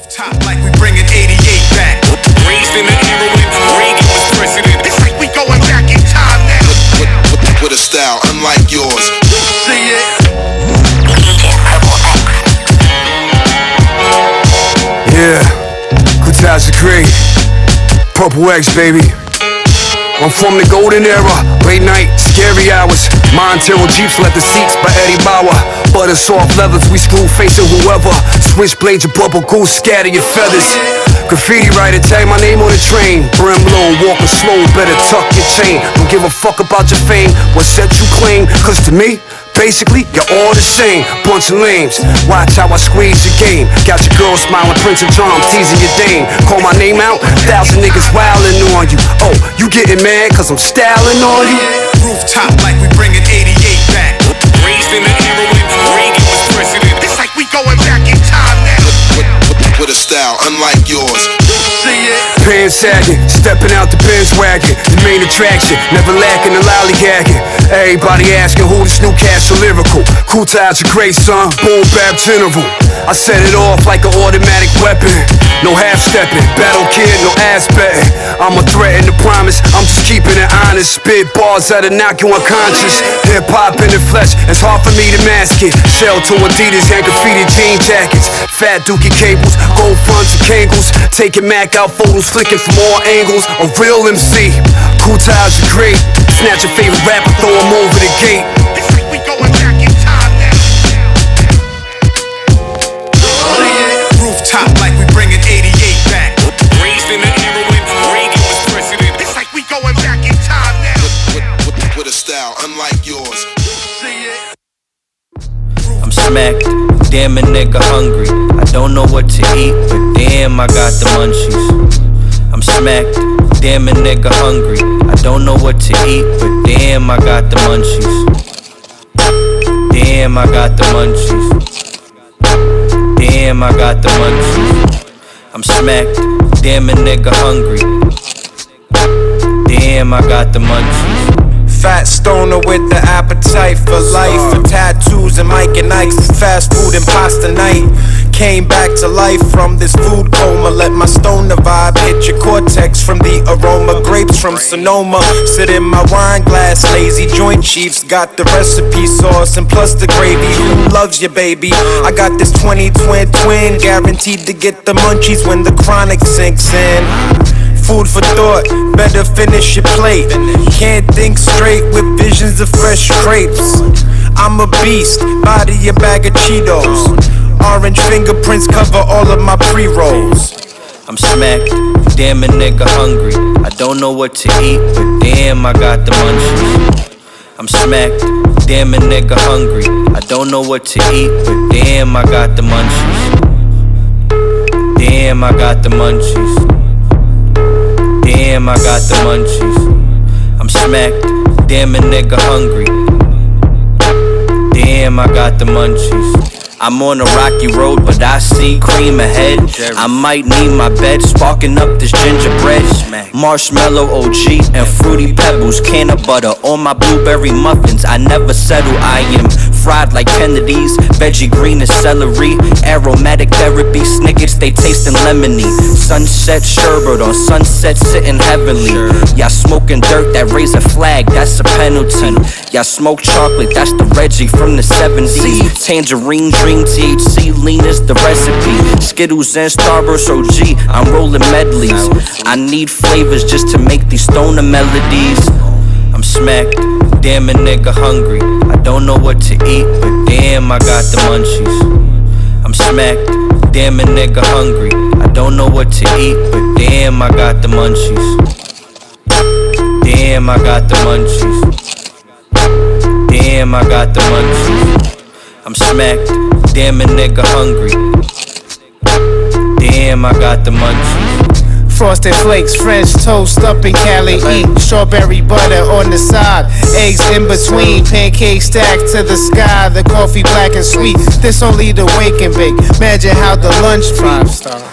Rooftop like we bringing 88 back. Raised in the era when Reagan was president. It's like we going back in time now. With a style unlike yours. See it? Yeah, good times are great. Purple X, baby. I'm from the golden era, late night, scary hours. Montero Jeeps, leather seats by Eddie Bauer. Butter soft leathers, we screw facing whoever. Switchblades of bubble goose, scatter your feathers. Graffiti writer, tag my name on the train. Brim low, walking slow, better tuck your chain. Don't give a fuck about your fame, what set you claim. Cause to me, basically, you're all the same, bunch of lames. Watch how I squeeze the game. Got your girl smiling, Prince and Charm, teasing your dame. Call my name out, 1,000 niggas wildin' on you. Oh, you getting mad cause I'm styling on you? Rooftop like we bringing 88 back. Raised in the era when Reagan was president. It's like we going back in time now. With a style unlike yours. See it? Pants sagging, stepping out the Benz wagon. The main attraction, never lacking the lollygagging. Everybody asking who this new cast so lyrical. Cool times are great, son, boom bap general. I set it off like an automatic weapon. No half-stepping, battle kid, no ass betting. I'm a threat and a promise, I'm just keeping it honest. Spit bars that'll knock you unconscious. Hip-hop in the flesh, it's hard for me to mask it. Sell to Adidas and graffiti jean jackets. Fat dookie cables, gold fronts and Kangles. Taking Mac out photos, flicking from all angles. A real MC, cool times are great. Snatch your favorite rapper, throw him over the gate. It's like we going back in time now. Rooftop like we bringing 88 back. Raised in the era when Reagan was president. It's like we going back in time now. With a style unlike yours. See it? I'm smacked, damn a nigga hungry. I don't know what to eat, but damn I got the munchies. I'm smacked, damn a nigga hungry. I don't know what to eat, but damn I got the munchies. Damn I got the munchies. Damn I got the munchies. I'm smacked, damn a nigga hungry. Damn I got the munchies. Fat stoner with the appetite for life, for tattoos and Mike and Ike's, fast food and pasta night. Came back to life from this food coma. Let my stoner vibe hit your cortex from the aroma. Grapes from Sonoma, sit in my wine glass. Lazy joint chiefs got the recipe sauce and plus the gravy. Who loves you, baby? I got this 20 twin, guaranteed to get the munchies when the chronic sinks in. Food for thought, better finish your plate. Can't think straight with visions of fresh crepes. I'm a beast, body a bag of Cheetos. Orange fingerprints cover all of my pre-rolls. I'm smacked, damn a nigga hungry. I don't know what to eat, but damn I got the munchies. I'm smacked, damn a nigga hungry. I don't know what to eat, but damn I got the munchies. Damn I got the munchies. Damn, I got the munchies. I'm smacked, damn a nigga hungry. Damn, I got the munchies. I'm on a rocky road, but I see cream ahead. I might need my bed, sparking up this gingerbread. Marshmallow OG and fruity pebbles, can of butter on my blueberry muffins. I never settle, I am fried like Kennedy's. Veggie green and celery, aromatic therapy. Snickers, they tastin' lemony. Sunset sherbet on sunset, sitting heavenly. Y'all smoking dirt, that raise a flag, that's a penalty. Y'all smoke chocolate, that's the Reggie from the 70s. Tangerine dream, THC lean is the recipe. Skittles and Starburst OG, I'm rolling medleys. I need flavors just to make these stoner melodies. I'm smacked, damn a nigga hungry. I don't know what to eat, but damn I got the munchies. I'm smacked, damn a nigga hungry. I don't know what to eat, but damn I got the munchies. Damn I got the munchies. Damn I got the munchies. I'm smacked, damn a nigga hungry. Damn I got the munchies. Frosted flakes, French toast up in Cali. Eat strawberry butter on the side, eggs in between, pancakes stacked to the sky. The coffee black and sweet. This only the wake and bake. Imagine how the lunch be. 5-star.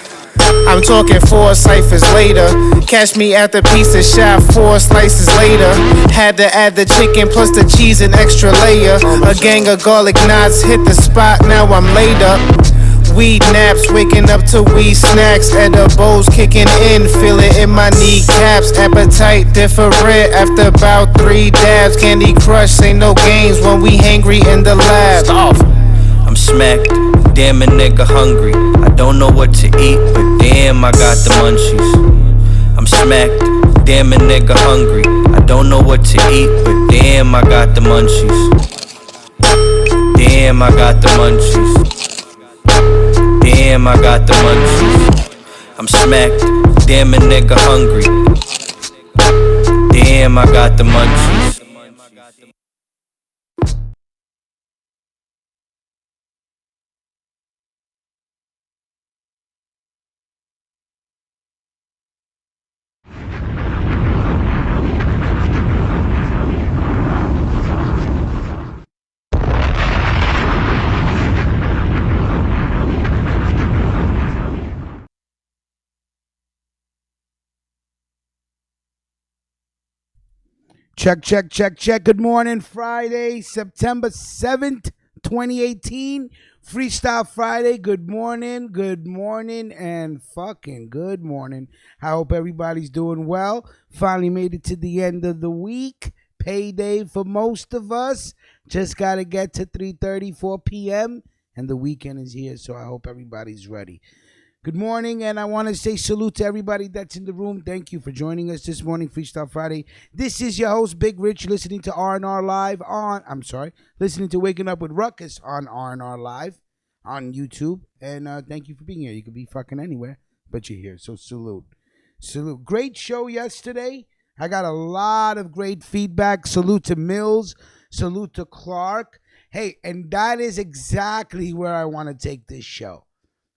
I'm talking 4 ciphers later. Catch me at the pizza shop 4 slices later. Had to add the chicken plus the cheese and extra layer. A gang of garlic knots hit the spot, now I'm laid up. weed naps, waking up to weed snacks, edibles kicking in, feel it in my kneecaps. Appetite different after about 3 dabs. Candy Crush ain't no games when we hangry in the lab. I'm smacked, damn a nigga hungry. I don't know what to eat, but damn I got the munchies. I'm smacked, damn a nigga hungry. I don't know what to eat, but damn I got the munchies. Damn I got the munchies. Damn I got the munchies. I'm smacked, damn a nigga hungry. Damn I got the munchies. Check. Good morning, Friday, September 7th, 2018. Freestyle Friday. Good morning, and fucking good morning. I hope everybody's doing well. Finally made it to the end of the week. Payday for most of us. Just got to get to 3:30, 4 p.m., and the weekend is here, so I hope everybody's ready. Good morning, and I want to say salute to everybody that's in the room. Thank you for joining us this morning, Freestyle Friday. This is your host, Big Rich, listening to R&R Live listening to Waking Up with Ruckus on R&R Live on YouTube. And thank you for being here. You could be fucking anywhere, but you're here, so salute. Great show yesterday. I got a lot of great feedback. Salute to Mills. Salute to Clark. Hey, and that is exactly where I want to take this show.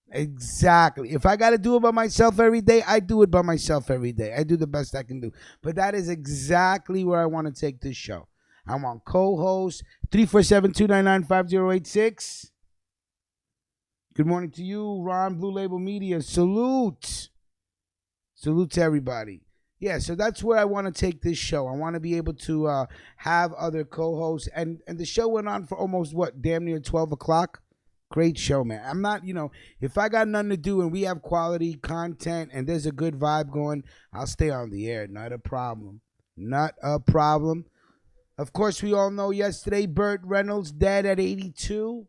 Exactly. If I got to do it by myself every day, I do it by myself every day. I do the best I can do. But that is exactly where I want to take this show. I want co-host 347-299-5086. Good morning to you, Ron, Blue Label Media. Salute to everybody. Yeah, so that's where I want to take this show. I want to be able to have other co-hosts. And the show went on for almost, damn near 12 o'clock? Great show, man. I'm not, if I got nothing to do and we have quality content and there's a good vibe going, I'll stay on the air. Not a problem. Of course, we all know yesterday, Burt Reynolds dead at 82.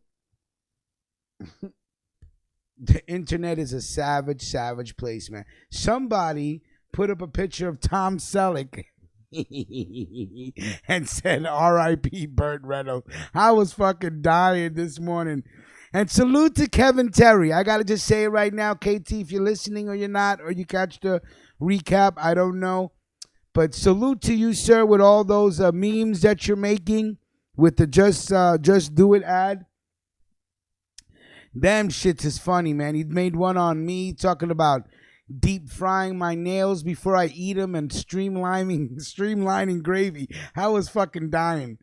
The internet is a savage place, man. Somebody put up a picture of Tom Selleck and said, R.I.P. Burt Reynolds. I was fucking dying this morning. And salute to Kevin Terry. I got to just say it right now, KT, if you're listening or you're not, or you catch the recap, I don't know. But salute to you, sir, with all those memes that you're making with the Just Do It ad. Them shits is funny, man. He made one on me talking about deep frying my nails before I eat them and streamlining gravy. I was fucking dying.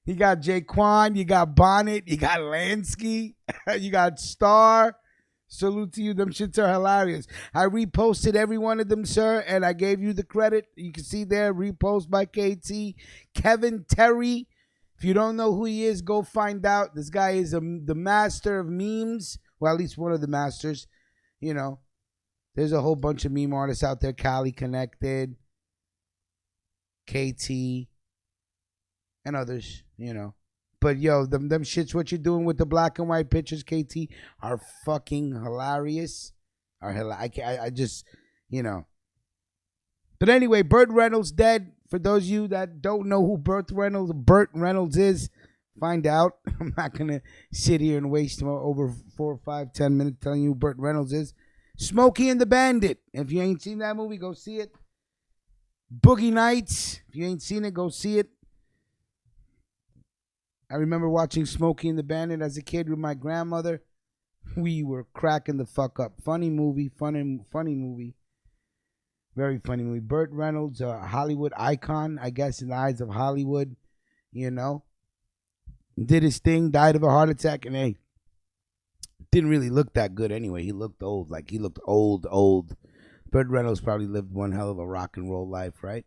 You got Jaquan, you got Bonnet, you got Lansky, you got Star. Salute to you. Them shits are hilarious. I reposted every one of them, sir, and I gave you the credit. You can see there, repost by KT. Kevin Terry. If you don't know who he is, go find out. This guy is the master of memes. Well, at least one of the masters. There's a whole bunch of meme artists out there. Cali Connected, KT, and others, But, yo, them shits, what you're doing with the black and white pictures, KT, are fucking hilarious. I just, But anyway, Burt Reynolds dead. For those of you that don't know who Burt Reynolds is, find out. I'm not going to sit here and waste over 4, 5, 10 minutes telling you who Burt Reynolds is. Smokey and the Bandit. If you ain't seen that movie, go see it. Boogie Nights. If you ain't seen it, go see it. I remember watching Smokey and the Bandit as a kid with my grandmother. We were cracking the fuck up. Funny movie. Very funny movie. Burt Reynolds, a Hollywood icon, I guess, in the eyes of Hollywood. Did his thing, died of a heart attack, and hey, didn't really look that good anyway. He looked old. He looked old. Burt Reynolds probably lived one hell of a rock and roll life, right?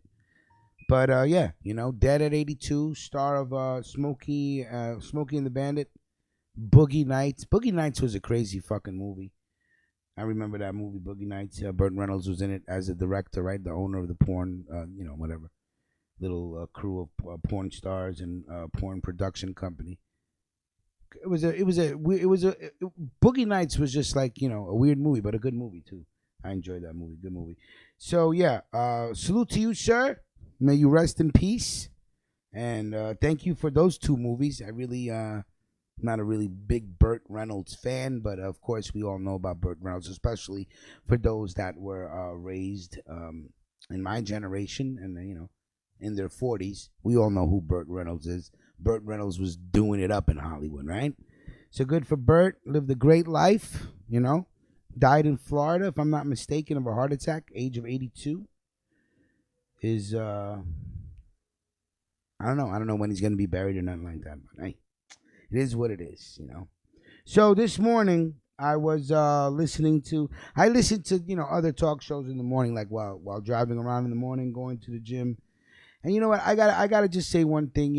But, yeah, dead at 82, star of Smokey and the Bandit. Boogie Nights. Boogie Nights was a crazy fucking movie. I remember that movie, Boogie Nights. Burt Reynolds was in it as a director, right? The owner of the porn, whatever, little crew of porn stars and porn production company. Boogie Nights was just like, a weird movie, but a good movie too. I enjoyed that movie. Good movie. So yeah, salute to you, sir. May you rest in peace. And thank you for those two movies. I really not a really big Burt Reynolds fan, but of course we all know about Burt Reynolds, especially for those that were raised in my generation and in their 40s. We all know who Burt Reynolds is. Burt Reynolds was doing it up in Hollywood, right? So good for Burt. Lived a great life, Died in Florida, if I'm not mistaken, of a heart attack, age of 82. Is I don't know when he's gonna be buried or nothing like that, but hey, it is what it is, So this morning I was listening to other talk shows in the morning, like while driving around in the morning, going to the gym. And you know what? I gotta just say one thing.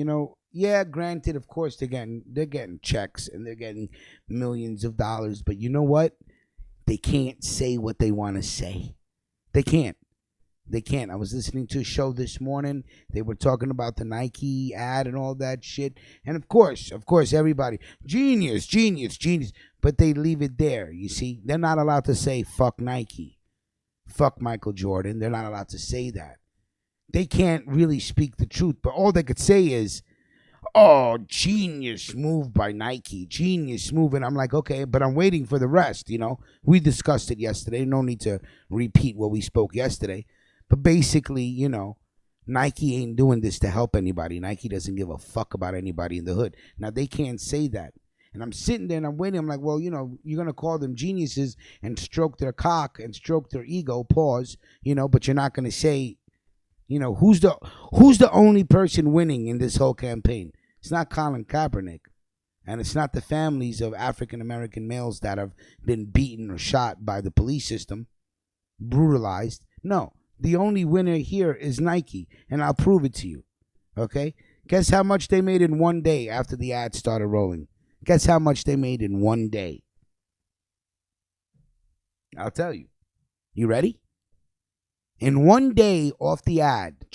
Yeah, granted, of course they're getting checks and they're getting millions of dollars, but you know what? They can't say what they want to say. They can't. I was listening to a show this morning. They were talking about the Nike ad and all that shit. And of course, everybody, genius. But they leave it there, you see. They're not allowed to say, fuck Nike, fuck Michael Jordan. They're not allowed to say that. They can't really speak the truth. But all they could say is, oh, genius move by Nike. Genius move. And I'm like, okay, but I'm waiting for the rest, We discussed it yesterday. No need to repeat what we spoke yesterday. But basically, Nike ain't doing this to help anybody. Nike doesn't give a fuck about anybody in the hood. Now, they can't say that. And I'm sitting there and I'm waiting. I'm like, well, you're going to call them geniuses and stroke their cock and stroke their ego, pause, but you're not going to say, who's the only person winning in this whole campaign? It's not Colin Kaepernick. And it's not the families of African-American males that have been beaten or shot by the police system, brutalized. No. The only winner here is Nike, and I'll prove it to you, okay? Guess how much they made in one day after the ad started rolling? Guess how much they made in one day? I'll tell you. You ready? In one day just off the ad,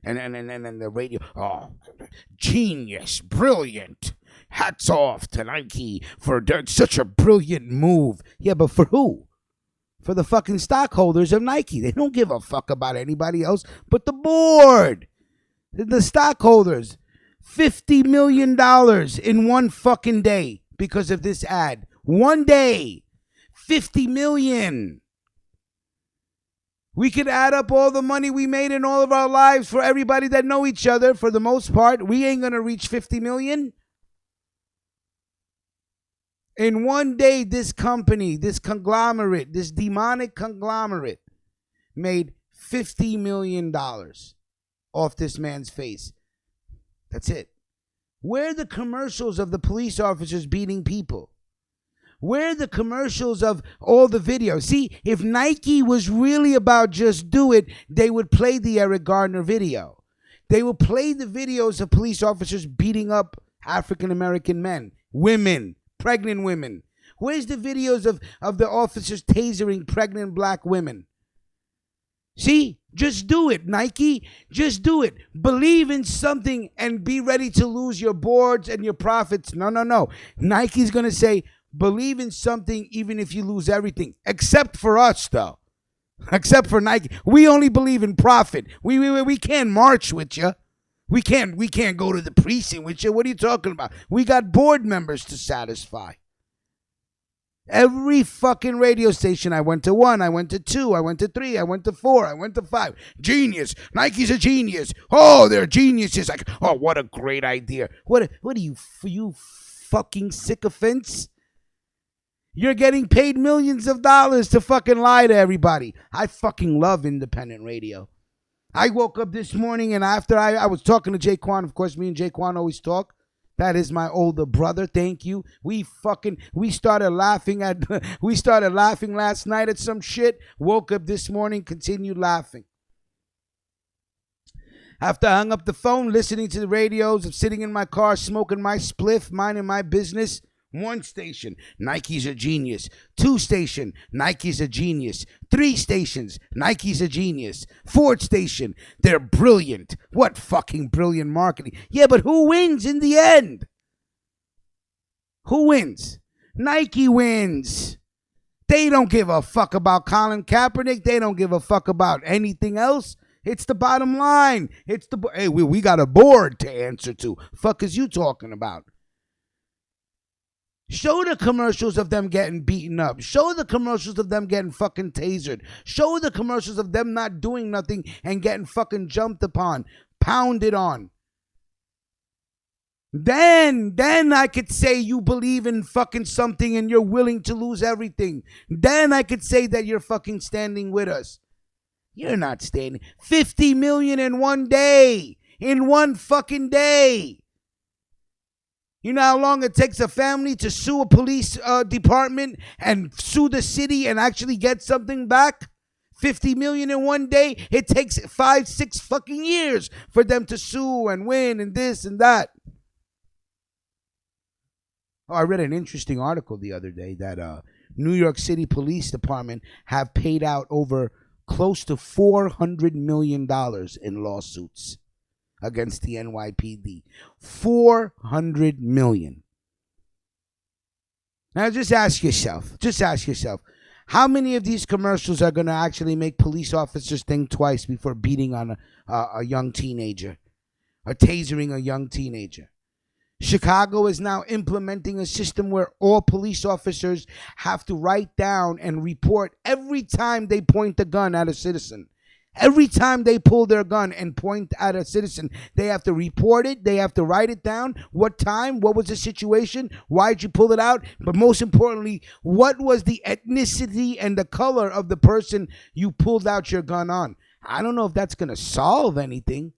and the radio, oh, genius, brilliant, hats off to Nike for such a brilliant move. Yeah, but for who? For the fucking stockholders of Nike. They don't give a fuck about anybody else but the board. The stockholders. $50 million in one fucking day because of this ad. One day. $50 million. We could add up all the money we made in all of our lives for everybody that know each other. For the most part, we ain't going to reach 50 million. In one day, this company, this conglomerate, this demonic conglomerate made $50 million off this man's face. That's it. Where are the commercials of the police officers beating people? Where are the commercials of all the videos? See, if Nike was really about just do it, they would play the Eric Gardner video. They would play the videos of police officers beating up African-American men, women, pregnant women. Where's the videos of the officers tasering pregnant black women? See, just do it, Nike. Just do it. Believe in something and be ready to lose your boards and your profits. No. Nike's going to say, believe in something even if you lose everything. Except for us, though. Except for Nike. We only believe in profit. We can't march with you. We can't go to the precinct with you. What are you talking about? We got board members to satisfy. Every fucking radio station, I went to 1, I went to 2, I went to 3, I went to 4, I went to 5. Genius. Nike's a genius. Oh, they're geniuses. Like, oh, what a great idea. What are you fucking sycophants? You're getting paid millions of dollars to fucking lie to everybody. I fucking love independent radio. I woke up this morning and after I was talking to Jaquan, of course, me and Jaquan always talk. That is my older brother. Thank you. We started laughing last night at some shit. Woke up this morning, continued laughing. After I hung up the phone, listening to the radios, of sitting in my car, smoking my spliff, minding my business. 1 station, Nike's a genius. 2 station, Nike's a genius. 3 stations, Nike's a genius. 4th station, they're brilliant. What fucking brilliant marketing. Yeah, but who wins in the end? Who wins? Nike wins. They don't give a fuck about Colin Kaepernick. They don't give a fuck about anything else. It's the bottom line. It's the hey, we got a board to answer to. Fuck is you talking about? Show the commercials of them getting beaten up. Show the commercials of them getting fucking tasered. Show the commercials of them not doing nothing and getting fucking jumped upon, pounded on. Then I could say you believe in fucking something and you're willing to lose everything. Then I could say that you're fucking standing with us. You're not standing. 50 million in one day. In one fucking day. You know how long it takes a family to sue a police department and sue the city and actually get something back? 50 million in one day? It takes 5-6 fucking years for them to sue and win and this and that. Oh, I read an interesting article the other day that New York City Police Department have paid out over close to $400 million in lawsuits against the NYPD. 400 million. Now just ask yourself, how many of these commercials are going to actually make police officers think twice before beating on a young teenager or tasering a young teenager? Chicago is now implementing a system where all police officers have to write down and report every time they point a gun at a citizen. Every time they pull their gun and point at a citizen, they have to report it. They have to write it down. What time? What was the situation? Why'd you pull it out? But most importantly, what was the ethnicity and the color of the person you pulled out your gun on? I don't know if that's going to solve anything.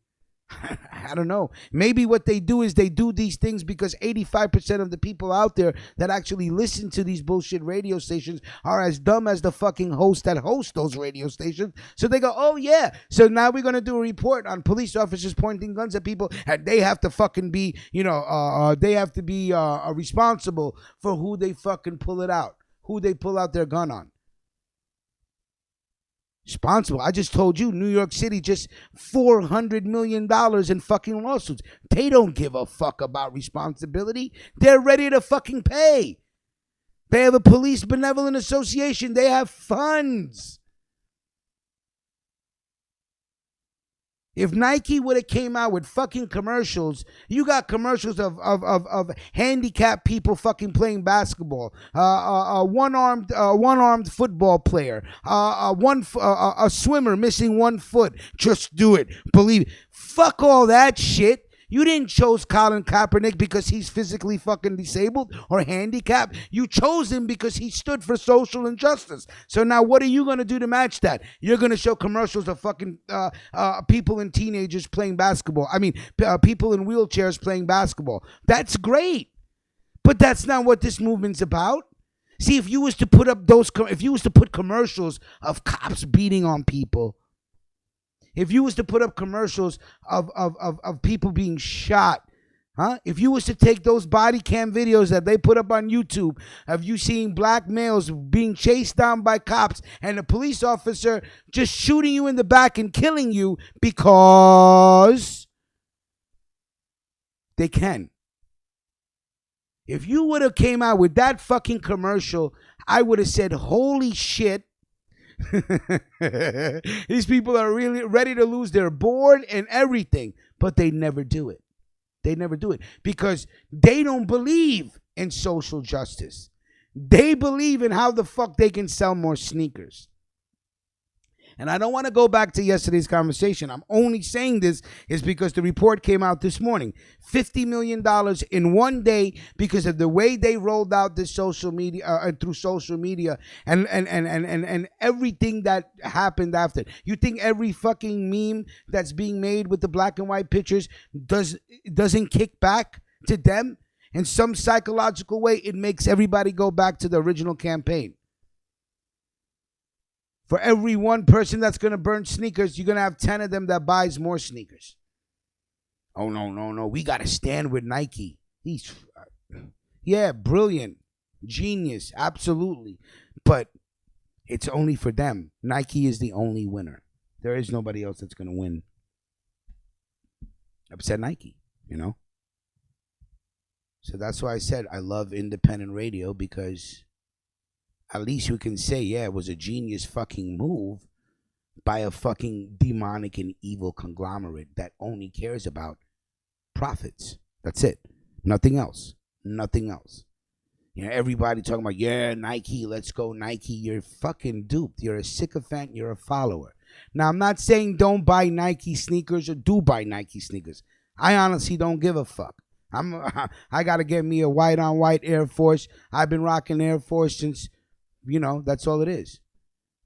I don't know. Maybe what they do is they do these things because 85% of the people out there that actually listen to these bullshit radio stations are as dumb as the fucking host that hosts those radio stations. So they go, oh yeah, so now we're going to do a report on police officers pointing guns at people and they have to fucking be, they have to be responsible for who they fucking pull it out, who they pull out their gun on. Responsible. I just told you, New York City, just $400 million in fucking lawsuits. They don't give a fuck about responsibility. They're ready to fucking pay. They have a police benevolent association. They have funds. If Nike would have came out with fucking commercials, you got commercials of handicapped people fucking playing basketball, one-armed football player, a swimmer missing 1 foot. Just do it. Believe it. Fuck all that shit. You didn't choose Colin Kaepernick because he's physically fucking disabled or handicapped. You chose him because he stood for social injustice. So now what are you going to do to match that? You're going to show commercials of fucking people and teenagers playing basketball. I mean, people in wheelchairs playing basketball. That's great. But that's not what this movement's about. See, if you was to put up commercials of cops beating on people, if you was to put up commercials of people being shot, if you was to take those body cam videos that they put up on YouTube of you seeing black males being chased down by cops and a police officer just shooting you in the back and killing you because they can. If you would have came out with that fucking commercial, I would have said, holy shit. These people are really ready to lose their board and everything, but they never do it. They never do it because they don't believe in social justice. They believe in how the fuck they can sell more sneakers. And I don't want to go back to yesterday's conversation. I'm only saying this is because the report came out this morning. $50 million in one day because of the way they rolled out this social media through social media and everything that happened after. You think every fucking meme that's being made with the black and white pictures doesn't kick back to them? In some psychological way, it makes everybody go back to the original campaign. For every one person that's going to burn sneakers, you're going to have 10 of them that buys more sneakers. Oh, no. We got to stand with Nike. Yeah, brilliant. Genius. Absolutely. But it's only for them. Nike is the only winner. There is nobody else that's going to win. Upset Nike, you know? So that's why I said I love independent radio, because at least you can say, yeah, it was a genius fucking move by a fucking demonic and evil conglomerate that only cares about profits. That's it. Nothing else. Nothing else. You know, everybody talking about, yeah, Nike, let's go Nike. You're fucking duped. You're a sycophant. You're a follower. Now, I'm not saying don't buy Nike sneakers or do buy Nike sneakers. I honestly don't give a fuck. I got to get me a white on white Air Force. I've been rocking Air Force since, you know, that's all it is.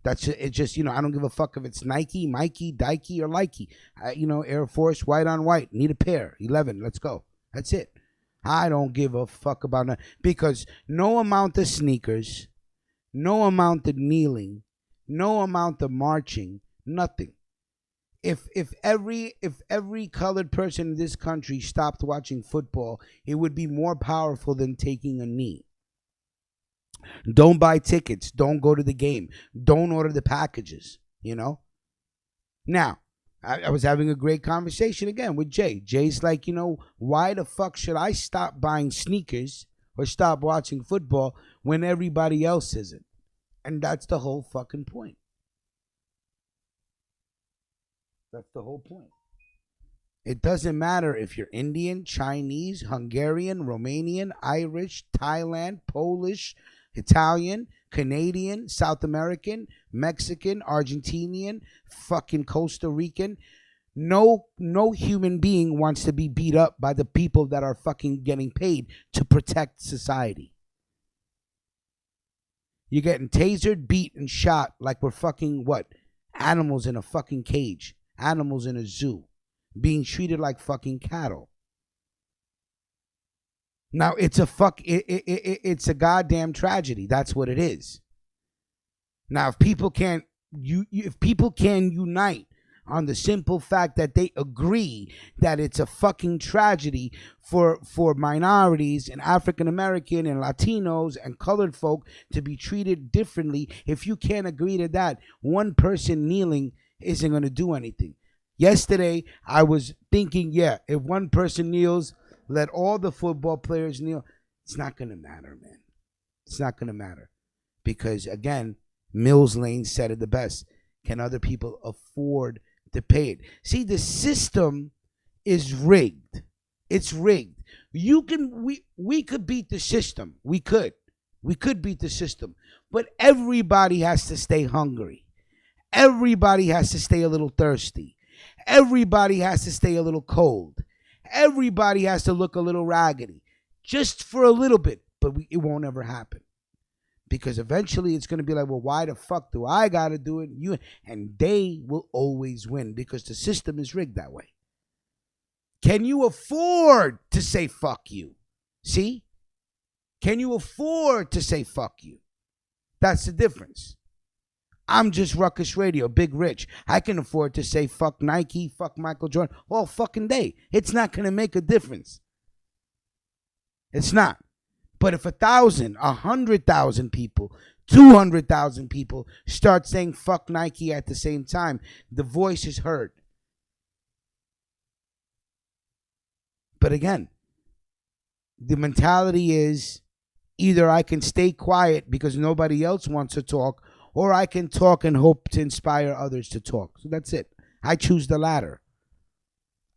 That's it. Just, you know, I don't give a fuck if it's Nike, Mikey, Dikey, or Likey. You know, Air Force, white on white. Need a pair. 11. Let's go. That's it. I don't give a fuck about that, because no amount of sneakers, no amount of kneeling, no amount of marching, nothing. If every colored person in this country stopped watching football, it would be more powerful than taking a knee. Don't buy tickets. Don't go to the game. Don't order the packages, you know? Now, I was having a great conversation again with Jay. Jay's like, you know, why the fuck should I stop buying sneakers or stop watching football when everybody else isn't? And that's the whole fucking point. That's the whole point. It doesn't matter if you're Indian, Chinese, Hungarian, Romanian, Irish, Thailand, Polish, Italian, Canadian, South American, Mexican, Argentinian, fucking Costa Rican. No human being wants to be beat up by the people that are fucking getting paid to protect society. You're getting tasered, beat, and shot like we're fucking what? Animals in a fucking cage. Animals in a zoo. Being treated like fucking cattle. Now it's a goddamn tragedy. That's what it is. Now if people can unite on the simple fact that they agree that it's a fucking tragedy for minorities and African American and Latinos and colored folk to be treated differently, if you can't agree to that, one person kneeling isn't going to do anything. Yesterday, I was thinking, yeah, if one person kneels, let all the football players kneel. It's not going to matter, man. It's not going to matter. Because, again, Mills Lane said it the best. Can other people afford to pay it? See, the system is rigged. It's rigged. We could beat the system. We could beat the system. But everybody has to stay hungry. Everybody has to stay a little thirsty. Everybody has to stay a little cold. Everybody has to look a little raggedy. Just for a little bit. But it won't ever happen. Because eventually it's going to be like, well, why the fuck do I got to do it? And they will always win because the system is rigged that way. Can you afford to say fuck you? See? Can you afford to say fuck you? That's the difference. I'm just Ruckus Radio, Big Rich. I can afford to say fuck Nike, fuck Michael Jordan all fucking day. It's not going to make a difference. It's not. But if 1,000, 100,000 people, 200,000 people start saying fuck Nike at the same time, the voice is heard. But again, the mentality is either I can stay quiet because nobody else wants to talk, or I can talk and hope to inspire others to talk. So that's it. I choose the latter.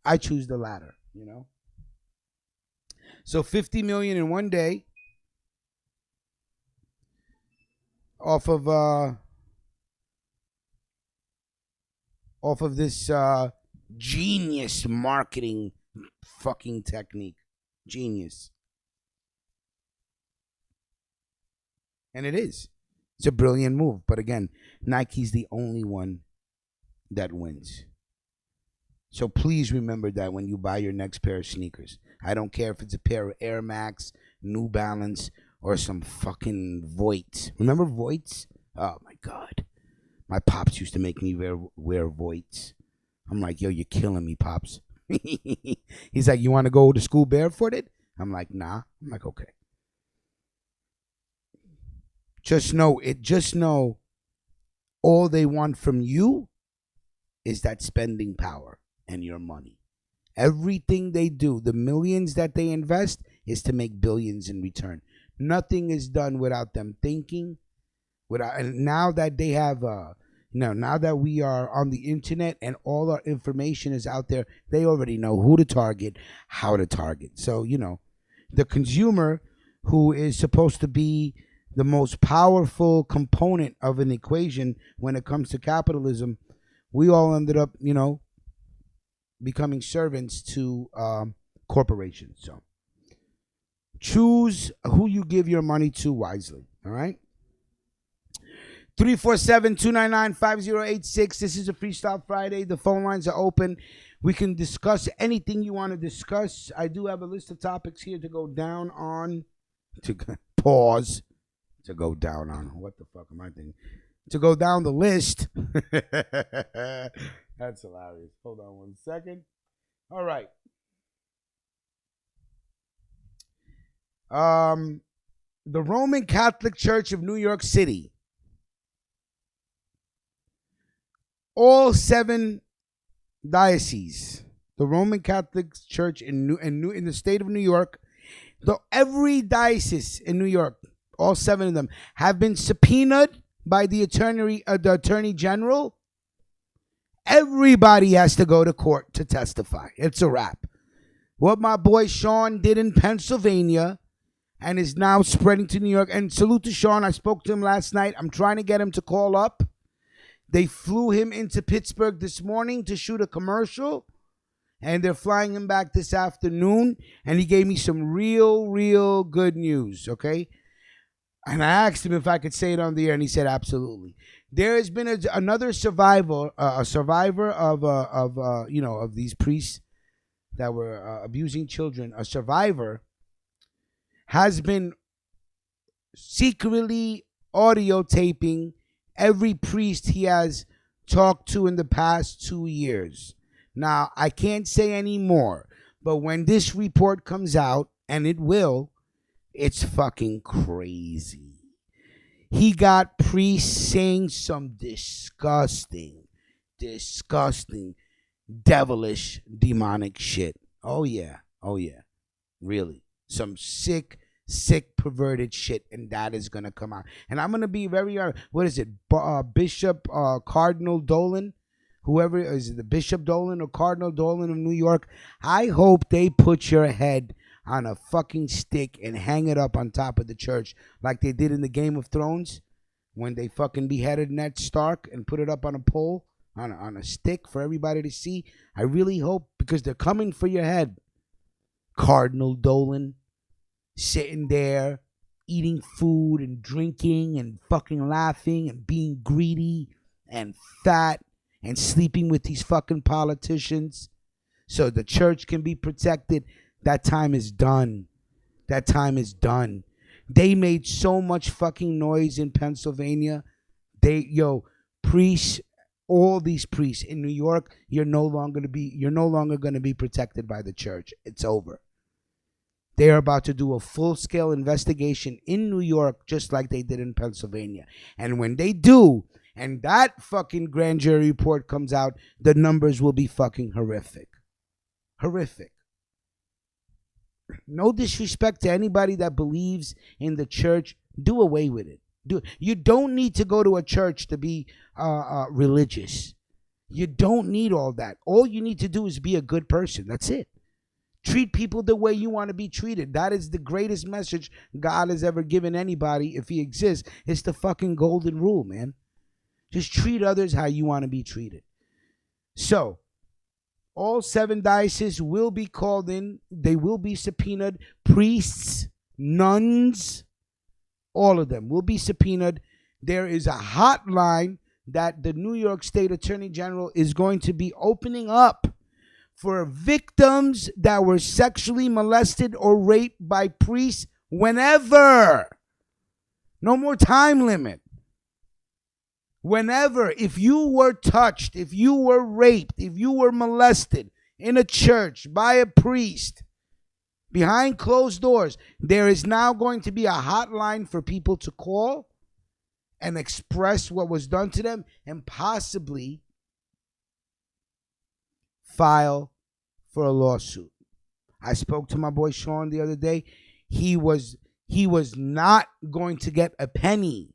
I choose the latter, you know. So 50 million in one day off of this genius marketing fucking technique. Genius. And it is. It's a brilliant move. But again, Nike's the only one that wins. So please remember that when you buy your next pair of sneakers. I don't care if it's a pair of Air Max, New Balance, or some fucking Voits. Remember Voits? Oh my God. My pops used to make me wear Voits. I'm like, yo, you're killing me, Pops. He's like, you want to go to school barefooted? I'm like, nah. I'm like, okay. Just know all they want from you is that spending power and your money. Everything they do, the millions that they invest, is to make billions in return. Nothing is done without them thinking. And now that they have, now that we are on the internet and all our information is out there, they already know who to target, how to target. So, the consumer, who is supposed to be the most powerful component of an equation when it comes to capitalism, we all ended up, becoming servants to corporations. So choose who you give your money to wisely. All right. 347-299-5086. This is a Freestyle Friday. The phone lines are open. We can discuss anything you want to discuss. I do have a list of topics here to go down on. To pause. To go down on. What the fuck am I thinking? To go down the list. That's hilarious. Hold on one second. All right. The Roman Catholic Church of New York City. All 7 dioceses. The Roman Catholic Church in the state of New York. Every diocese in New York, all 7 of them, have been subpoenaed by the Attorney General. Everybody has to go to court to testify. It's a wrap. What my boy Sean did in Pennsylvania and is now spreading to New York. And salute to Sean. I spoke to him last night. I'm trying to get him to call up. They flew him into Pittsburgh this morning to shoot a commercial. And they're flying him back this afternoon. And he gave me some real good news, okay? And I asked him if I could say it on the air, and he said absolutely. There has been another survivor, a survivor of these priests that were abusing children. A survivor has been secretly audio taping every priest he has talked to in the past 2 years. Now, I can't say any more, but when this report comes out, and it will, it's fucking crazy. He got priests saying some disgusting, devilish, demonic shit. Oh yeah. Really. Some sick, perverted shit, and that is going to come out. And I'm going to be very honest. What is it? Bishop Cardinal Dolan? Whoever is it, the Bishop Dolan or Cardinal Dolan of New York? I hope they put your head on a fucking stick and hang it up on top of the church like they did in the Game of Thrones when they fucking beheaded Ned Stark and put it up on a pole, on a stick for everybody to see. I really hope, because they're coming for your head. Cardinal Dolan sitting there eating food and drinking and fucking laughing and being greedy and fat and sleeping with these fucking politicians so the church can be protected. That time is done. That time is done. They made so much fucking noise in Pennsylvania. Priests, all these priests in New York, you're no longer going to be protected by the church. It's over. They are about to do a full-scale investigation in New York, just like they did in Pennsylvania. And when they do, and that fucking grand jury report comes out, the numbers will be fucking horrific. Horrific. No disrespect to anybody that believes in the church. Do away with it. You don't need to go to a church to be religious. You don't need all that. All you need to do is be a good person. That's it. Treat people the way you want to be treated. That is the greatest message God has ever given anybody, if he exists. It's the fucking golden rule, man. Just treat others how you want to be treated. So, all 7 dioceses will be called in. They will be subpoenaed. Priests, nuns, all of them will be subpoenaed. There is a hotline that the New York State Attorney General is going to be opening up for victims that were sexually molested or raped by priests whenever. No more time limit. Whenever, if you were touched, if you were raped, if you were molested, in a church by a priest behind closed doors, there is now going to be a hotline for people to call and express what was done to them and possibly file for a lawsuit. I spoke to my boy Sean the other day. He was not going to get a penny.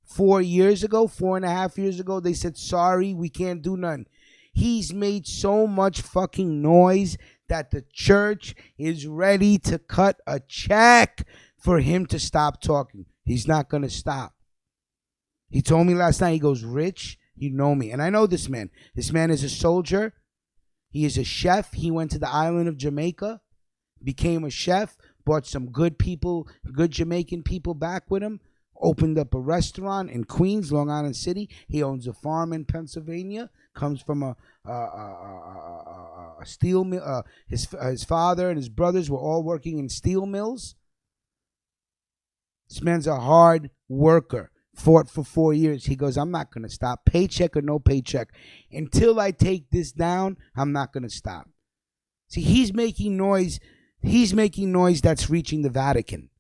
4 years ago, 4.5 years ago, they said, sorry, we can't do nothing. He's made so much fucking noise that the church is ready to cut a check for him to stop talking. He's not going to stop. He told me last night, he goes, Rich, you know me. And I know this man. This man is a soldier. He is a chef. He went to the island of Jamaica, became a chef, brought some good people, good Jamaican people back with him, opened up a restaurant in Queens, Long Island City. He owns a farm in Pennsylvania, comes from a steel mill. His father and his brothers were all working in steel mills. This man's a hard worker. Fought for 4 years. He goes, I'm not going to stop. Paycheck or no paycheck. Until I take this down, I'm not going to stop. See, he's making noise. He's making noise that's reaching the Vatican.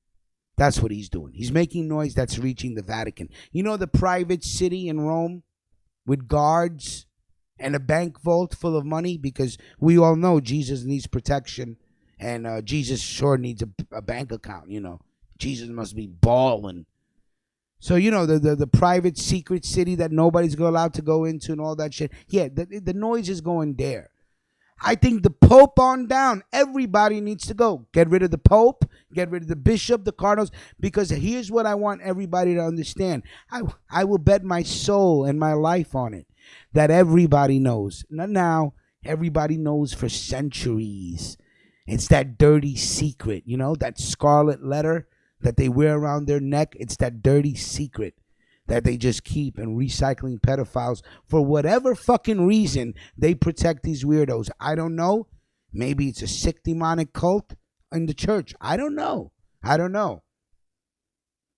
That's what he's doing. He's making noise that's reaching the Vatican. You know the private city in Rome with guards and a bank vault full of money? Because we all know Jesus needs protection and Jesus sure needs a bank account, you know. Jesus must be balling. So, you know, the private secret city that nobody's allowed to go into and all that shit. Yeah, the noise is going there. I think the Pope on down, everybody needs to go. Get rid of the Pope, get rid of the Bishop, the Cardinals, because here's what I want everybody to understand. I will bet my soul and my life on it that everybody knows. Not now, everybody knows for centuries. It's that dirty secret, you know, that scarlet letter that they wear around their neck. It's that dirty secret that they just keep, and recycling pedophiles for whatever fucking reason they protect these weirdos. I don't know. Maybe it's a sick demonic cult in the church. I don't know.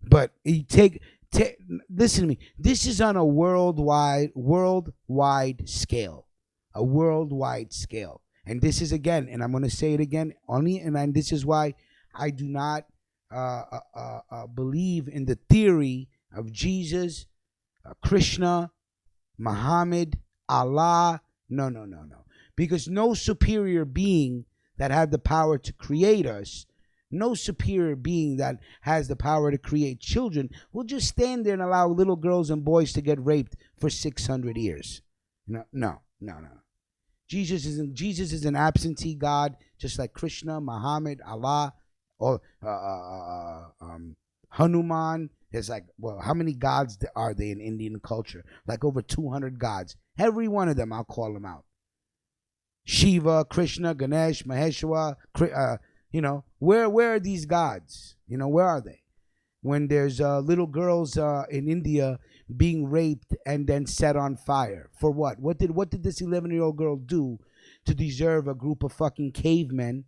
But you listen to me. This is on a worldwide scale. A worldwide scale. And this is again, and I'm going to say it again, and this is why I do not believe in the theory of Jesus, Krishna, Muhammad, Allah. No. Because no superior being that had the power to create us, no superior being that has the power to create children will just stand there and allow little girls and boys to get raped for 600 years. No. Jesus is an absentee God, just like Krishna, Muhammad, Allah, or Hanuman. There's like, well, how many gods are they in Indian culture? Like over 200 gods. Every one of them, I'll call them out. Shiva, Krishna, Ganesh, Maheshwar, where are these gods? You know, where are they? When there's little girls in India being raped and then set on fire. For what? What did this 11-year-old girl do to deserve a group of fucking cavemen,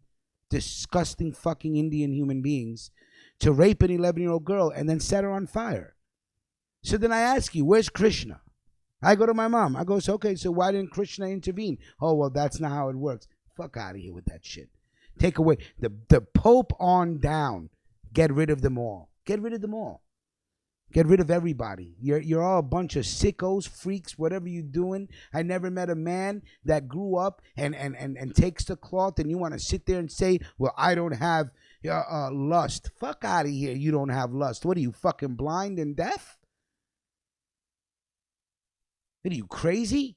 disgusting fucking Indian human beings, to rape an 11-year-old girl and then set her on fire? So then I ask you, where's Krishna? I go to my mom. I go, okay, so why didn't Krishna intervene? Oh, well, that's not how it works. Fuck out of here with that shit. Take away the Pope on down. Get rid of them all. Get rid of them all. Get rid of everybody. You're all a bunch of sickos, freaks, whatever you're doing. I never met a man that grew up and takes the cloth, and you want to sit there and say, well, I don't have lust. Fuck out of here. You don't have lust. What are you, fucking blind and deaf? What are you, crazy?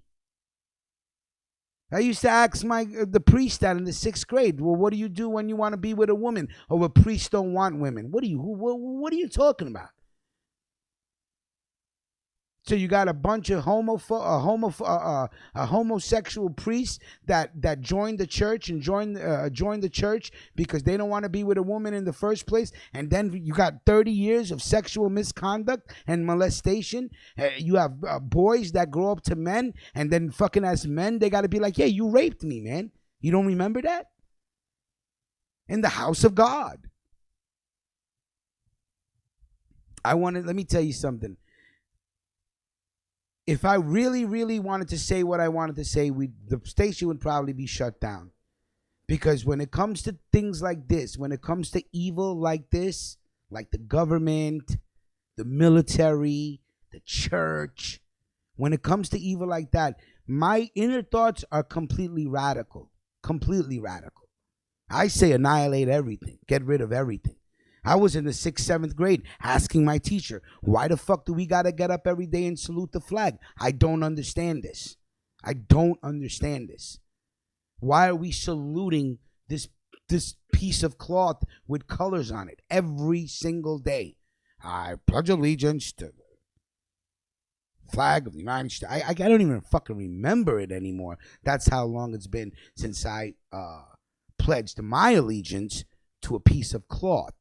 I used to ask the priest that in the 6th grade, well, what do you do when you want to be with a woman? Or a priest don't want women? What are you talking about? So you got a bunch of homosexual priests that joined the church and joined the church because they don't want to be with a woman in the first place, and then you got 30 years of sexual misconduct and molestation. You have boys that grow up to men, and then fucking as men they got to be like, yeah, you raped me, man. You don't remember that? In the house of God. Let me tell you something. if I really, really wanted to say what I wanted to say, the station would probably be shut down. Because when it comes to things like this, when it comes to evil like this, like the government, the military, the church, when it comes to evil like that, my inner thoughts are completely radical. Completely radical. I say annihilate everything. Get rid of everything. I was in the 6th, 7th grade asking my teacher, why the fuck do we got to get up every day and salute the flag? I don't understand this. I don't understand this. Why are we saluting this piece of cloth with colors on it every single day? I pledge allegiance to the flag of the United States. I don't even fucking remember it anymore. That's how long it's been since I pledged my allegiance to a piece of cloth.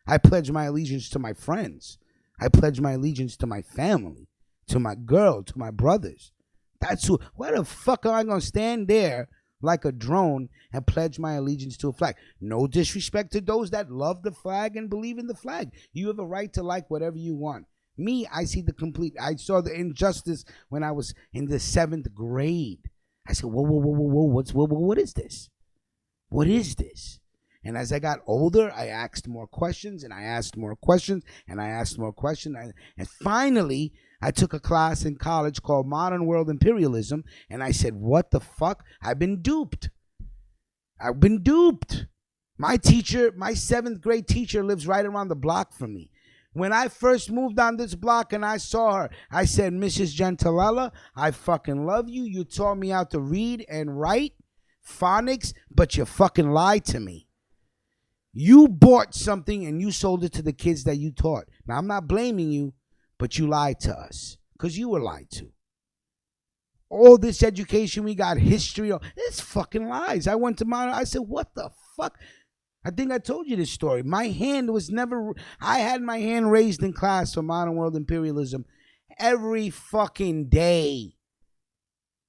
I pledge my allegiance to my friends. I pledge my allegiance to my family, to my girl, to my brothers. That's who. Why the fuck am I going to stand there like a drone and pledge my allegiance to a flag? No disrespect to those that love the flag and believe in the flag. You have a right to like whatever you want. Me, I saw the injustice when I was in the 7th grade. I said, whoa, what is this? What is this? And as I got older, I asked more questions, and I asked more questions, and I asked more questions. And finally, I took a class in college called Modern World Imperialism, and I said, what the fuck? I've been duped. My teacher, my 7th grade teacher, lives right around the block from me. When I first moved on this block and I saw her, I said, Mrs. Gentilella, I fucking love you. You taught me how to read and write phonics, but you fucking lied to me. You bought something and you sold it to the kids that you taught. Now, I'm not blaming you, but you lied to us because you were lied to. All this education we got, history, it's fucking lies. I went to I said, what the fuck? I think I told you this story. My hand was never, I had my hand raised in class for Modern World Imperialism every fucking day.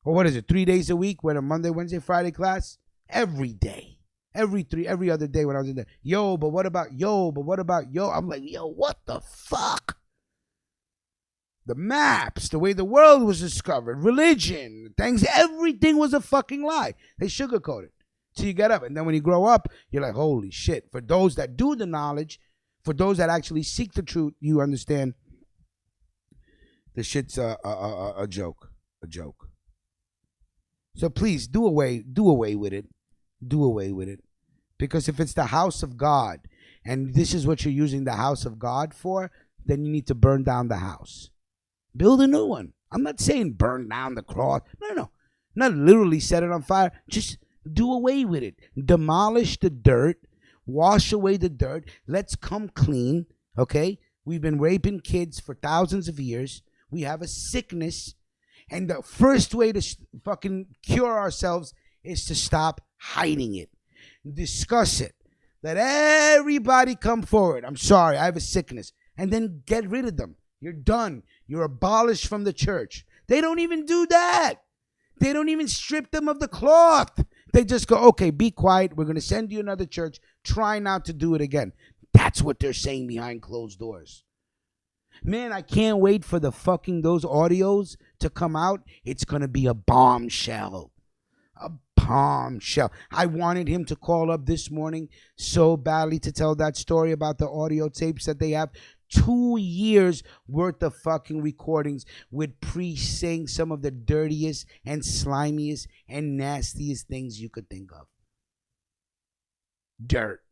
Or what is it, 3 days a week? When a Monday, Wednesday, Friday class? Every day. Every other day when I was in there. But what about yo? I'm like, yo, what the fuck? The maps, the way the world was discovered, religion, things, everything was a fucking lie. They sugarcoat it. So you get up, and then when you grow up, you're like, holy shit. For those that do the knowledge, for those that actually seek the truth, you understand the shit's a joke. A joke. So please, do away with it. Do away with it. Because if it's the house of God, and this is what you're using the house of God for, then you need to burn down the house. Build a new one. I'm not saying burn down the cross. No. Not literally set it on fire. Just do away with it. Demolish the dirt. Wash away the dirt. Let's come clean. Okay? We've been raping kids for thousands of years. We have a sickness. And the first way to fucking cure ourselves is to stop hiding it. Discuss it. Let everybody come forward. I'm sorry, I have a sickness. And then get rid of them. You're done. You're abolished from the church. They don't even do that. They don't even strip them of the cloth. They just go, okay, be quiet. We're going to send you another church. Try not to do it again. That's what they're saying behind closed doors. Man, I can't wait for those audios to come out. It's going to be a bombshell. A bombshell. I wanted him to call up this morning so badly to tell that story about the audio tapes that they have. 2 years worth of fucking recordings with priests saying some of the dirtiest and slimiest and nastiest things you could think of. Dirt.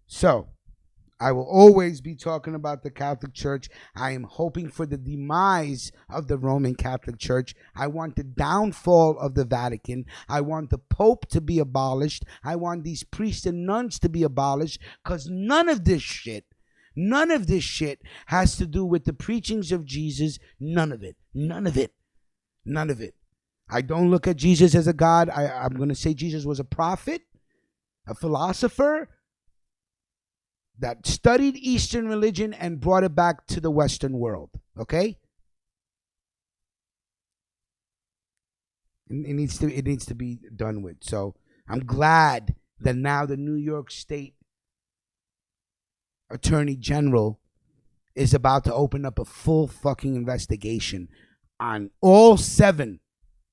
So, I will always be talking about the Catholic Church. I am hoping for the demise of the Roman Catholic Church. I want the downfall of the Vatican. I want the Pope to be abolished. I want these priests and nuns to be abolished, because none of this shit has to do with the preachings of Jesus. None of it. I don't look at Jesus as a God. I'm going to say Jesus was a prophet, a philosopher, that studied Eastern religion and brought it back to the Western world. Okay? It needs to be done with. So I'm glad that now the New York State Attorney General is about to open up a full fucking investigation on all seven.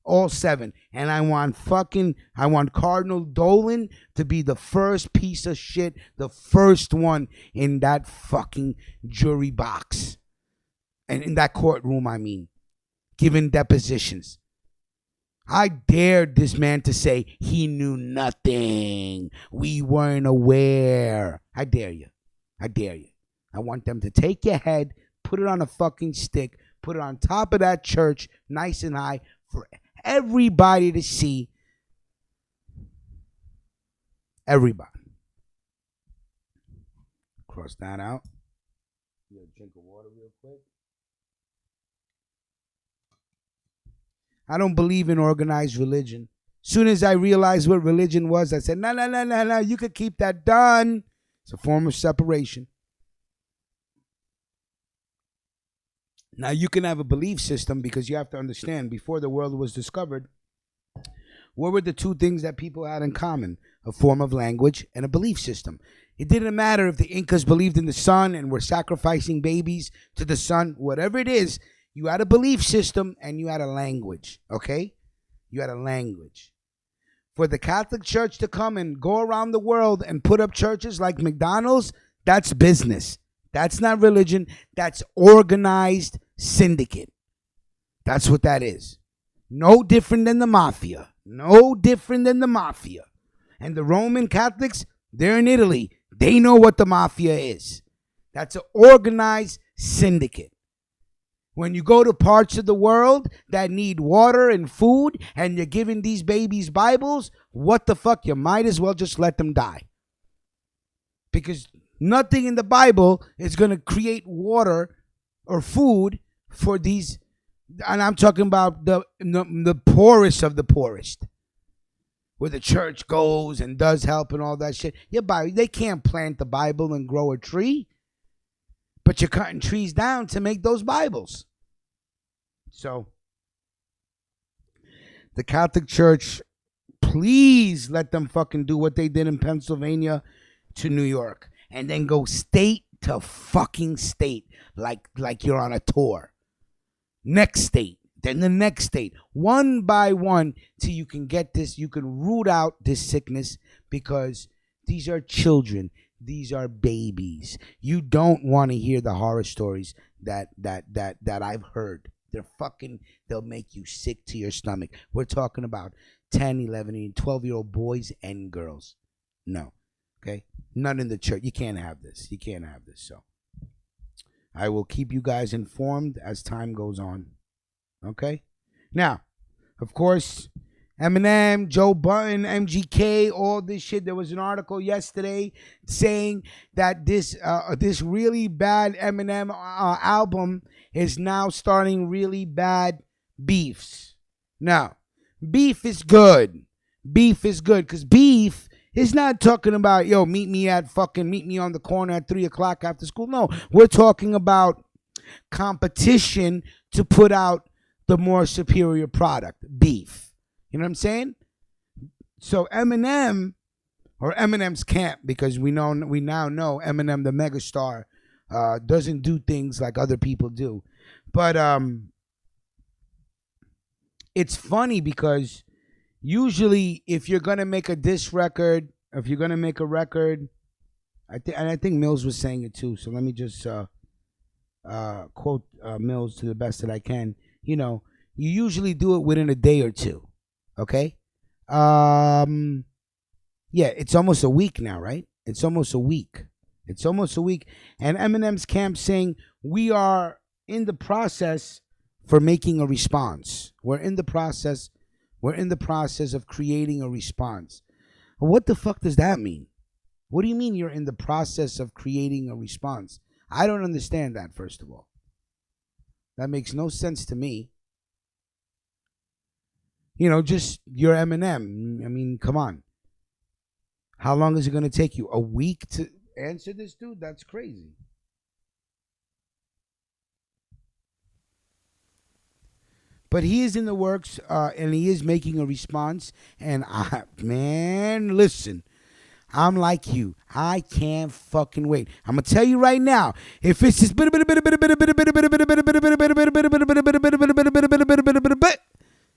And I want Cardinal Dolan to be the first piece of shit, the first one in that fucking jury box. And in that courtroom, I mean, giving depositions. I dared this man to say he knew nothing. We weren't aware. I dare you. I want them to take your head, put it on a fucking stick, put it on top of that church, nice and high, for everybody to see. Everybody. Cross that out. Drink of water real quick. I don't believe in organized religion. Soon as I realized what religion was, I said, no, you could keep that done. It's a form of separation. Now, you can have a belief system because you have to understand, before the world was discovered, what were the two things that people had in common? A form of language and a belief system. It didn't matter if the Incas believed in the sun and were sacrificing babies to the sun, whatever it is, you had a belief system and you had a language, okay? You had a language. For the Catholic Church to come and go around the world and put up churches like McDonald's, that's business. That's not religion. That's organized syndicate. That's what that is. No different than the mafia. No different than the mafia. And the Roman Catholics, they're in Italy. They know what the mafia is. That's an organized syndicate. When you go to parts of the world that need water and food and you're giving these babies Bibles, what the fuck? You might as well just let them die. Because nothing in the Bible is going to create water or food for these, and I'm talking about the poorest of the poorest, where the church goes and does help and all that shit. Yeah, they can't plant the Bible and grow a tree, but you're cutting trees down to make those Bibles. So, the Catholic Church, please let them fucking do what they did in Pennsylvania to New York. And then go state to fucking state, like you're on a tour. Next state, then the next state, one by one, till you can get this, you can root out this sickness, because these are children, these are babies. You don't want to hear the horror stories that I've heard. They'll make you sick to your stomach. We're talking about 10, 11, and 12-year-old boys and girls. No. Okay? None in the church. You can't have this. So I will keep you guys informed as time goes on. Okay? Now, of course, Eminem, Joe Budden, MGK, all this shit. There was an article yesterday saying that this really bad Eminem album is now starting really bad beefs. Now, beef is good. Because beef is not talking about, meet me on the corner at 3 o'clock after school. No, we're talking about competition to put out the more superior product, beef. You know what I'm saying? So Eminem, or Eminem's camp, because we now know Eminem, the megastar, doesn't do things like other people do. But it's funny because usually if you're going to make a diss record, if you're going to make a record, I think Mills was saying it too, so let me just quote Mills to the best that I can. You usually do it within a day or two, okay? Yeah, it's almost a week now, right? It's almost a week. And Eminem's camp saying we are in the process for making a response. We're in the process of creating a response. What the fuck does that mean? What do you mean you're in the process of creating a response? I don't understand that, first of all. That makes no sense to me. Just you're Eminem. I mean, come on. How long is it going to take you? A week to answer this dude? That's crazy. But he is in the works, and he is making a response. And listen, I'm like you. I can't fucking wait. I'm gonna tell you right now. If it's just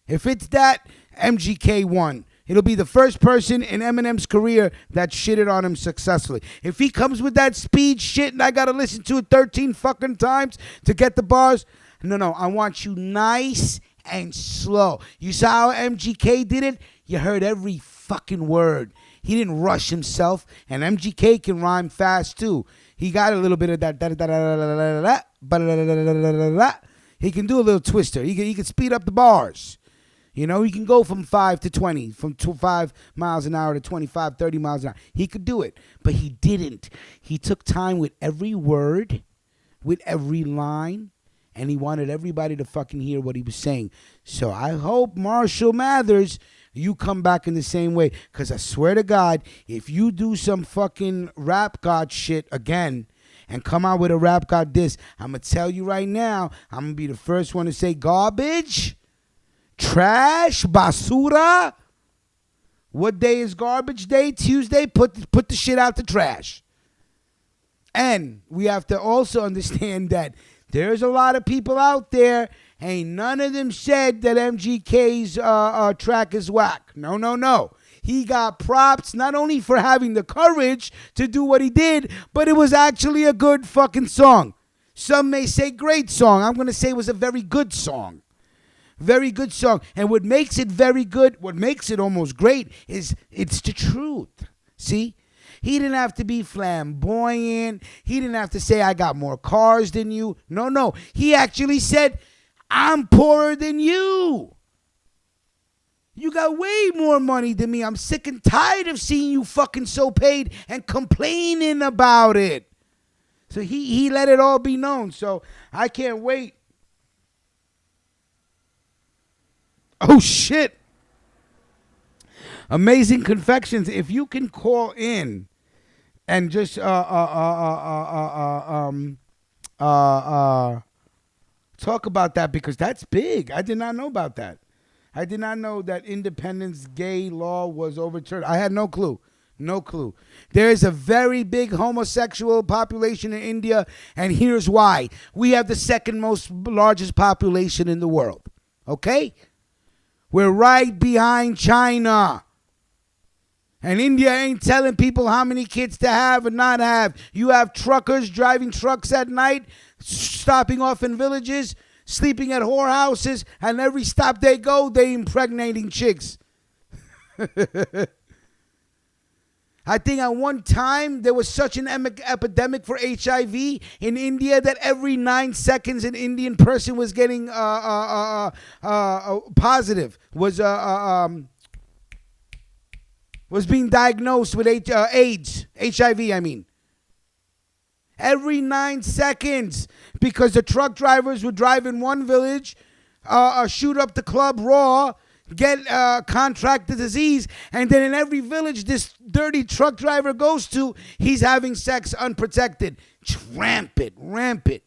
if it's that, MGK won. It'll be the first person in Eminem's career that shitted on him successfully. If he comes with that speed shit and I gotta listen to it 13 fucking times to get the bars, no, I want you nice and slow. You saw how MGK did it? You heard every fucking word. He didn't rush himself, and MGK can rhyme fast too. He got a little bit of that. He can do a little twister. He can speed up the bars. You know, he can go from 5 to 20, from 5 miles an hour to 25, 30 miles an hour. He could do it, but he didn't. He took time with every word, with every line, and he wanted everybody to fucking hear what he was saying. So I hope, Marshall Mathers, you come back in the same way. Because I swear to God, if you do some fucking rap god shit again and come out with a rap god diss, I'm going to tell you right now, I'm going to be the first one to say garbage, trash, basura. What day is garbage day? Tuesday? Put the shit out to trash. And we have to also understand that there's a lot of people out there, ain't none of them said that MGK's track is whack. No. He got props not only for having the courage to do what he did, but it was actually a good fucking song. Some may say great song. I'm going to say it was a very good song. Very good song. And what makes it very good, what makes it almost great, is it's the truth. See? He didn't have to be flamboyant. He didn't have to say, I got more cars than you. No. He actually said, I'm poorer than you. You got way more money than me. I'm sick and tired of seeing you fucking so paid and complaining about it. So he let it all be known. So I can't wait. Oh, shit. Amazing Confections. If you can call in and just talk about that, because that's big. I did not know about that. I did not know that independence gay law was overturned. I had no clue. No clue. There is a very big homosexual population in India, and here's why. We have the second most largest population in the world. Okay? We're right behind China. And India ain't telling people how many kids to have or not have. You have truckers driving trucks at night, stopping off in villages, sleeping at whorehouses, and every stop they go, they impregnating chicks. I think at one time there was such an epidemic for HIV in India that every 9 seconds an Indian person was getting positive, was being diagnosed with AIDS, HIV, I mean. Every 9 seconds, because the truck drivers would drive in one village, shoot up the club raw, get contract the disease, and then in every village this dirty truck driver goes to, he's having sex unprotected. It's rampant.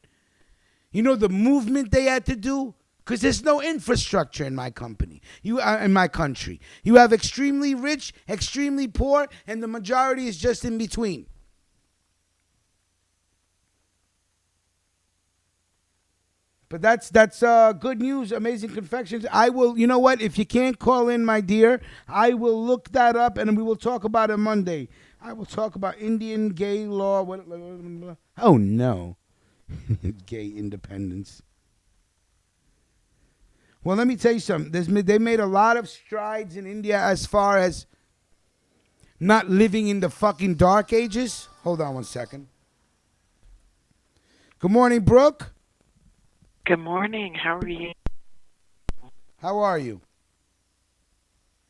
You know the movement they had to do? Because there's no infrastructure in my company. In my country. You have extremely rich, extremely poor, and the majority is just in between. But that's good news, Amazing Confections. I will, you know what? If you can't call in, my dear, I will look that up and we will talk about it Monday. I will talk about Indian gay law. Oh, no. Gay independence. Well, let me tell you something. They made a lot of strides in India as far as not living in the fucking dark ages. Hold on one second. Good morning, Brooke. Good morning. How are you? How are you?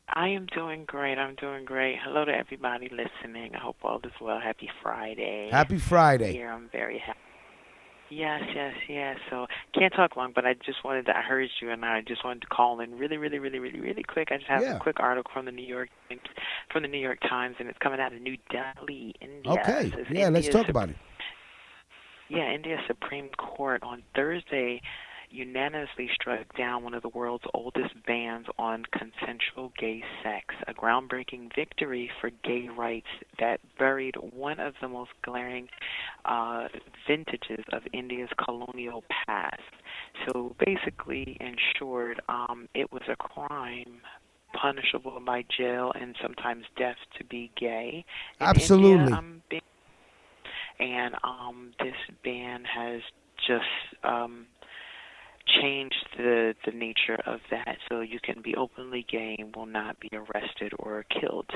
I am doing great. Hello to everybody listening. I hope all is well. Happy Friday. Happy Friday. Here, I'm very happy. Yes. So, can't talk long, but I heard you, and I just wanted to call in really quick. I just have a quick article from the New York Times, and it's coming out of New Delhi, India. Okay. Let's talk about it. Yeah, India's Supreme Court on Thursday, unanimously struck down one of the world's oldest bans on consensual gay sex, a groundbreaking victory for gay rights that buried one of the most glaring vintages of India's colonial past. So basically, in short, it was a crime punishable by jail and sometimes death to be gay. In Absolutely. India, and this ban has just changed the nature of that, so you can be openly gay and will not be arrested or killed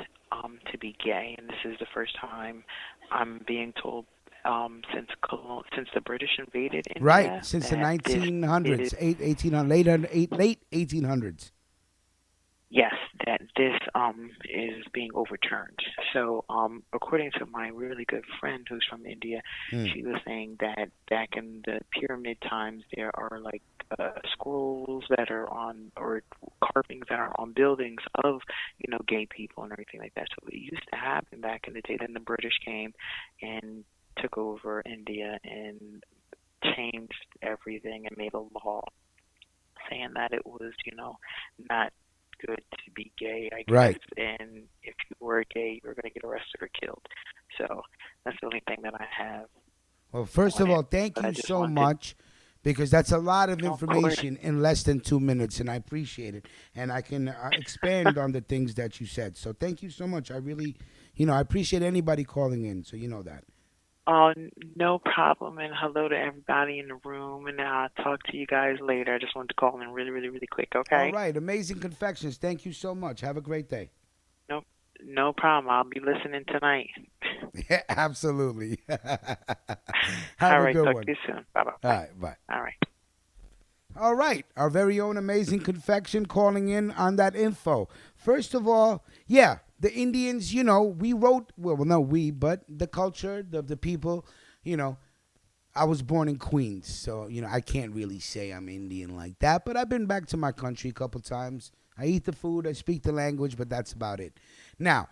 to be gay. And this is the first time I'm being told since the British invaded India. Right, since the 1900s, late 1800s. Yes, that this is being overturned. So, according to my really good friend who's from India, she was saying that back in the pyramid times, there are like scrolls that are on, or carvings that are on buildings of, gay people and everything like that. So it used to happen back in the day. Then the British came and took over India and changed everything and made a law saying that it was, not good to be gay, I guess. Right. And if you were gay, you were going to get arrested or killed. So that's the only thing that I have. Well, first of all, thank you so much, because that's a lot of information in less than 2 minutes, and I appreciate it. And I can expand on the things that you said. So thank you so much. I really, I appreciate anybody calling in, so you know that. Oh, no problem, and hello to everybody in the room, and I'll talk to you guys later. I just wanted to call in really, really, really quick, okay? All right, Amazing Confections, thank you so much. Have a great day. No problem. I'll be listening tonight. Yeah, absolutely. All right, talk to you soon. Bye-bye. All right, bye. All right. All right, our very own Amazing Confection calling in on that info. First of all, yeah, the Indians, we wrote, but the culture, the people, I was born in Queens, so, I can't really say I'm Indian like that, but I've been back to my country a couple times. I eat the food, I speak the language, but that's about it. Now,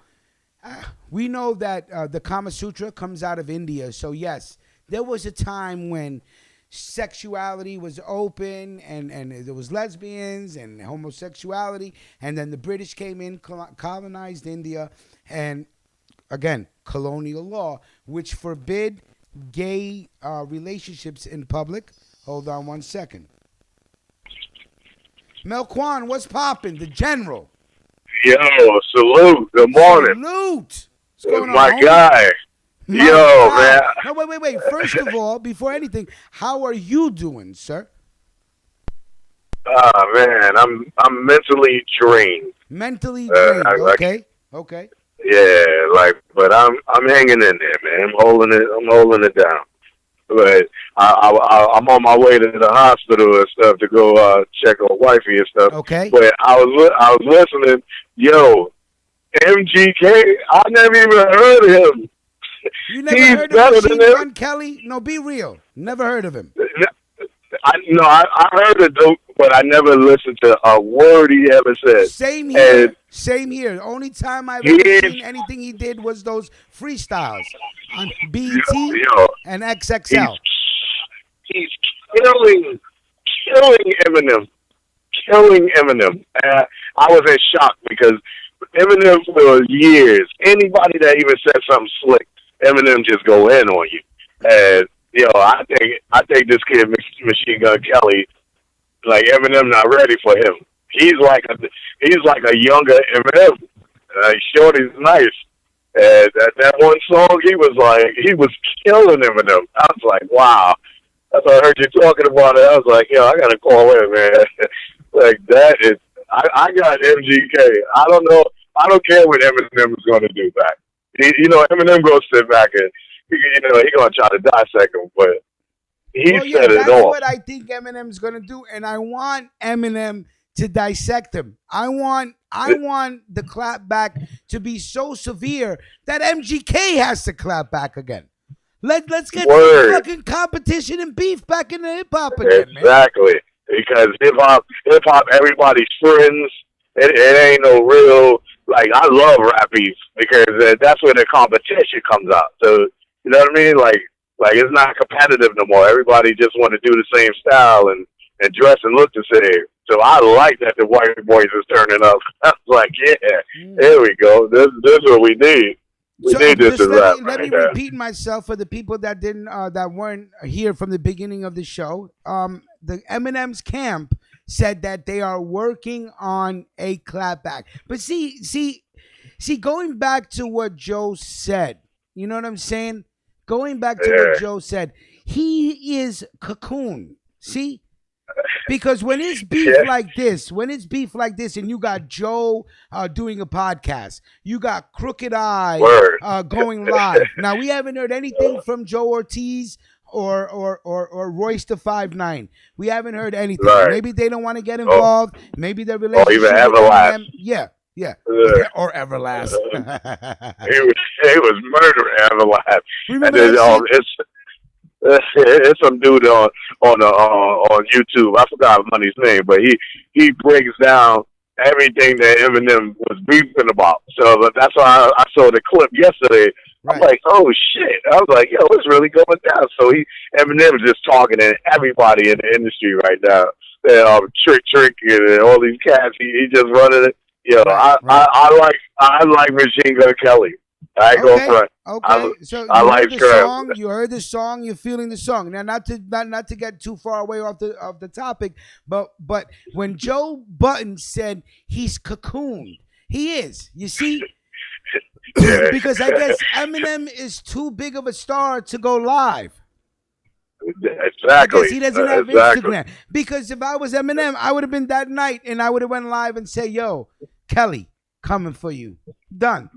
we know that the Kama Sutra comes out of India, so yes, there was a time when sexuality was open and there was lesbians and homosexuality, and then the British came in, colonized India, and again, colonial law, which forbid gay relationships in public. Hold on one second. Melquan, what's poppin'? The General. Yo, salute. Good morning. Salute. What's going on, my homie? guy. My Yo, God. man. No, wait. First of all, before anything, how are you doing, sir? Man, I'm mentally drained. Mentally drained. Okay. Yeah, but I'm hanging in there, man. I'm holding it down. But I'm on my way to the hospital and stuff to go check on wifey and stuff. Okay. But I was listening. Yo, MGK, I never even heard of him. You never heard of Machine Gun Kelly? No, be real. Never heard of him. I heard it, but I never listened to a word he ever said. Same here. Same here. The only time I've ever seen anything he did was those freestyles on BET and XXL. He's killing Eminem. Killing Eminem. I was in shock because Eminem for years, anybody that even said something slick, Eminem just go in on you. And I think this kid Machine Gun Kelly, like Eminem, not ready for him. He's like a younger Eminem. Shorty's nice. And that one song, he was killing Eminem. I was like, wow. That's what I heard you talking about it. I was like, I gotta call in, man. Like that is, I got MGK. I don't know. I don't care what Eminem is going to do back. Eminem going to sit back and he going to try to dissect him, but he said it all. That's what I think Eminem's going to do, and I want Eminem to dissect him. I want the clap back to be so severe that MGK has to clap back again. Let's get some fucking competition and beef back in the hip hop again, exactly. Man. Because hip hop, everybody's friends. It ain't no real, I love rap beef because that's where the competition comes out. So, you know what I mean? Like it's not competitive no more. Everybody just want to do the same style and and dress and look the same. So I like that the white boys is turning up. I was like, yeah, here we go. This is what we need. We need this in rap. Let me repeat myself for the people that didn't that weren't here from the beginning of the show. The Eminem's camp said that they are working on a clapback. But see, going back to what Joe said, you know what I'm saying? Going back to what Joe said, he is Cocoon. See? Because when it's beef like this, and you got Joe doing a podcast, you got Crooked Eye going live. Now we haven't heard anything from Joe Ortiz or Royce the 5'9". We haven't heard anything. Right. Maybe they don't want to get involved. Maybe their relationship. Or even Everlast. Yeah. Or Everlast. He was murdering Everlast. Remember and that it's some dude on YouTube. I forgot Money's name, but he breaks down everything that Eminem was beefing about. So that's why I saw the clip yesterday. Right. I'm like, oh shit! I was like, yo, it's really going down. So Eminem's just talking to everybody in the industry right now. Trick, and all these cats. He just running it. Yo, right. I like Machine Gun Kelly. I ain't going front. Okay, so I like the song. You heard the song. You're feeling the song. Now, not to get too far away off the topic, but when Joe Budden said he's cocooned, he is. You see, because I guess Eminem is too big of a star to go live. Exactly. I guess he doesn't have Instagram. Because if I was Eminem, I would have been that night, and I would have went live and say, "Yo, Kelly, coming for you." Done.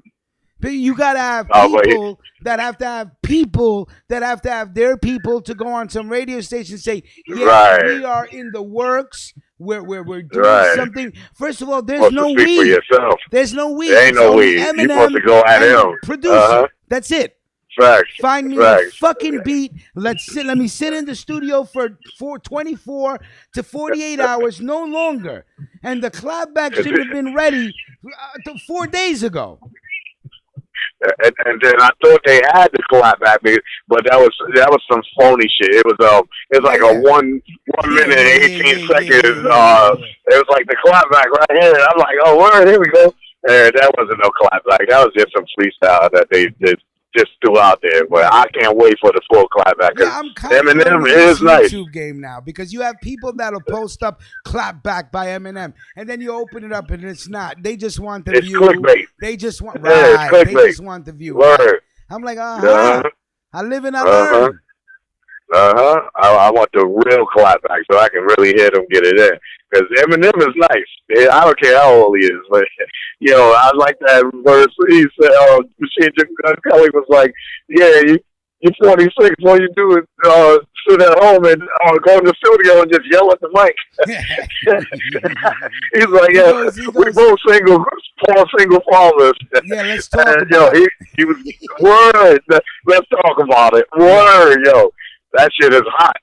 But you gotta have people that have to have their people to go on some radio station and say, "Yeah, we are in the works. We're doing something." First of all, there's no we. There's no we. There ain't no we. You're supposed to go at him. Producer. That's it. Facts. Find me a fucking beat. Let me sit in the studio for 24 to 48 hours, no longer. And the clapback should have been ready 4 days ago. And then I thought they had the clapback, but that was some phony shit. It was like a 1 minute and 18 seconds. It was like the clapback right here. And I'm like, oh, word, here we go. And that wasn't no clapback. That was just some freestyle that they just threw out there. But I can't wait for the full clapback. Yeah, I'm kind of Eminem is nice. YouTube game now because you have people that'll post up clapback by Eminem, and then you open it up and it's not. They just want the view. Clickbait. They just want They just want the view. Word. I'm like, I live and I learn. I want the real clapback so I can really hear them get it in. Because Eminem is nice. I don't care how old he is, but I like that verse. He said, Machine Gun Kelly was like, "Yeah, you're 46. All you do is sit at home and go in the studio and just yell at the mic." He's like, "Yeah, we both single fathers." Yeah, let's talk. And, he was word. Let's talk about it. Word, yo. That shit is hot.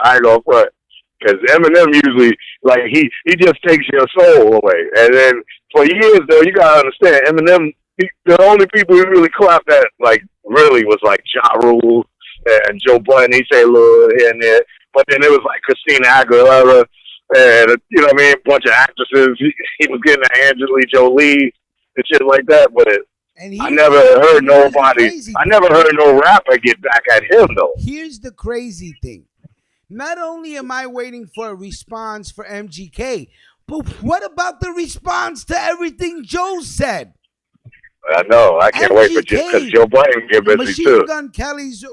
I ain't gonna front. Because Eminem usually, like, he just takes your soul away. And then for years, though, you gotta understand, Eminem, the only people who really clapped at, like, really was, like, Ja Rule and Joe Budden. He say a little here and there. But then it was, like, Christina Aguilera and, you know what I mean, a bunch of actresses. He was getting at Angelina Jolie and shit like that. But I never heard no rapper get back at him, though. Here's the crazy thing. Not only am I waiting for a response for MGK, but what about the response to everything Joe said? I know. I can't wait for because Joe Budden get busy too. Machine Gun Kelly's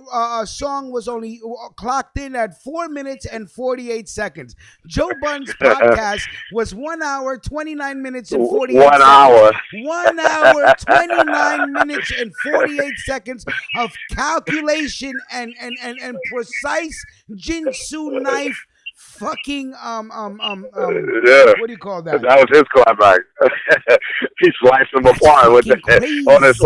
song was only clocked in at 4 minutes and 48 seconds. Joe Budden's podcast was 1 hour, 29 minutes and 48 1 hour. 1 hour, 29 minutes and 48 seconds of calculation and precise Jinsu knife. Fucking what do you call that? That was his clapback. He sliced him apart with on his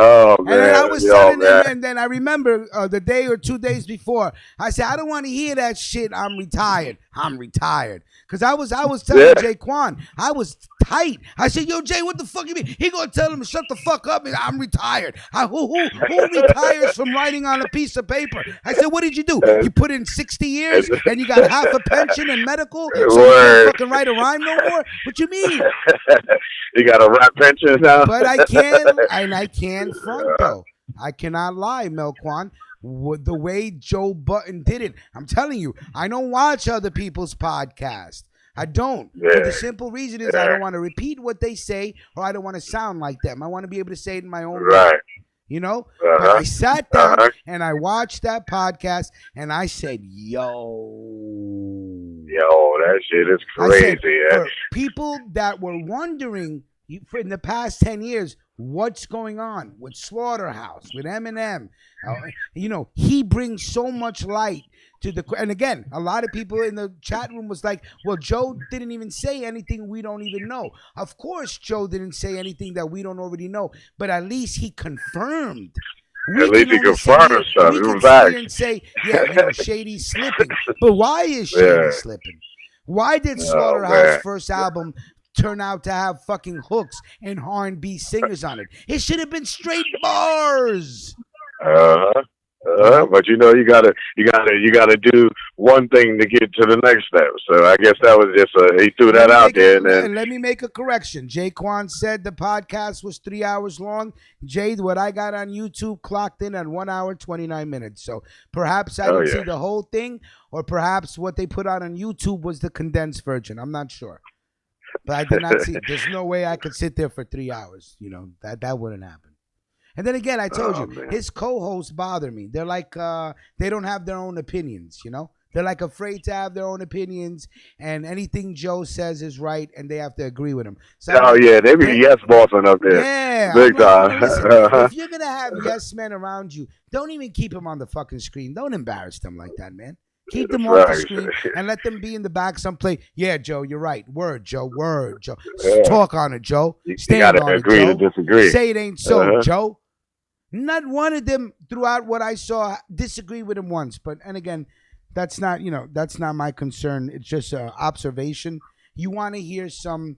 Oh And man, then I was yo, telling them, man. and then I remember the day or 2 days before, I said, I don't want to hear that shit. I'm retired. Because I was telling Yeah. Jaquan, I was tight. I said, yo, Jay, what the fuck you mean? He gonna tell him, shut the fuck up. I'm retired. Who retires from writing on a piece of paper? I said, what did you do? You put in 60 years and you got half a pension and medical, so you can't fucking write a rhyme no more? What you mean? You got a rap pension now. But I can front though. I cannot lie, Melquan. The way Joe Button did it, I'm telling you, I don't watch other people's podcasts. I don't. Yeah. For the simple reason is I don't want to repeat what they say, or I don't want to sound like them. I want to be able to say it in my own way. You know? But I sat down and I watched that podcast and I said, yo, that shit is crazy. For people that were wondering in the past 10 years, what's going on with Slaughterhouse, with Eminem, he brings so much light to and again, a lot of people in the chat room was like, well, Joe didn't even say anything we don't even know. Of course, Joe didn't say anything that we don't already know, but at least he confirmed. At least he confirmed stuff. We can sit here and say, Shady's slipping. But why is Shady slipping? Why did Slaughterhouse first album turn out to have fucking hooks and R&B singers on it? It should have been straight bars. But you gotta do one thing to get to the next step. So I guess that was just he threw that out there. And then let me make a correction. Jaquan said the podcast was 3 hours long. Jade, what I got on YouTube clocked in at 1 hour 29 minutes. So perhaps I didn't see the whole thing, or perhaps what they put out on YouTube was the condensed version. I'm not sure. But I did not see it. There's no way I could sit there for 3 hours. That wouldn't happen. And then again, I told you, his co-hosts bother me. They're like, they don't have their own opinions, They're like afraid to have their own opinions, and anything Joe says is right, and they have to agree with him. So they be yes bossing up there. Yeah. Big time. Listen, if you're going to have yes men around you, don't even keep them on the fucking screen. Don't embarrass them like that, man. Keep them off the screen and let them be in the back someplace. Yeah, Joe, you're right. Word, Joe. Talk on it, Joe. Stand on it, Joe. You got to agree to disagree. Say it ain't so, Joe. Not one of them throughout what I saw disagree with him once. And again, that's not my concern. It's just an observation. You want to hear some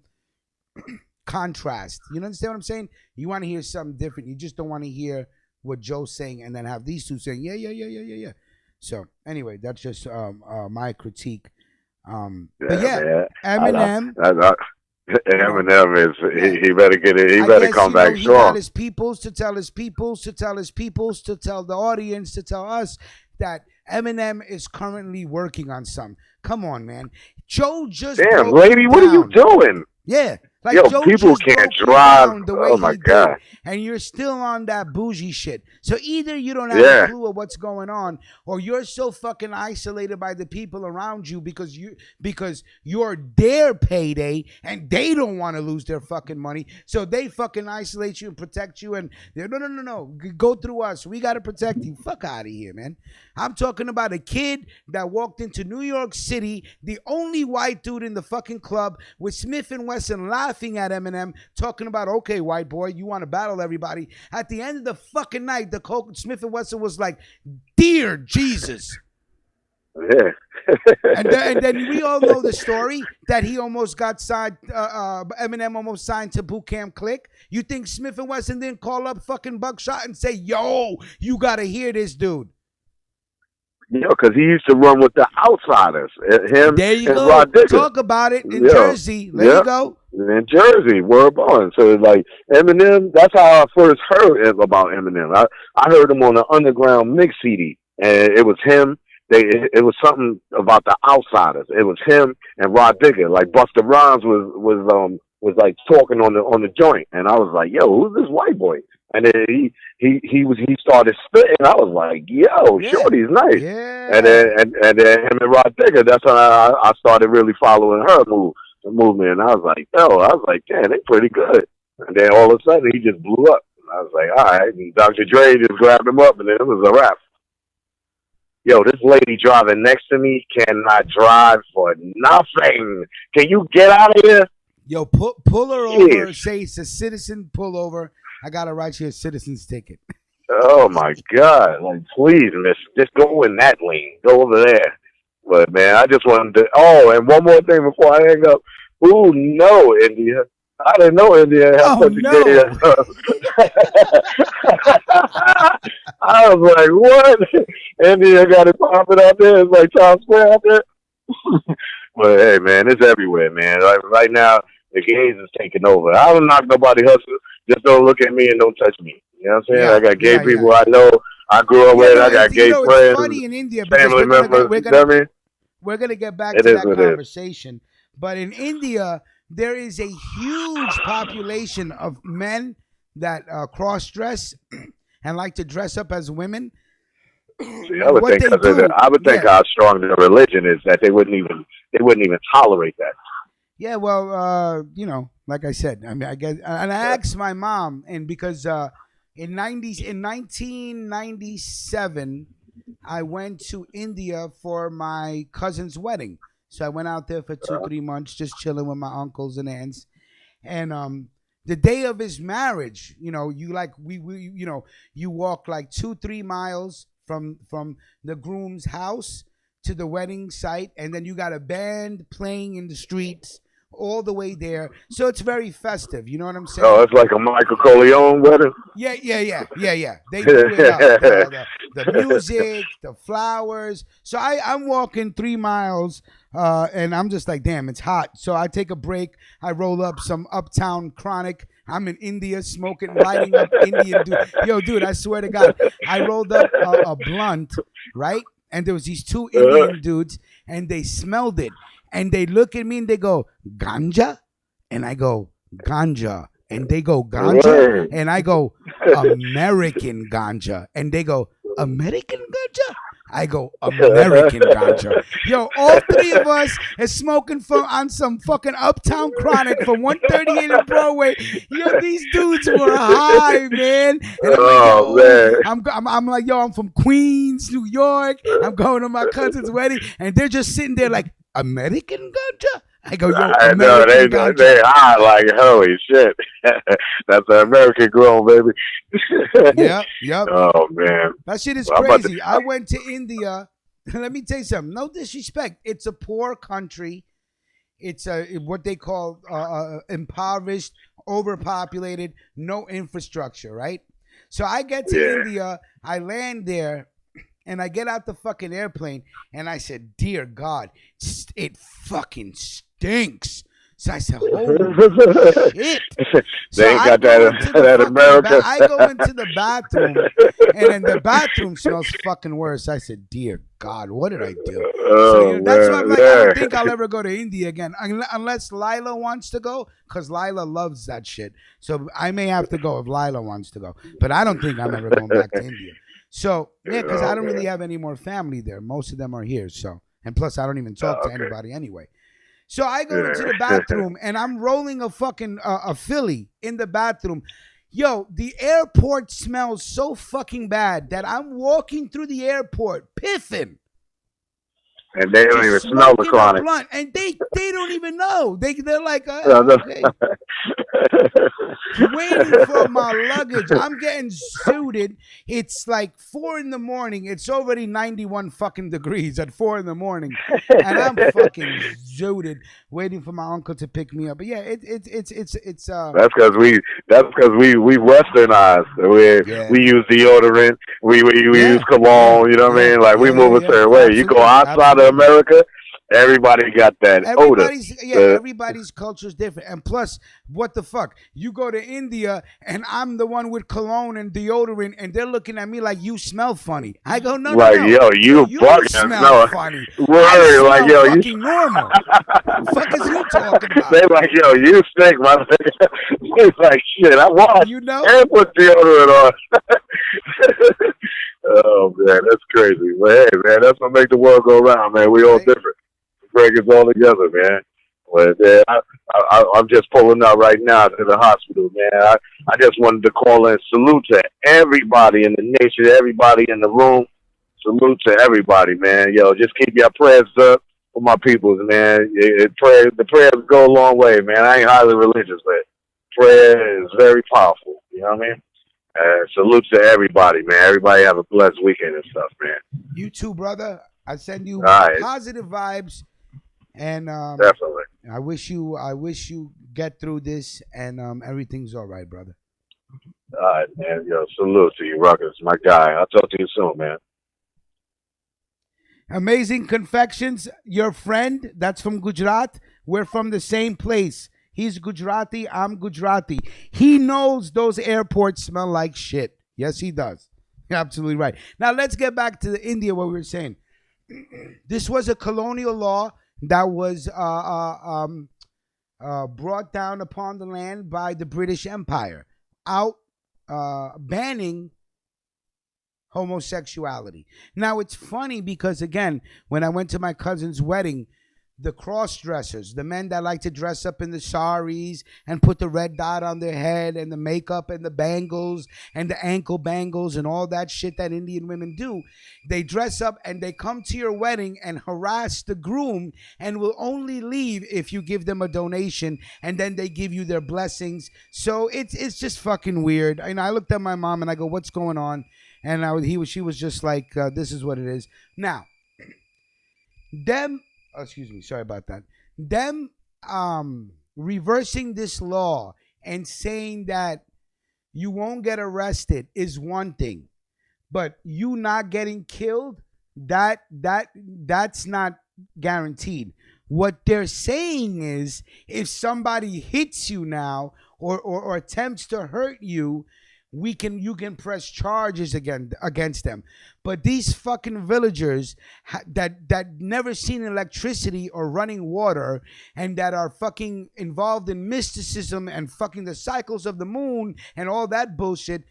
contrast. You understand what I'm saying? You want to hear something different. You just don't want to hear what Joe's saying and then have these two saying, yeah. So anyway, that's just my critique. But Eminem. Eminem is he better get it. He better come back strong. He got his peoples to tell his peoples to tell his peoples to tell the audience to tell us that Eminem is currently working on some. Come on, man. Joe just lady, what are you doing? Yeah. Like Joe people can't drive. Oh my God. And you're still on that bougie shit. So either you don't have a clue of what's going on, or you're so fucking isolated by the people around you because you're their payday and they don't want to lose their fucking money. So they fucking isolate you and protect you, and they're no. Go through us. We gotta protect you. Fuck out of here, man. I'm talking about a kid that walked into New York City, the only white dude in the fucking club, with Smith and Wesson laughing at Eminem, talking about, okay, white boy, you want to battle everybody. At the end of the fucking night, the Smith and Wesson was like, dear Jesus. Yeah. and then we all know the story that he almost got signed, Eminem almost signed to Boot Camp Click. You think Smith and Wesson didn't call up fucking Buckshot and say, yo, you got to hear this dude? Because he used to run with the Outsiders. Him there you and go. Rod Digger. Talk about it in Jersey. There you go. In Jersey, word born. So like Eminem, that's how I first heard about Eminem. I heard him on an underground mix CD, and it was him. It was something about the Outsiders. It was him and Rod Digger. Like Busta Rhymes was like talking on the joint, and I was like, yo, who's this white boy? And then he started spitting. I was like, yo, Shorty's nice. Yeah. And then him and Rod Digger, that's when I started really following her movement. And I was like, damn, they pretty good. And then all of a sudden he just blew up. And I was like, all right. And Dr. Dre just grabbed him up, and then it was a wrap. Yo, this lady driving next to me cannot drive for nothing. Can you get out of here? Yo, pull her over. Say it's a citizen pullover. I gotta write you a citizen's ticket. Oh my God! Like, please, miss, just go in that lane. Go over there. But man, I just wanted to. Oh, and one more thing before I hang up. Ooh, no, India. I didn't know India had such a gay. I was like, what? India got it popping out there. It's like Times Square out there. But hey, man, it's everywhere, man. Like, right now, the gays is taking over. I don't knock nobody hustle. Just don't look at me and don't touch me. You know what I'm saying? I got gay people I know. I grew up with. I got gay friends. It's funny in India family members. We're gonna get back to that conversation. But in India, there is a huge population of men that cross-dress and like to dress up as women. See, I would think how strong their religion is that they wouldn't even tolerate that. Yeah, well, like I said, I mean, I guess, and I asked my mom, and because in 1997, I went to India for my cousin's wedding. So I went out there for 2-3 months, just chilling with my uncles and aunts. And the day of his marriage, you walk like 2-3 miles from the groom's house to the wedding site, and then you got a band playing in the streets all the way there. So it's very festive. You know what I'm saying? Oh, it's like a Michael Corleone wedding? Yeah. They do it up. The music, the flowers. So I'm walking 3 miles, and I'm just like, damn, it's hot. So I take a break. I roll up some Uptown Chronic. I'm in India smoking, lighting up Indian dude. Yo, dude, I swear to God, I rolled up a blunt, right? And there was these 2 Indian dudes, and they smelled it. And they look at me and they go, ganja? And I go, ganja. And they go, ganja? And I go, American ganja. And they go, American ganja? I go, American ganja. Yo, all 3 of us is smoking on some fucking Uptown Chronic from 138 in Broadway. Yo, these dudes were high, man. And I'm like, yo, I'm from Queens, New York. I'm going to my cousin's wedding. And they're just sitting there like, American ganja? I go, yo, I know, they high like, holy shit. That's an American grown, baby. Yep. Oh, man. That shit is crazy. I went to India. Let me tell you something. No disrespect. It's a poor country. It's what they call impoverished, overpopulated, no infrastructure, right? So I get to India. I land there. And I get out the fucking airplane, and I said, dear God, it fucking stinks. So I said, holy shit. They ain't got that America. I go into the bathroom, and then the bathroom smells fucking worse. I said, dear God, what did I do? That's why I'm like, I don't think I'll ever go to India again, unless Lila wants to go, because Lila loves that shit. So I may have to go if Lila wants to go. But I don't think I'm ever going back to India. So, yeah, because I don't really have any more family there. Most of them are here. So, and plus, I don't even talk to anybody anyway. So I go into the bathroom, and I'm rolling a fucking a Philly in the bathroom. Yo, the airport smells so fucking bad that I'm walking through the airport piffing. And they don't even smell the chronic. And they don't even know. They're like, okay. Waiting for my luggage. I'm getting suited. It's like 4 in the morning. It's already 91 fucking degrees at 4 in the morning, and I'm fucking suited, waiting for my uncle to pick me up. But yeah, it's That's because we westernized. We use deodorant. We use cologne. You know what I mean? Like we move a certain way. You go outside of America, everybody got that odor. Everybody's culture is different. And plus, what the fuck? You go to India, and I'm the one with cologne and deodorant, and they're looking at me like, you smell funny. I go, no. Yo, you smell funny. Word, like, yo, fucking normal. What the fuck is you talking about? They like, yo, you stink, my nigga. He's like, shit, I washed and put deodorant on. Oh, man, that's crazy. But hey, man, that's what makes the world go round, man. We all different. Bring us all together, man. But I'm just pulling out right now to the hospital, man. I just wanted to call and salute to everybody in the nation, everybody in the room. Salute to everybody, man. Yo, just keep your prayers up for my peoples, man. The prayers go a long way, man. I ain't highly religious, but prayer is very powerful. You You know what I mean? Salute to everybody, man. Everybody have a blessed weekend and stuff, man. You too, brother. I send you right. positive vibes, and definitely. I wish you get through this, and everything's all right, brother. All right, man. Yo, salute to you, Ruckus, my guy. I'll talk to you soon, man. Amazing Confections, your friend, that's from Gujarat. We're from the same place. He's Gujarati, I'm Gujarati. He knows those airports smell like shit. Yes, he does. You're absolutely right. Now, let's get back to India, what we were saying. This was a colonial law that was brought down upon the land by the British Empire, banning homosexuality. Now, it's funny because, again, when I went to my cousin's wedding, the cross-dressers, the men that like to dress up in the saris and put the red dot on their head and the makeup and the bangles and the ankle bangles and all that shit that Indian women do, they dress up and they come to your wedding and harass the groom and will only leave if you give them a donation, and then they give you their blessings. So it's just fucking weird. And I looked at my mom and I go, what's going on? And she was just like, this is what it is. Now, excuse me, sorry about that. Them reversing this law and saying that you won't get arrested is one thing, but you not getting killed, that's not guaranteed. What they're saying is, if somebody hits you now or attempts to hurt you, you can press charges against them. But these fucking villagers that never seen electricity or running water, and that are fucking involved in mysticism and fucking the cycles of the moon and all that bullshit,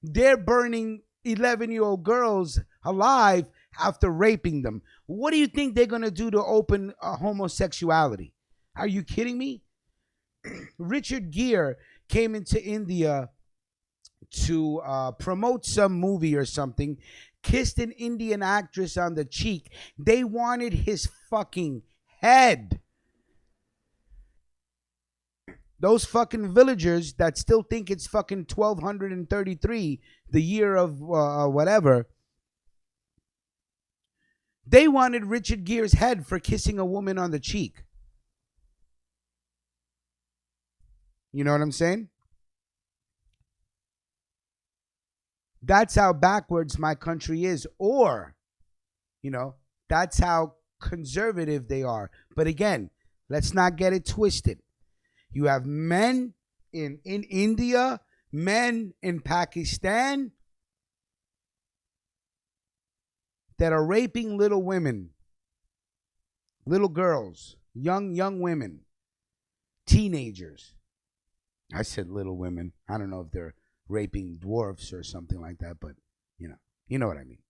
they're burning 11-year-old girls alive after raping them. What do you think they're gonna do to open homosexuality? Are you kidding me? Richard Gere came into India to promote some movie or something, kissed an Indian actress on the cheek. They wanted his fucking head. Those fucking villagers that still think it's fucking 1233, the year of whatever, they wanted Richard Gere's head for kissing a woman on the cheek. You know what I'm saying? That's how backwards my country is. Or, that's how conservative they are. But again, let's not get it twisted. You have men in India, men in Pakistan that are raping little women, little girls, young women, teenagers. I said little women. I don't know if they're raping dwarfs or something like that, but you know what I mean.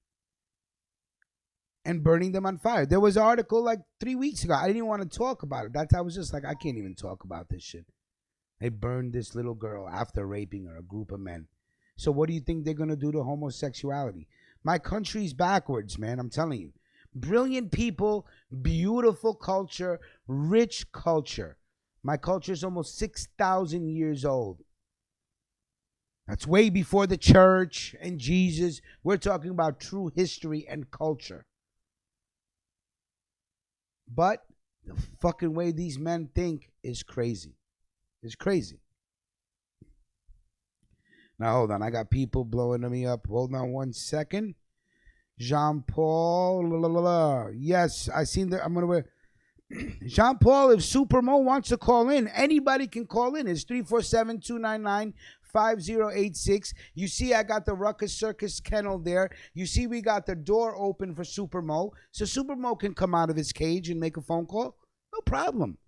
And burning them on fire. There was an article like 3 weeks ago. I didn't even want to talk about it. I was just like, I can't even talk about this shit. They burned this little girl after raping her, a group of men. So what do you think they're going to do to homosexuality? My country's backwards, man. I'm telling you. Brilliant people, beautiful culture, rich culture. My culture is almost 6,000 years old. That's way before the church and Jesus. We're talking about true history and culture. But the fucking way these men think is crazy. It's crazy. Now, hold on. I got people blowing me up. Hold on 1 second. Jean-Paul. Yes, I seen that. I'm going to wear. Jean-Paul, if Supermo wants to call in, anybody can call in. It's 347-299-5086. You see I got the Ruckus Circus kennel there. You see we got the door open for Supermo. So Supermo can come out of his cage and make a phone call. No problem.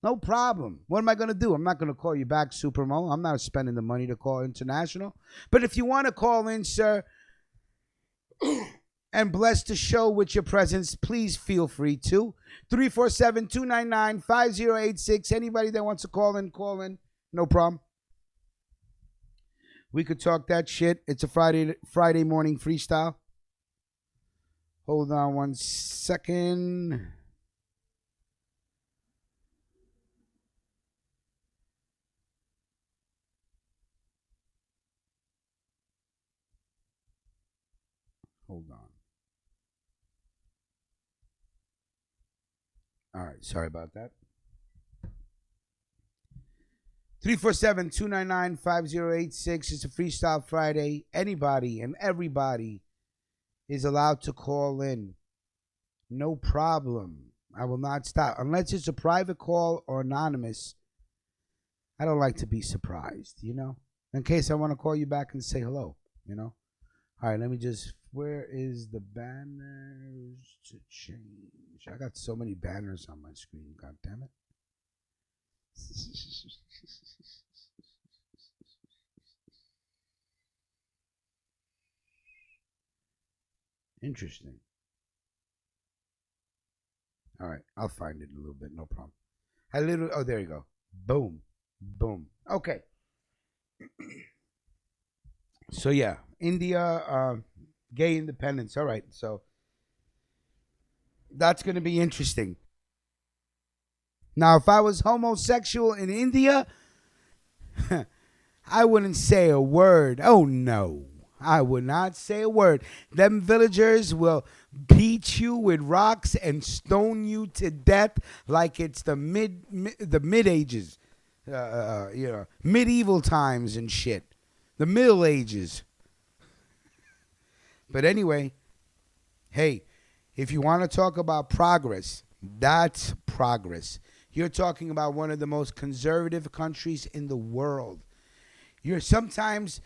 No problem. What am I going to do? I'm not going to call you back, Supermo. I'm not spending the money to call international. But if you want to call in, sir, and bless the show with your presence, please feel free to. 347-299-5086. Anybody that wants to call in, call in. No problem. We could talk that shit. It's a Friday morning freestyle. Hold on 1 second. All right, sorry about that. 347-299-5086. It's a Freestyle Friday. Anybody and everybody is allowed to call in. No problem. I will not stop. Unless it's a private call or anonymous. I don't like to be surprised, in case I want to call you back and say hello, All right, let me just, where is the banners to change? I got so many banners on my screen, god damn it. Interesting. All right, I'll find it in a little bit, no problem. Oh, there you go. Boom. Boom. Okay. So yeah, India, gay independence. All right, so that's going to be interesting. Now, if I was homosexual in India, I wouldn't say a word. Oh no, I would not say a word. Them villagers will beat you with rocks and stone you to death like it's the mid ages. Medieval times and shit. The Middle Ages. But anyway, hey, if you want to talk about progress, that's progress. You're talking about one of the most conservative countries in the world. You're sometimes,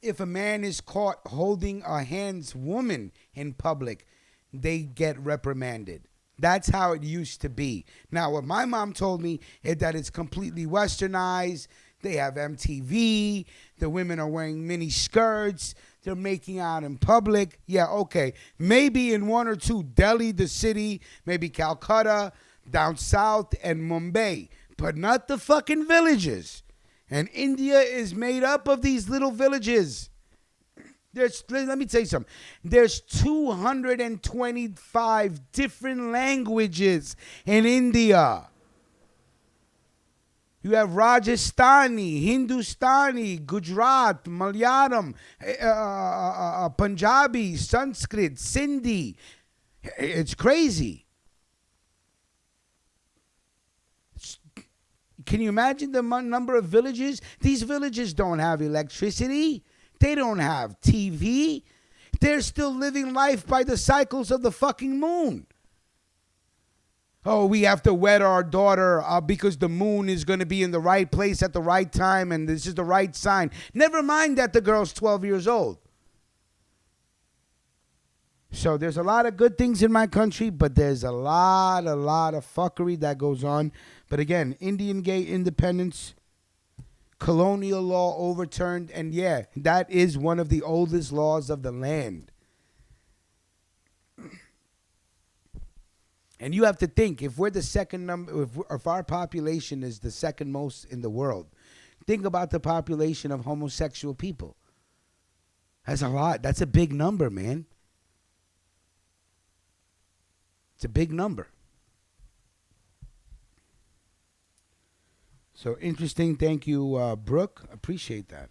if a man is caught holding a hands woman in public, they get reprimanded. That's how it used to be. Now, what my mom told me is that it's completely westernized. They have MTV. The women are wearing mini skirts. They're making out in public. Yeah, okay. Maybe in one or two, Delhi, the city, maybe Calcutta, down south, and Mumbai. But not the fucking villages. And India is made up of these little villages. Let me tell you something. There's 225 different languages in India. You have Rajasthani, Hindustani, Gujarat, Malayalam, Punjabi, Sanskrit, Sindhi. It's crazy. Can you imagine the number of villages? These villages don't have electricity. They don't have TV. They're still living life by the cycles of the fucking moon. Oh, we have to wed our daughter because the moon is going to be in the right place at the right time and this is the right sign. Never mind that the girl's 12 years old. So there's a lot of good things in my country, but there's a lot of fuckery that goes on. But again, Indian gay independence, colonial law overturned, and yeah, that is one of the oldest laws of the land. And you have to think, if we're the second number, if our population is the second most in the world, think about the population of homosexual people. That's a lot. That's a big number, man. It's a big number. So interesting. Thank you, Brooke. Appreciate that.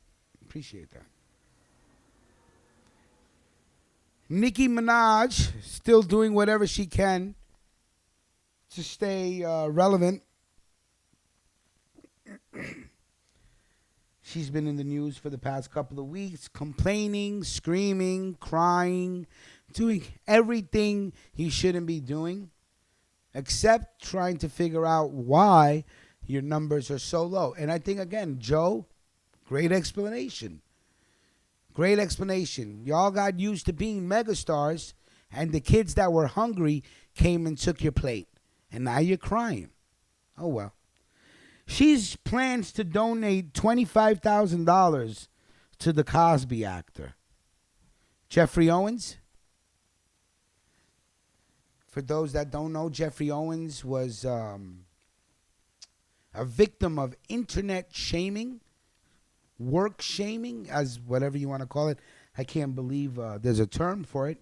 Nicki Minaj still doing whatever she can to stay relevant. She's been in the news for the past couple of weeks, complaining, screaming, crying, doing everything he shouldn't be doing, except trying to figure out why your numbers are so low. And I think, again, Joe, great explanation. Great explanation. Y'all got used to being megastars, and the kids that were hungry came and took your plate. And now you're crying. Oh, well. She's plans to donate $25,000 to the Cosby actor. Jeffrey Owens. For those that don't know, Jeffrey Owens was a victim of internet shaming, work shaming, as whatever you want to call it. I can't believe there's a term for it.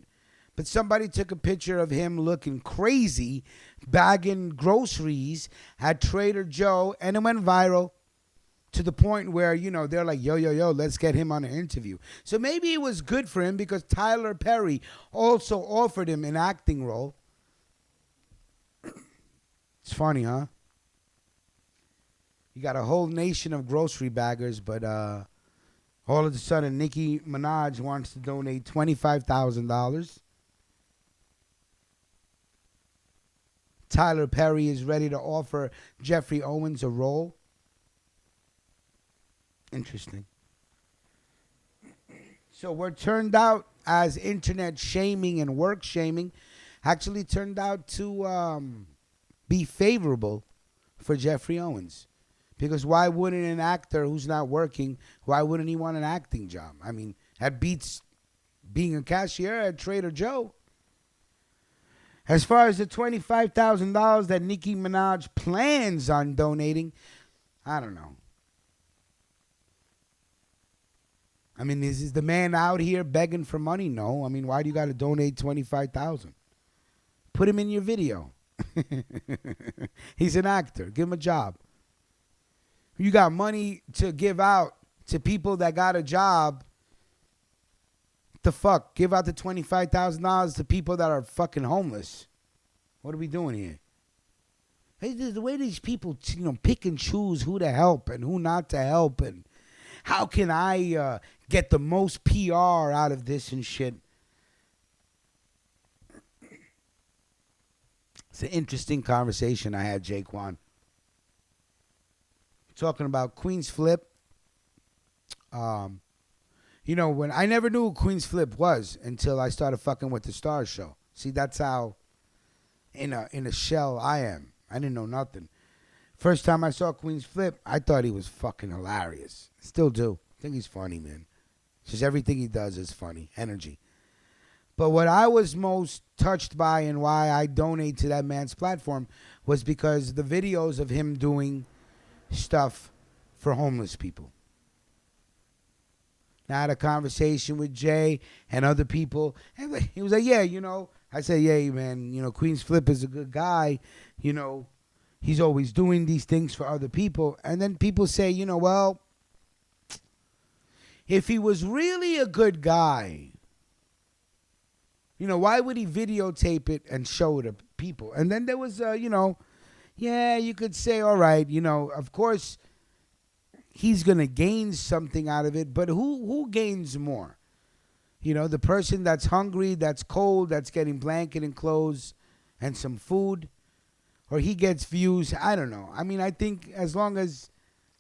But somebody took a picture of him looking crazy, bagging groceries at Trader Joe, and it went viral to the point where, they're like, yo, let's get him on an interview. So maybe it was good for him because Tyler Perry also offered him an acting role. It's funny, huh? You got a whole nation of grocery baggers, but all of a sudden, Nicki Minaj wants to donate $25,000. Tyler Perry is ready to offer Jeffrey Owens a role. Interesting. So what turned out as internet shaming and work shaming actually turned out to be favorable for Jeffrey Owens. Because why wouldn't an actor who's not working, why wouldn't he want an acting job? I mean, that beats being a cashier at Trader Joe. As far as the $25,000 that Nicki Minaj plans on donating, I don't know. I mean, is the man out here begging for money? No. I mean, why do you got to donate $25,000? Put him in your video. He's an actor. Give him a job. You got money to give out to people that got a job. The fuck? Give out the $25,000 to people that are fucking homeless. What are we doing here? Hey, the way these people, pick and choose who to help and who not to help, and how can I get the most PR out of this and shit. It's an interesting conversation I had, Jaquan. Talking about Queen's Flip. When I never knew who Queen's Flip was until I started fucking with the Star Show. See, that's how in a shell I am. I didn't know nothing. First time I saw Queen's Flip, I thought he was fucking hilarious. Still do. I think he's funny, man. Just everything he does is funny. Energy. But what I was most touched by and why I donate to that man's platform was because the videos of him doing stuff for homeless people. Now, I had a conversation with Jay and other people, and he was like, yeah, I said, yeah, man, Queen's Flip is a good guy, he's always doing these things for other people. And then people say, well, if he was really a good guy, why would he videotape it and show it to people? And then there was, yeah, you could say, all right, of course, he's going to gain something out of it, but who gains more? The person that's hungry, that's cold, that's getting blanket and clothes and some food, or he gets views. I don't know. I mean, I think as long as,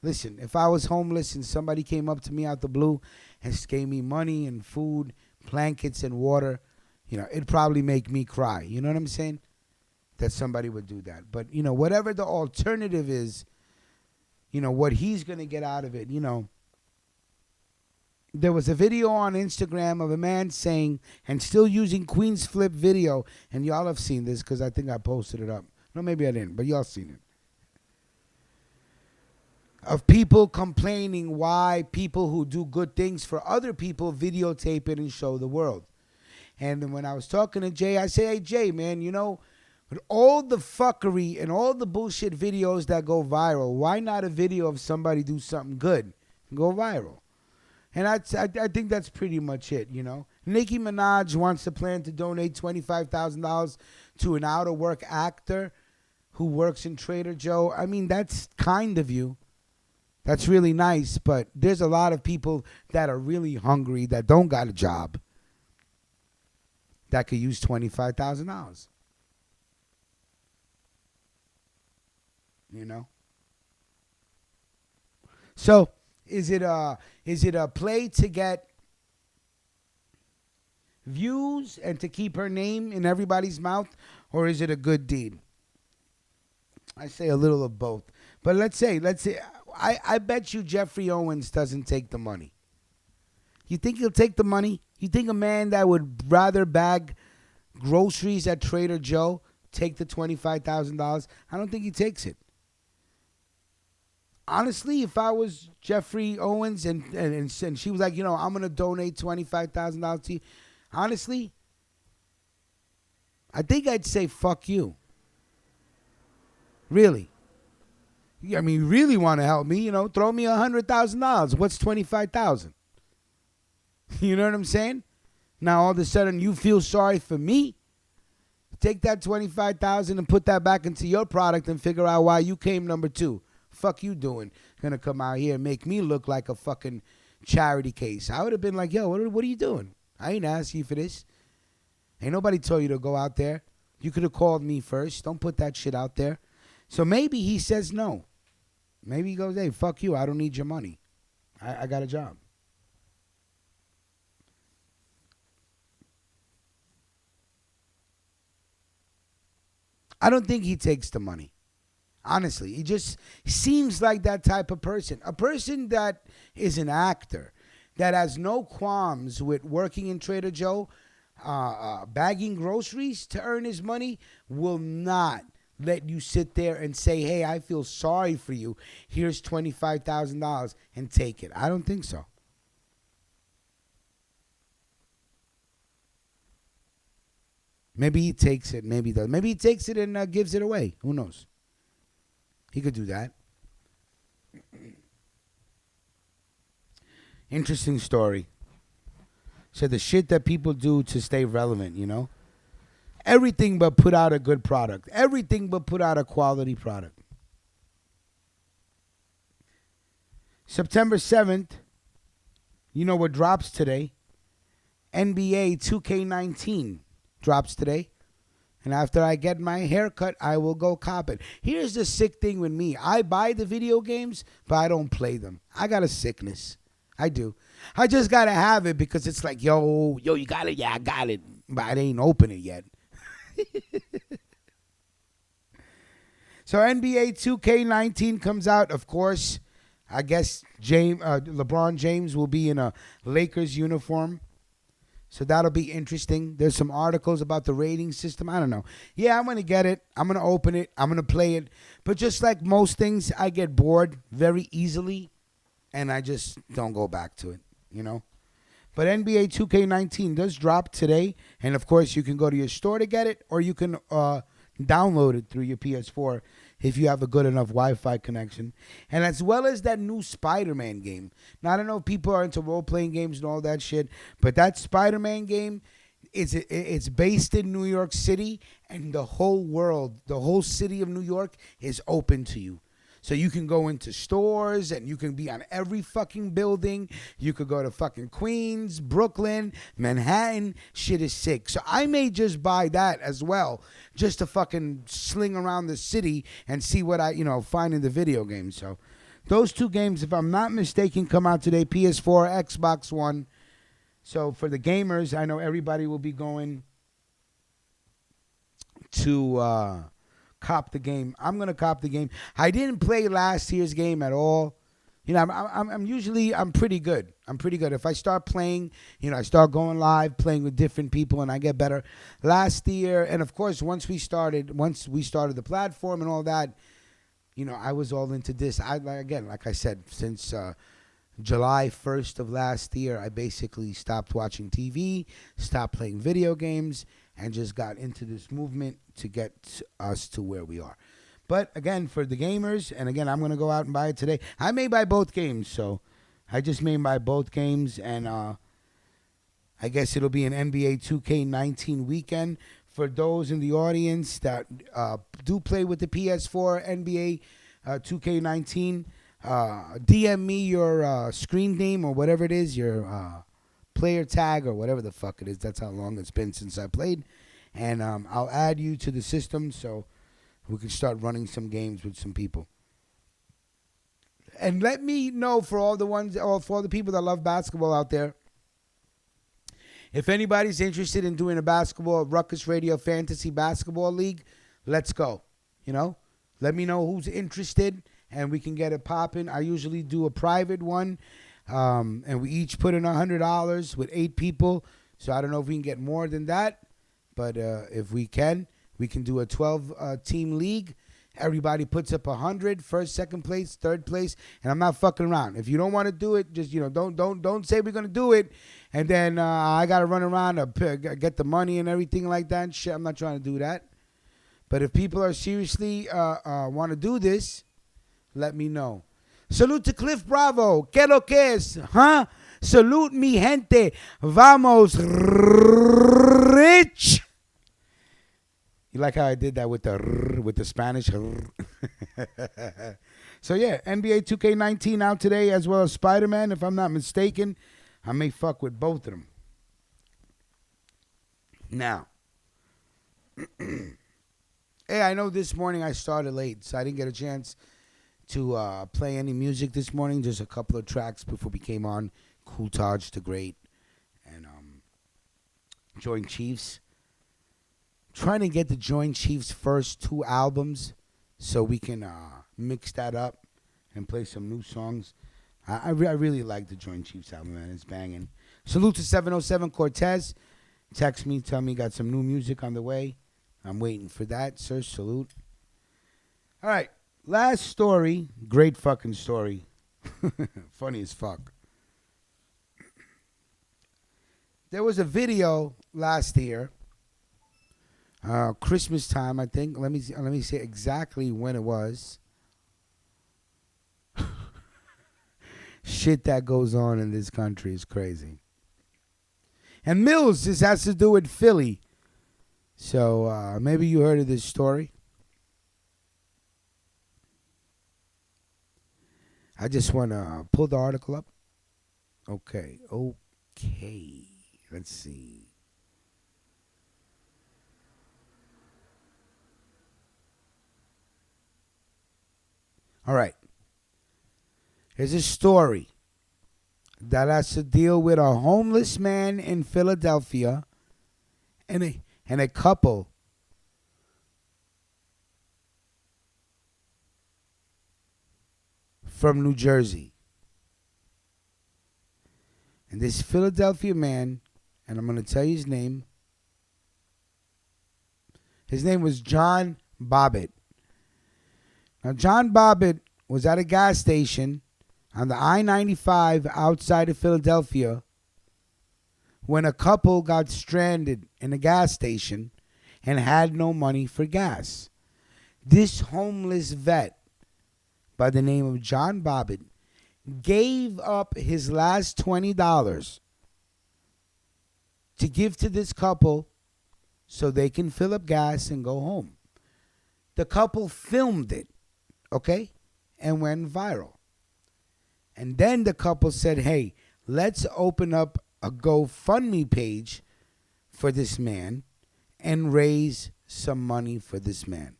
listen, if I was homeless and somebody came up to me out the blue and gave me money and food, blankets and water, it'd probably make me cry. You know what I'm saying? That somebody would do that. But, whatever the alternative is, what he's going to get out of it, There was a video on Instagram of a man saying, and still using Queen's Flip video, and y'all have seen this because I think I posted it up. No, maybe I didn't, but y'all seen it. Of people complaining why people who do good things for other people videotape it and show the world. And then when I was talking to Jay, I say, hey, Jay, man, with all the fuckery and all the bullshit videos that go viral, why not a video of somebody do something good and go viral? And I think that's pretty much it, Nicki Minaj wants to plan to donate $25,000 to an out-of-work actor who works in Trader Joe. I mean, that's kind of you. That's really nice, but there's a lot of people that are really hungry that don't got a job that could use $25,000. So is it a play to get views and to keep her name in everybody's mouth, or is it a good deed? I say a little of both. But let's say I bet you Jeffrey Owens doesn't take the money. You think he'll take the money? You think a man that would rather bag groceries at Trader Joe take the $25,000? I don't think he takes it. Honestly, if I was Jeffrey Owens and she was like, I'm going to donate $25,000 to you, honestly, I think I'd say, fuck you. Really. I mean, you really want to help me, throw me $100,000. What's $25,000? You know what I'm saying? Now, all of a sudden, you feel sorry for me? take that 25,000 and put that back into your product and figure out why you came number 2. Fuck you doing? Gonna come out here and make me look like a fucking charity case. I would have been like, yo, what are you doing? I ain't asked you for this. Ain't nobody told you to go out there. You could have called me first. Don't put that shit out there. So maybe he says no. Maybe he goes, hey, fuck you. I don't need your money. I got a job. I don't think he takes the money. Honestly, he just seems like that type of person. A person that is an actor, that has no qualms with working in Trader Joe, bagging groceries to earn his money, will not let you sit there and say, hey, I feel sorry for you. Here's $25,000 and take it. I don't think so. Maybe he takes it. Maybe he does. Maybe he takes it and gives it away. Who knows? He could do that. Interesting story. So the shit that people do to stay relevant, you know? Everything but put out a good product. Everything but put out a quality product. September 7th, you know what drops today? NBA 2K19 drops today. And after I get my haircut, I will go cop it. Here's the sick thing with me. I buy the video games, but I don't play them. I got a sickness. I do. I just got to have it because it's like, yo, you got it? Yeah, I got it. But I ain't open it yet. So NBA 2K19 comes out. Of course, I guess LeBron James will be in a Lakers uniform. So that'll be interesting. There's some articles about the rating system. I don't know. Yeah, I'm going to get it. I'm going to open it. I'm going to play it. But just like most things, I get bored very easily. And I just don't go back to it, you know. But NBA 2K19 does drop today. And, of course, you can go to your store to get it. Or you can download it through your PS4 if you have a good enough Wi-Fi connection. And as well as that new Spider-Man game. Now, I don't know if people are into role-playing games and all that shit, but that Spider-Man game, it's based in New York City, and the whole world, the whole city of New York is open to you. So you can go into stores and you can be on every fucking building. You could go to fucking Queens, Brooklyn, Manhattan. Shit is sick. So I may just buy that as well, just to fucking sling around the city and see what I, find in the video game. So those two games, if I'm not mistaken, come out today. PS4, Xbox One. So for the gamers, I know everybody will be going to cop the game. I'm gonna cop the game. I didn't play last year's game at all. I'm pretty good. I'm pretty good. If I start playing, I start going live, playing with different people, and I get better. Last year, and of course, once we started the platform and all that, I was all into this. Like I said, since July 1st of last year, I basically stopped watching TV, stopped playing video games, and just got into this movement to get us to where we are. But again, for the gamers, and again, I'm going to go out and buy it today. I may buy both games, so I just may buy both games, and I guess it'll be an NBA 2K19 weekend. For those in the audience that do play with the PS4 NBA 2K19, DM me your screen name or whatever it is, your player tag or whatever the fuck it is. That's how long it's been since I played. And I'll add you to the system so we can start running some games with some people. And let me know for all the people that love basketball out there, if anybody's interested in doing a Ruckus Radio Fantasy Basketball League, let's go. Let me know who's interested and we can get it popping. I usually do a private one. And we each put in $100 with 8 people. So I don't know if we can get more than that. But if we can do a 12-team league. Everybody puts up 100, first, second place, third place. And I'm not fucking around. If you don't want to do it, just, don't say we're going to do it. And then I got to run around to get the money and everything like that and shit. I'm not trying to do that. But if people are seriously want to do this, let me know. Salute to Cliff Bravo. ¿Qué lo que es? Huh? Salute mi gente. Vamos, Rich. You like how I did that with the Spanish? So yeah, NBA 2K19 out today, as well as Spider-Man. If I'm not mistaken, I may fuck with both of them. Now, hey, I know this morning I started late, so I didn't get a chance to play any music this morning. Just a couple of tracks before we came on. Cool Taj the Great and Joint Chiefs. Trying to get the Joint Chiefs' first 2 albums so we can mix that up and play some new songs. I really like the Joint Chiefs album, man. It's banging. Salute to 707 Cortez. Text me, tell me you got some new music on the way. I'm waiting for that, sir. Salute. All right. Last story. Great fucking story. Funny as fuck. There was a video last year. Christmas time, I think. Let me say exactly when it was. Shit that goes on in this country is crazy. And Mills, this has to do with Philly. So maybe you heard of this story. I just want to pull the article up. Okay. Let's see. All right. Here's a story that has to deal with a homeless man in Philadelphia and a couple from New Jersey. And this Philadelphia man, and I'm going to tell you his name. His name was John Bobbitt. Now, John Bobbitt was at a gas station on the I-95 outside of Philadelphia when a couple got stranded in a gas station and had no money for gas. This homeless vet by the name of John Bobbitt gave up his last $20 to give to this couple so they can fill up gas and go home. The couple filmed it. Okay? And went viral. And then the couple said, hey, let's open up a GoFundMe page for this man and raise some money for this man.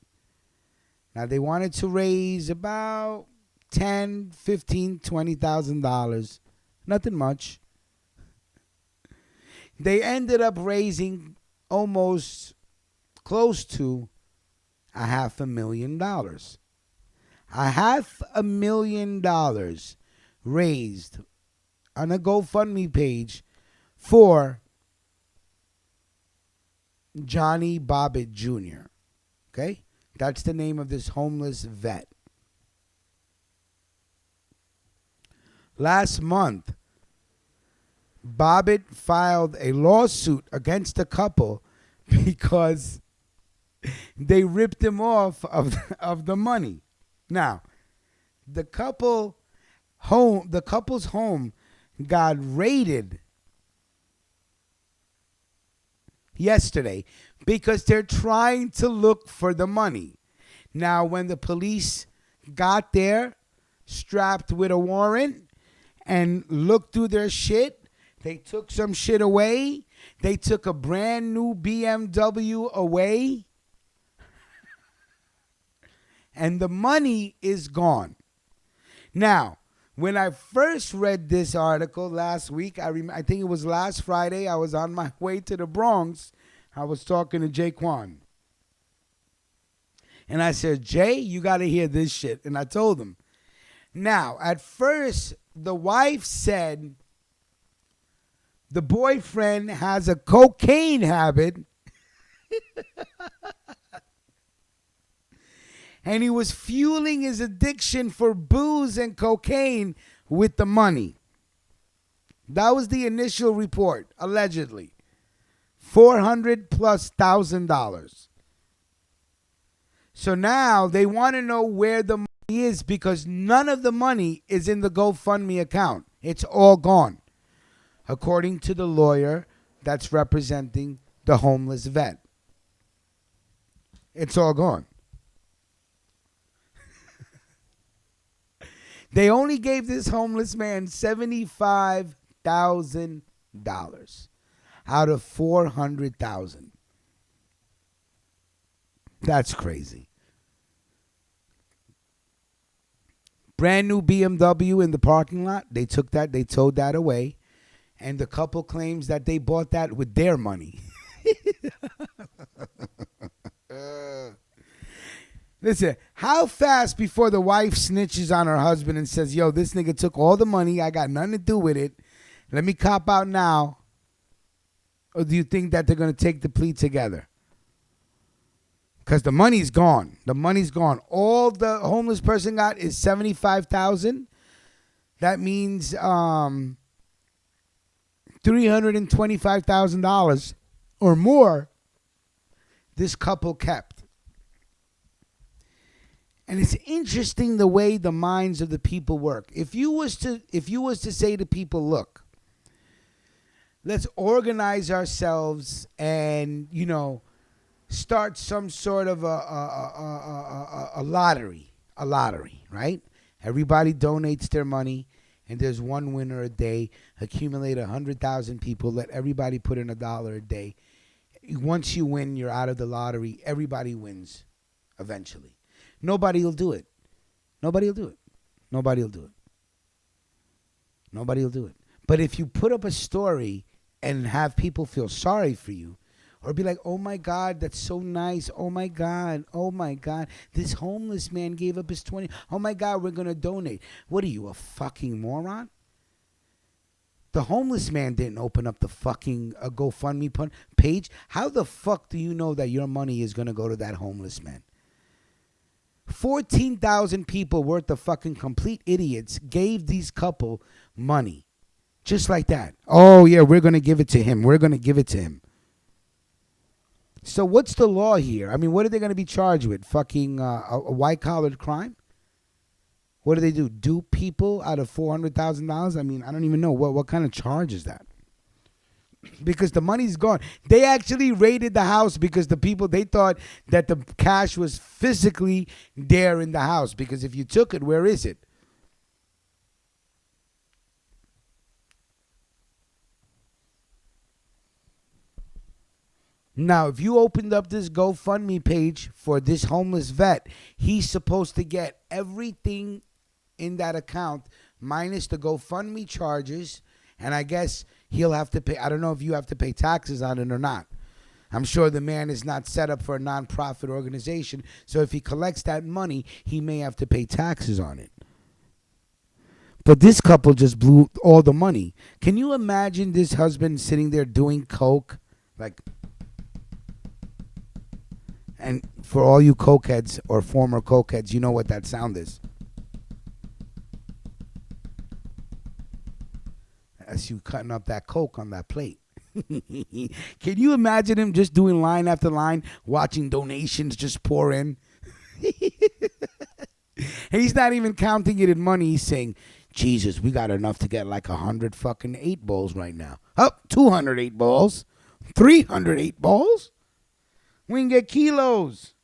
Now, they wanted to raise about $10,000, $15,000, $20,000. Nothing much. They ended up raising almost close to $500,000. $500,000 raised on a GoFundMe page for Johnny Bobbitt Jr. Okay? That's the name of this homeless vet. Last month, Bobbitt filed a lawsuit against the couple because they ripped him off of the money. Now, the couple's home got raided yesterday because they're trying to look for the money. Now, when the police got there, strapped with a warrant, and looked through their shit, they took some shit away. They took a brand new BMW away. And the money is gone. Now, when I first read this article last week, I think it was last Friday, I was on my way to the Bronx. I was talking to Jaquan. And I said, Jay, you got to hear this shit. And I told him. Now, at first, the wife said the boyfriend has a cocaine habit. And he was fueling his addiction for booze and cocaine with the money. That was the initial report, allegedly. $400,000+. So now they want to know where the money is because none of the money is in the GoFundMe account. It's all gone, according to the lawyer that's representing the homeless vet. It's all gone. They only gave this homeless man $75,000 out of $400,000. That's crazy. Brand new BMW in the parking lot. They took that. They towed that away. And the couple claims that they bought that with their money. Listen, how fast before the wife snitches on her husband and says, yo, this nigga took all the money. I got nothing to do with it. Let me cop out now. Or do you think that they're going to take the plea together? Because the money's gone. The money's gone. All the homeless person got is $75,000. That means $325,000 or more this couple kept. And it's interesting the way the minds of the people work. If you was to say to people, look, let's organize ourselves and, start some sort of a lottery, right? Everybody donates their money, and there's one winner a day. Accumulate 100,000 people. Let everybody put in $1 a day. Once you win, you're out of the lottery. Everybody wins eventually. Nobody will do it. Nobody will do it. Nobody will do it. Nobody will do it. But if you put up a story and have people feel sorry for you, or be like, oh my God, that's so nice. Oh my God. This homeless man gave up his 20. Oh my God, we're going to donate. What are you, a fucking moron? The homeless man didn't open up the fucking GoFundMe page. How the fuck do you know that your money is going to go to that homeless man? 14,000 people worth of fucking complete idiots gave these couple money. Just like that. Oh, yeah, we're going to give it to him. We're going to give it to him. So what's the law here? I mean, what are they going to be charged with? Fucking a white-collared crime? What do they do? Dupe people out of $400,000? I mean, I don't even know. What kind of charge is that? Because the money's gone. They actually raided the house because the people, they thought that the cash was physically there in the house. Because if you took it, where is it? Now, if you opened up this GoFundMe page for this homeless vet, he's supposed to get everything in that account minus the GoFundMe charges. And I guess he'll have to pay. I don't know if you have to pay taxes on it or not. I'm sure the man is not set up for a nonprofit organization. So if he collects that money, he may have to pay taxes on it. But this couple just blew all the money. Can you imagine this husband sitting there doing coke? Like, and for all you cokeheads or former cokeheads, you know what that sound is. As you cutting up that coke on that plate. Can you imagine him just doing line after line, watching donations just pour in? He's not even counting it in money. He's saying, Jesus, we got enough to get like 100 fucking 8 balls right now. Oh, 200 8 balls. 300 8 balls. We can get kilos.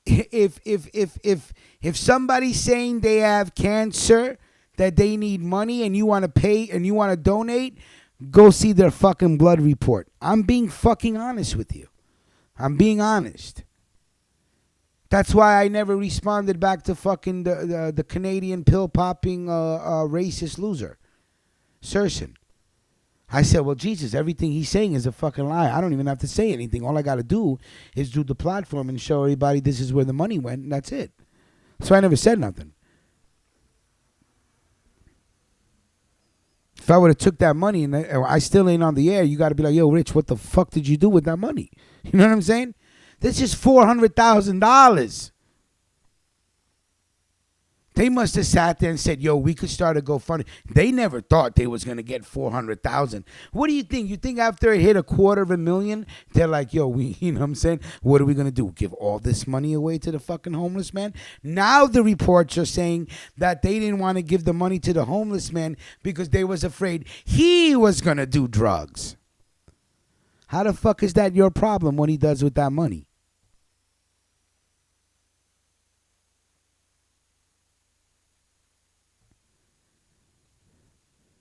If somebody's saying they have cancer, that they need money and you want to pay and you want to donate, go see their fucking blood report. I'm being fucking honest with you. I'm being honest. That's why I never responded back to fucking the Canadian pill-popping racist loser, Serson. I said, well, Jesus, everything he's saying is a fucking lie. I don't even have to say anything. All I got to do is do the platform and show everybody this is where the money went, and that's it. So I never said nothing. If I would have took that money and I still ain't on the air, you got to be like, yo, Rich, what the fuck did you do with that money? You know what I'm saying? This is $400,000. They must have sat there and said, yo, we could start a GoFundMe. They never thought they was going to get $400,000. What do you think? You think after it hit $250,000, they're like, yo, you know what I'm saying? What are we going to do? Give all this money away to the fucking homeless man? Now the reports are saying that they didn't want to give the money to the homeless man because they was afraid he was going to do drugs. How the fuck is that your problem what he does with that money?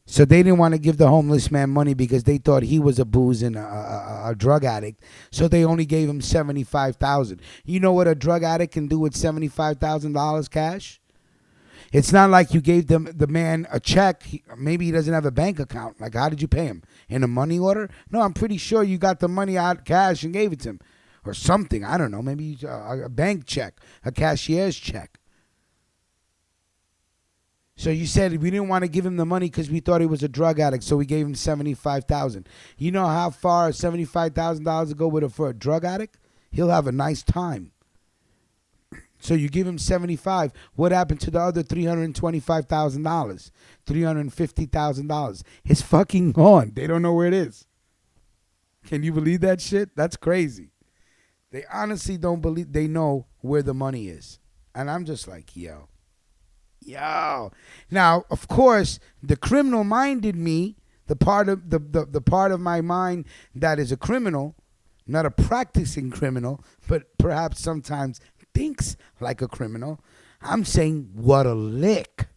So they didn't want to give the homeless man money because they thought he was a booze and a drug addict. So they only gave him $75,000. You know what a drug addict can do with $75,000 cash? It's not like you gave the man a check. Maybe he doesn't have a bank account. Like, how did you pay him? In a money order? No, I'm pretty sure you got the money out cash and gave it to him. Or something. I don't know. Maybe a bank check. A cashier's check. So you said we didn't want to give him the money because we thought he was a drug addict, so we gave him $75,000. You know how far $75,000 to go with for a drug addict? He'll have a nice time. So you give him $75,000. What happened to the other $325,000, $350,000? It's fucking gone. They don't know where it is. Can you believe that shit? That's crazy. They honestly don't believe they know where the money is, and I'm just like, yo. Now, of course, the criminal-minded me, the part of the part of my mind that is a criminal, not a practicing criminal, but perhaps sometimes thinks like a criminal. I'm saying, what a lick.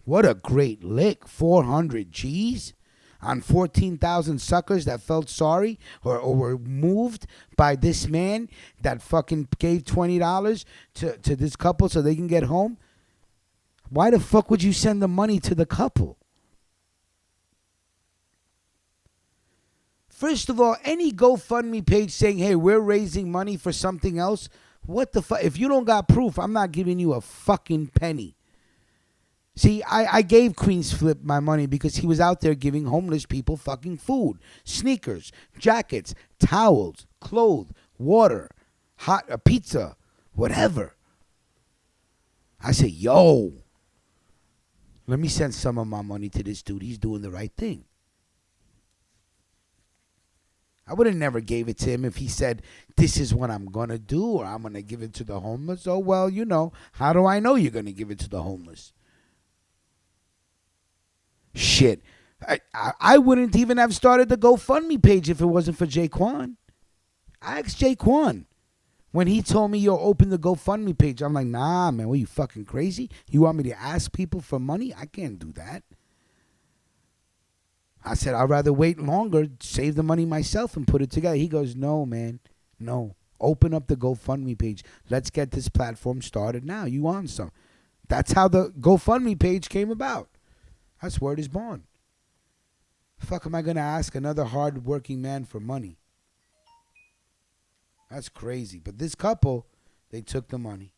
What a great lick. 400 G's on 14,000 suckers that felt sorry or were moved by this man that fucking gave $20 to this couple so they can get home. Why the fuck would you send the money to the couple? First of all, any GoFundMe page saying, hey, we're raising money for something else, what the fuck? If you don't got proof, I'm not giving you a fucking penny. See, I gave Queens Flip my money because he was out there giving homeless people fucking food, sneakers, jackets, towels, clothes, water, hot pizza, whatever. I said, yo, let me send some of my money to this dude. He's doing the right thing. I would have never gave it to him if he said, this is what I'm going to do or I'm going to give it to the homeless. Oh, well, you know, how do I know you're going to give it to the homeless? Shit. I wouldn't even have started the GoFundMe page if it wasn't for Jaquan. I asked Jaquan. When he told me, yo, open the GoFundMe page, I'm like, nah, man, what, you fucking crazy? You want me to ask people for money? I can't do that. I said, I'd rather wait longer, save the money myself and put it together. He goes, no, man, no. Open up the GoFundMe page. Let's get this platform started now. You on some. That's how the GoFundMe page came about. That's where it is born. Fuck am I going to ask another hard-working man for money? That's crazy. But this couple, they took the money.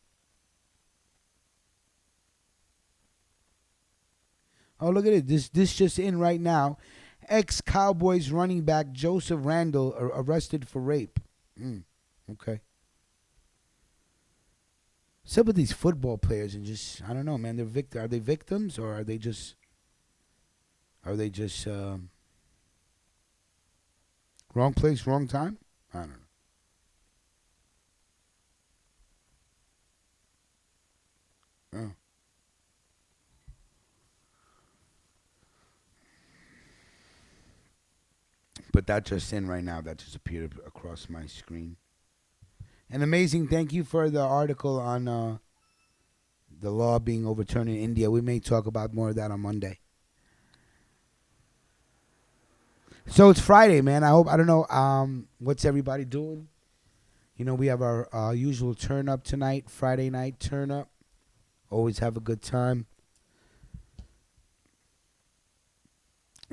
Oh, look at it. This just in right now. Ex-Cowboys running back Joseph Randle arrested for rape. Okay. Some of these football players and just, I don't know, man. Are they victims or are they just wrong place, wrong time? I don't know. Oh. But that just in right now. That just appeared across my screen. An amazing thank you for the article on the law being overturned in India. We may talk about more of that on Monday. So it's Friday, man. I don't know what's everybody doing. You know, we have our usual turn up tonight, Friday night turn up. Always have a good time.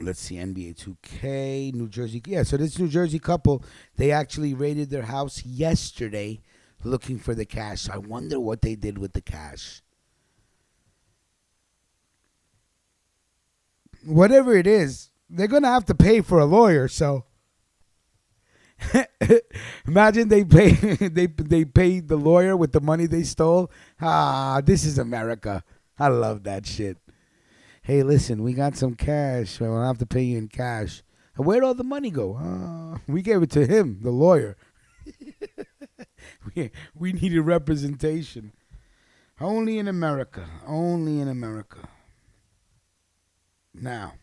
Let's see, NBA 2K, New Jersey. Yeah, so this New Jersey couple, they actually raided their house yesterday looking for the cash. So I wonder what they did with the cash. Whatever it is, they're going to have to pay for a lawyer, so imagine they pay they paid the lawyer with the money they stole. This is America. I love that shit. Hey, listen, we got some cash. So I'll have to pay you in cash. Where'd all the money go? We gave it to him, the lawyer. we needed representation. Only in America. Only in America. Now,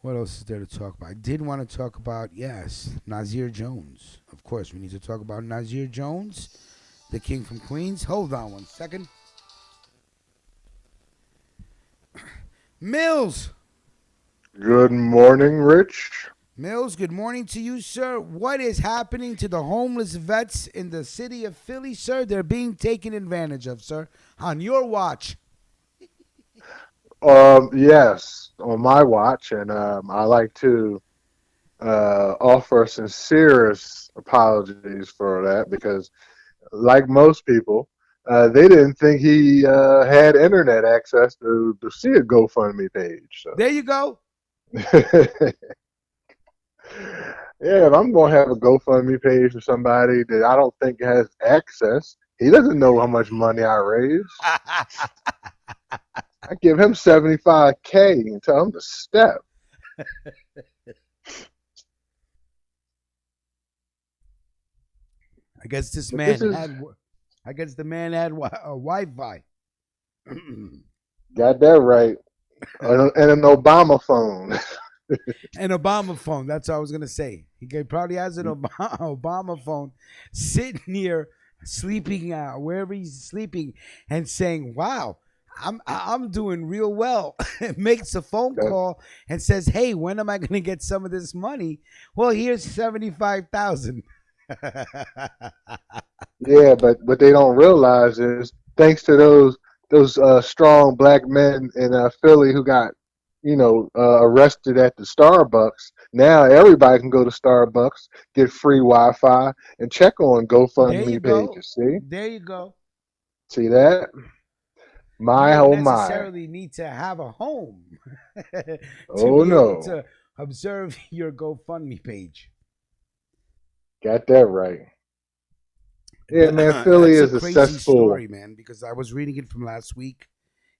What else is there to talk about? I did want to talk about, yes, Nazir Jones. Of course, we need to talk about Nazir Jones, the king from Queens. Hold on one second. Mills. Good morning, Rich. Mills, good morning to you, sir. What is happening to the homeless vets in the city of Philly, sir? They're being taken advantage of, sir, on your watch. Yes, on my watch, and I like to offer sincerest apologies for that because, like most people, they didn't think he had internet access to see a GoFundMe page. So. There you go. Yeah, if I'm going to have a GoFundMe page for somebody that I don't think has access, he doesn't know how much money I raised. I give him $75K and tell him to step. I guess this man had. I guess the man had Wi-Fi. Got that right. And an Obama phone. An Obama phone. That's what I was gonna say. He probably has an Obama phone, sitting here, sleeping wherever he's sleeping, and saying, "Wow, I'm doing real well." Makes a phone call and says, "Hey, when am I gonna get some of this money?" Well, here's 75,000. Yeah, but what they don't realize is thanks to those strong black men in Philly who got arrested at the Starbucks. Now everybody can go to Starbucks, get free Wi-Fi, and check on GoFundMe pages. See? There you go. See that? You don't my. necessarily need to have a home to Oh be no! able to observe your GoFundMe page. Got that right. Yeah, man, Philly is a crazy cesspool. Story, man, because I was reading it from last week,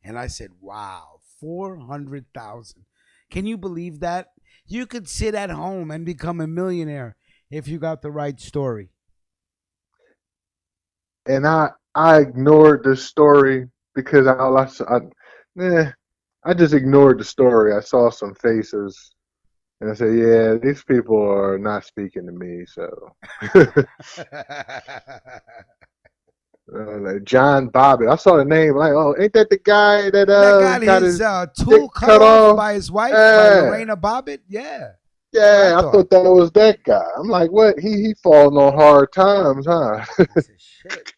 and I said, "Wow, 400,000! Can you believe that? You could sit at home and become a millionaire if you got the right story." And I ignored the story because I just ignored the story. I saw some faces. And I said, yeah, these people are not speaking to me, so. Like John Bobbitt. I saw the name, like, oh, ain't that the guy that got his tool cut off by his wife, by Lorena Bobbitt? Yeah. Yeah, I thought that was that guy. I'm like, what? He falling on hard times, huh? Shit.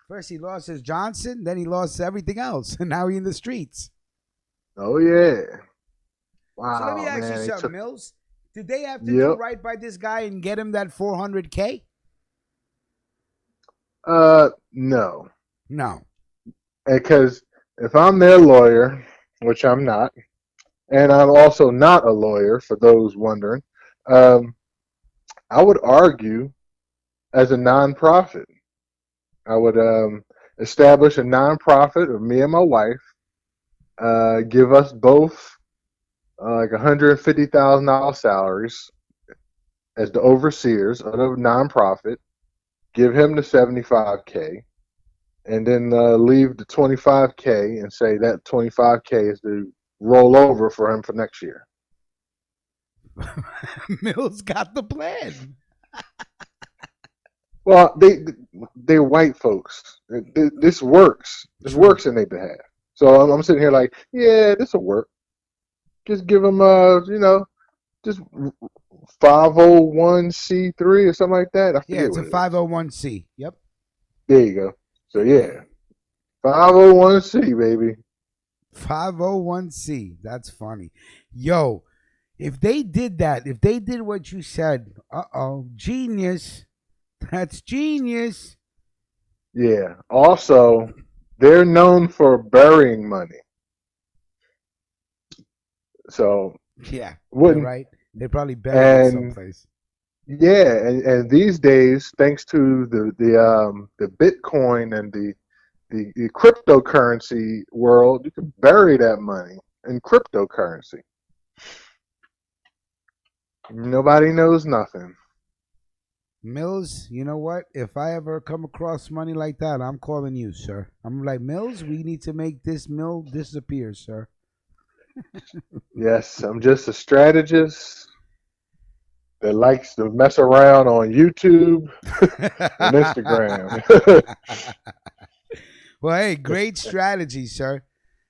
First he lost his Johnson, then he lost everything else, and now he's in the streets. Oh, yeah. Wow, so let me ask you something, Mills. Did they have to do right by this guy and get him that $400K? No. No. Because if I'm their lawyer, which I'm not, and I'm also not a lawyer, for those wondering, I would argue as a nonprofit. I would establish a nonprofit of me and my wife, give us both like $150,000 salaries as the overseers of the nonprofit, give him the $75K, and then leave the $25K and say that $25K is the rollover for him for next year. Mills got the plan. Well, they're white folks. This works. This works in their behalf. So I'm sitting here like, yeah, this will work. Just give them, just 501c3 or something like that. Yeah, it's a 501c. Yep. There you go. So yeah, 501c, baby. 501c. That's funny. Yo, if they did that, if they did what you said, genius. That's genius. Yeah. Also, they're known for burying money. So yeah, right. They probably bury it someplace. Yeah, and these days, thanks to the Bitcoin and the cryptocurrency world, you can bury that money in cryptocurrency. Nobody knows nothing. Mills, you know what? If I ever come across money like that, I'm calling you, sir. I'm like, Mills, we need to make this mill disappear, sir. Yes, I'm just a strategist that likes to mess around on YouTube and Instagram. Well, hey, great strategy, sir.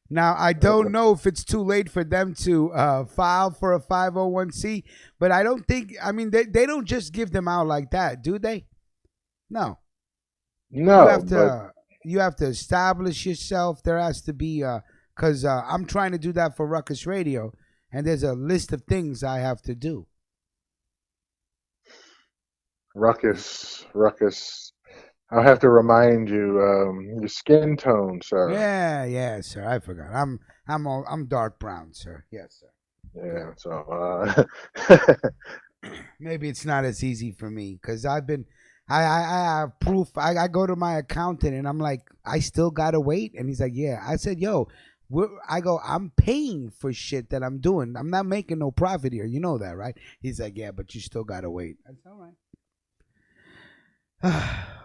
Now, I don't know if it's too late for them to file for a 501c, but I don't think, I mean, they don't just give them out like that, do they? No. No, but You have to establish yourself. There has to be, because I'm trying to do that for Ruckus Radio, and there's a list of things I have to do. Ruckus. I'll have to remind you, your skin tone, sir. Yeah, sir. I forgot. I'm dark brown, sir. Yes, sir. Yeah, so Maybe it's not as easy for me because I have proof. I go to my accountant and I'm like, I still gotta wait, and he's like, yeah. I said, yo, I'm paying for shit that I'm doing. I'm not making no profit here. You know that, right? He's like, yeah, but you still gotta wait. That's all right.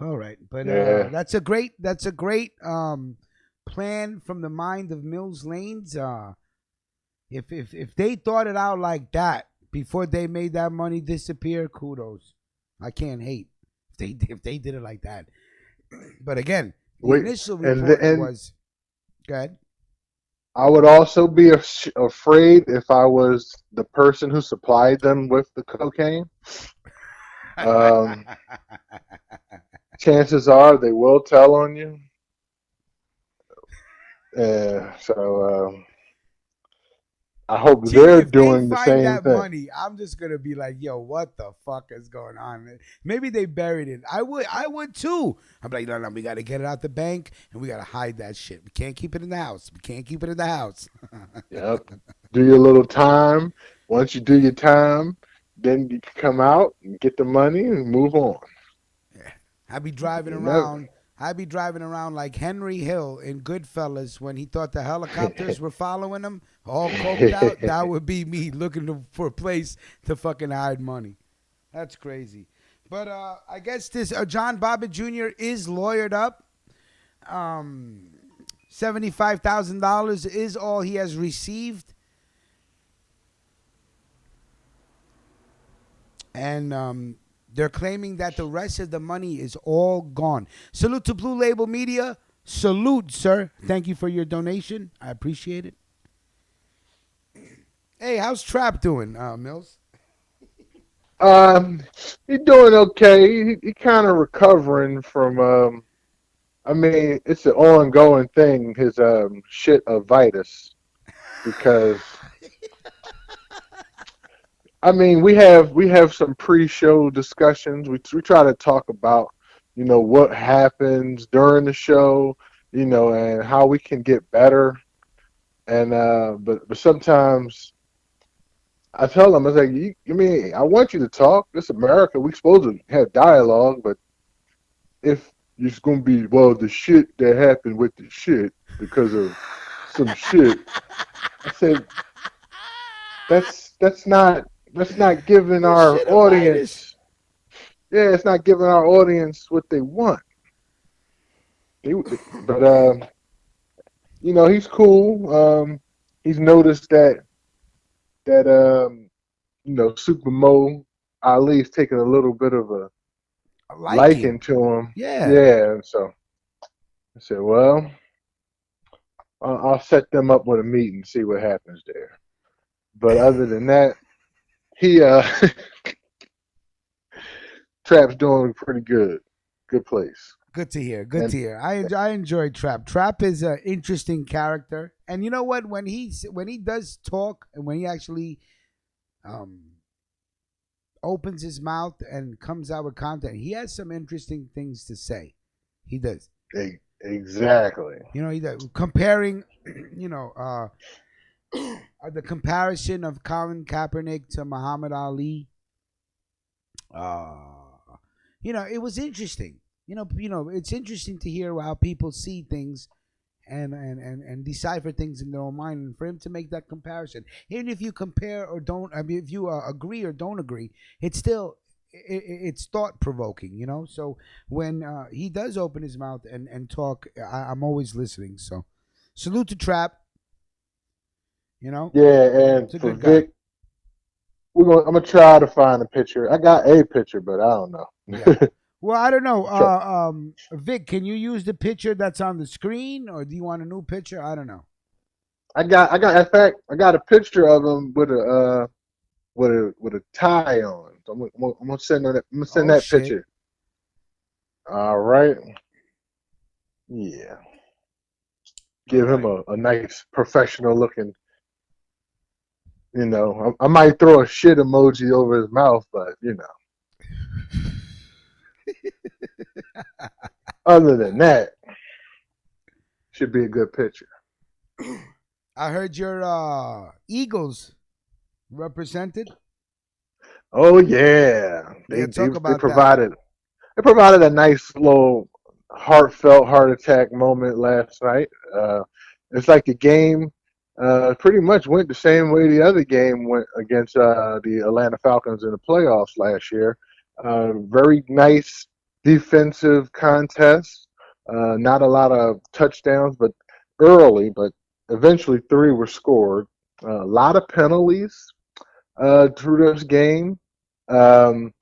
All right, but yeah. that's a great plan from the mind of Mills Lanes. If they thought it out like that before they made that money disappear, kudos. I can't hate if they did it like that. But again, the initial report was good. I would also be afraid if I was the person who supplied them with the cocaine. Chances are they will tell on you. So I hope they're doing the same that thing. Money, I'm just gonna be like, yo, what the fuck is going on? Maybe they buried it. I would too. I'm like, no, we gotta get it out the bank and we gotta hide that shit. We can't keep it in the house. Yep. Do your little time. Once you do your time, then you can come out and get the money and move on. Yeah. I'd be driving around like Henry Hill in Goodfellas when he thought the helicopters were following him, all coked out. That would be me looking for a place to fucking hide money. That's crazy. But I guess this John Bobbitt Jr. is lawyered up. $75,000 is all he has received. And they're claiming that the rest of the money is all gone. Salute to Blue Label Media. Salute, sir. Thank you for your donation. I appreciate it. Hey, how's Trap doing, Mills? He's doing okay. He kind of recovering from. I mean, it's an ongoing thing. His shit-itis, because. I mean, we have some pre-show discussions. We try to talk about, what happens during the show, and how we can get better. And but sometimes I tell them, I was like, I want you to talk. This is America. We supposed to have dialogue, but if it's gonna be the shit that happened with the shit because of some shit, I said that's not. That's not giving our audience. Yeah, it's not giving our audience what they want. But he's cool. He's noticed that Super Mo Ali's taking a little bit of a liking to him. Yeah. And so I said, well, I'll set them up with a meeting, see what happens there. But other than that. He Trap's doing pretty good. Good place. Good to hear. I enjoy Trap. Trap is an interesting character, and you know what? When he does talk and when he actually opens his mouth and comes out with content, he has some interesting things to say. He does. Exactly. He does. Comparing, the comparison of Colin Kaepernick to Muhammad Ali, it was interesting. It's interesting to hear how people see things and decipher things in their own mind, and for him to make that comparison, even if you compare or don't, I mean, if you agree or don't agree, it's still it's thought provoking. So when he does open his mouth and talk, I'm always listening. So salute to Trap. You know? Yeah, and It's a for good guy. Vic, I'm gonna try to find a picture. I got a picture, but I don't know. Yeah. Well, I don't know. Sure. Vic, can you use the picture that's on the screen, or do you want a new picture? I don't know. In fact, I got a picture of him with a tie on. So I'm gonna send that. I'm gonna send Oh that shit. picture. All right. Yeah. All Give him right. a nice professional looking. I might throw a shit emoji over his mouth, but other than that, should be a good picture. I heard your Eagles represented. Oh yeah, Yeah, they talk they about that. provided a nice little heartfelt heart attack moment last night. It's like the game pretty much went the same way the other game went against the Atlanta Falcons in the playoffs last year. Very nice defensive contest. Not a lot of touchdowns, but early, but eventually three were scored. A lot of penalties through this game. Um,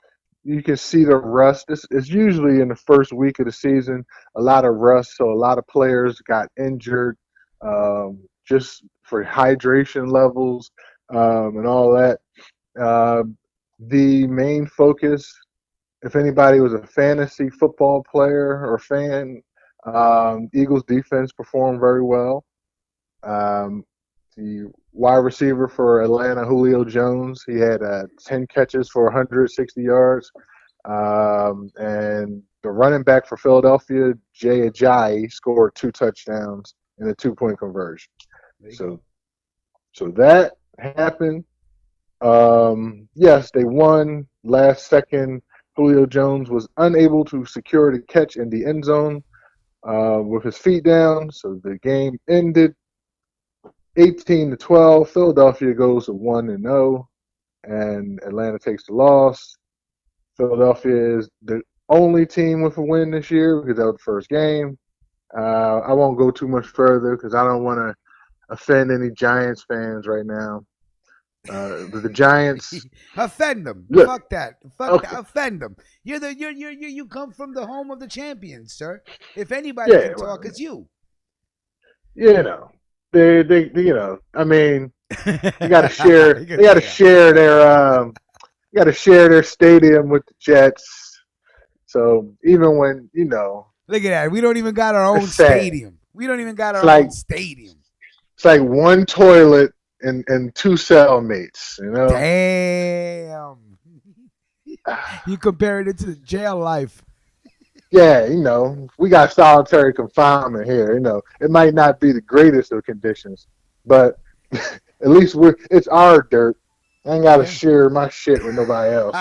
you can see the rust. It's usually in the first week of the season, a lot of rust. So a lot of players got injured just for hydration levels and all that. Uh, the main focus, if anybody was a fantasy football player or fan, Eagles defense performed very well. Um, the wide receiver for Atlanta, Julio Jones, he had 10 catches for 160 yards. And the running back for Philadelphia, Jay Ajayi, scored 2 touchdowns and a 2-point conversion. So that happened. Yes, they won last second. Julio Jones was unable to secure the catch in the end zone with his feet down, so the game ended 18-12. Philadelphia goes to 1-0, and Atlanta takes the loss. Philadelphia is the only team with a win this year because that was the first game. I won't go too much further because I don't want to offend any Giants fans right now. But the Giants Offend them. look. Fuck that. Fuck Okay. that. Offend them. You come from the home of the champions, sir. If anybody Yeah, can talk, it's you. I mean, you got to share. They got to share their. You got to share their stadium with the Jets. So even when Look at that. We don't even got our own it's sad. stadium. We don't even got It's our like own stadium. it's like one toilet and two cellmates. Damn. You compared it to the jail life. Yeah, we got solitary confinement here. It might not be the greatest of conditions, but at least it's our dirt. I ain't gotta share my shit with nobody else.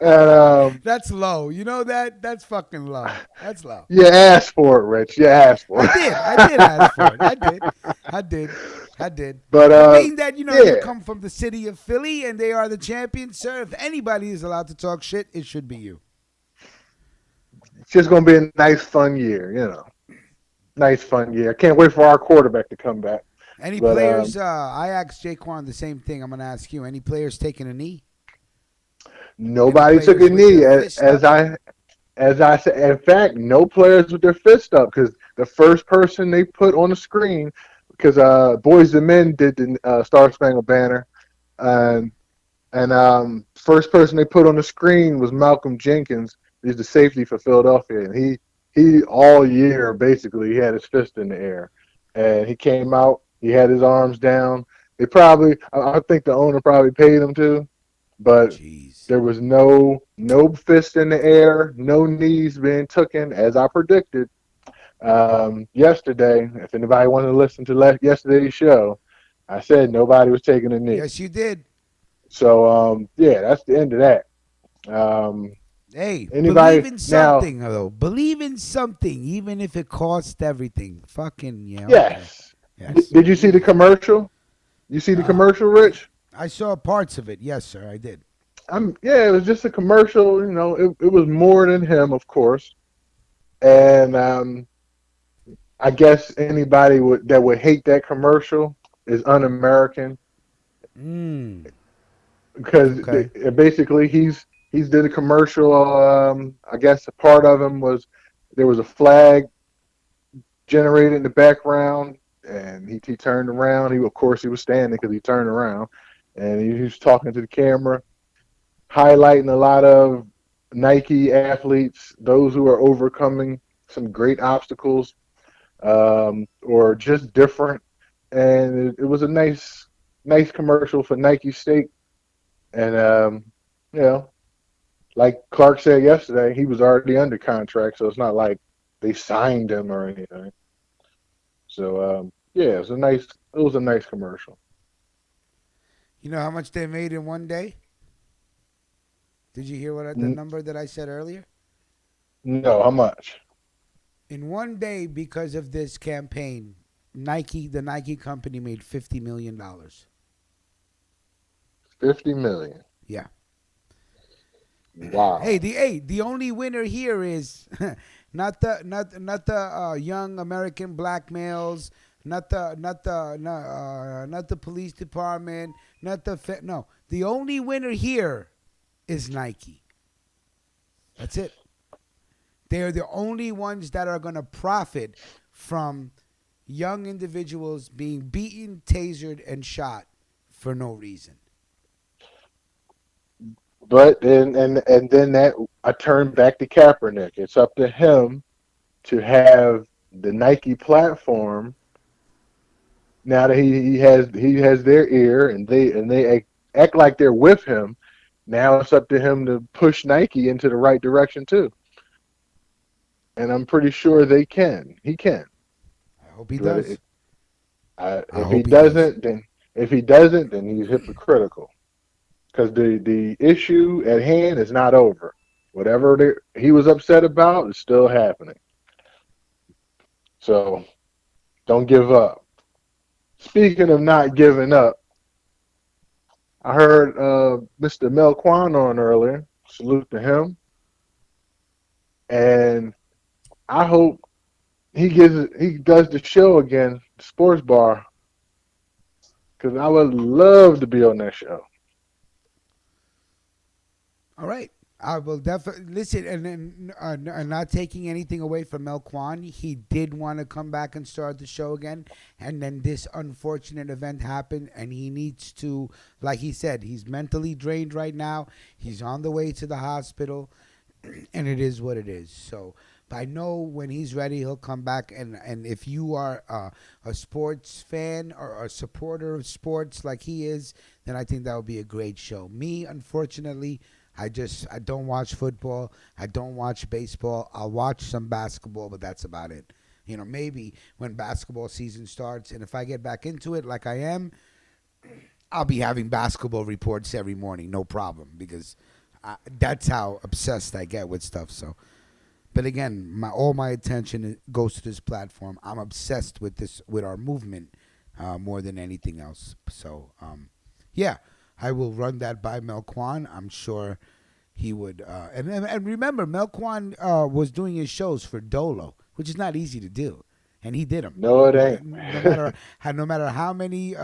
And That's low. You know that? That's fucking low. That's low. you asked for it, Rich. You asked for it. I did ask for it. I did. But being that you come from the city of Philly and they are the champions, sir, if anybody is allowed to talk shit, it should be you. It's just gonna be a nice, fun year. Nice, fun year. I can't wait for our quarterback to come back. Any players? I asked Jaquan the same thing. I'm gonna ask you. Any players taking a knee? Nobody took a knee, as I said. In fact, no players with their fist up because the first person they put on the screen, because Boys and Men did the Star Spangled Banner, and first person they put on the screen was Malcolm Jenkins. He's the safety for Philadelphia, and he all year basically he had his fist in the air, and he came out. He had his arms down. I think the owner probably paid him to, but there was no fist in the air, no knees being taken, as I predicted yesterday. If anybody wanted to listen to yesterday's show, I said nobody was taking a knee. Yes, you did. So that's the end of that. Hey, believe in something though. Believe in something, even if it costs everything. Fucking Yes. Okay. Yes. Did you see the commercial? You see the commercial, Rich? I saw parts of it. Yes, sir, I did. It was just a commercial. It was more than him, of course. And I guess anybody that would hate that commercial is un-American Mm. because Okay. basically he's did a commercial. I guess a part of him was there was a flag generated in the background, and he turned around. He of course he was standing because he turned around, and he was talking to the camera, highlighting a lot of Nike athletes, those who are overcoming some great obstacles, or just different. And it was a nice commercial for Nike's sake. And you know, like Clark said yesterday, he was already under contract, so it's not like they signed him or anything. So yeah, it was a nice commercial. You know how much they made in one day? Did you hear the N- number that I said earlier? no, how much? In one day, because of this campaign, the Nike company made $50 million. 50 million. Yeah. Hey, Wow. the only winner here is not the young American black males, not the police department, not the no. The only winner here is Nike. That's it. They're the only ones that are going to profit from young individuals being beaten, tasered, and shot for no reason. But then that I turn back to Kaepernick. It's up to him to have the Nike platform now that he has their ear and they act like they're with him. Now it's up to him to push Nike into the right direction too. And I'm pretty sure they can. He can. I hope he But does. I if he hope he does. doesn't, then he's hypocritical. Because the issue at hand is not over. Whatever he was upset about is still happening. So don't give up. Speaking of not giving up, I heard Mr. Mel Kwan on earlier. Salute to him. And I hope he does the show again, Sports Bar, because I would love to be on that show. All right. I will definitely listen, and not taking anything away from Mel Kwan. He did want to come back and start the show again, and then this unfortunate event happened, and he needs to, like he said, he's mentally drained right now. He's on the way to the hospital, and it is what it is. So, but I know when he's ready, he'll come back. And if you are a sports fan or a supporter of sports like he is, then I think that would be a great show. Me, unfortunately, I don't watch football. I don't watch baseball. I'll watch some basketball, but that's about it. Maybe when basketball season starts, and if I get back into it like I am, I'll be having basketball reports every morning, no problem, because that's how obsessed I get with stuff. So, but again, all my attention goes to this platform. I'm obsessed with our movement more than anything else. So, yeah, I will run that by Mel Kwan. I'm sure he would. And remember, Mel Kwan was doing his shows for Dolo, which is not easy to do, and he did them. No, it ain't. No matter how many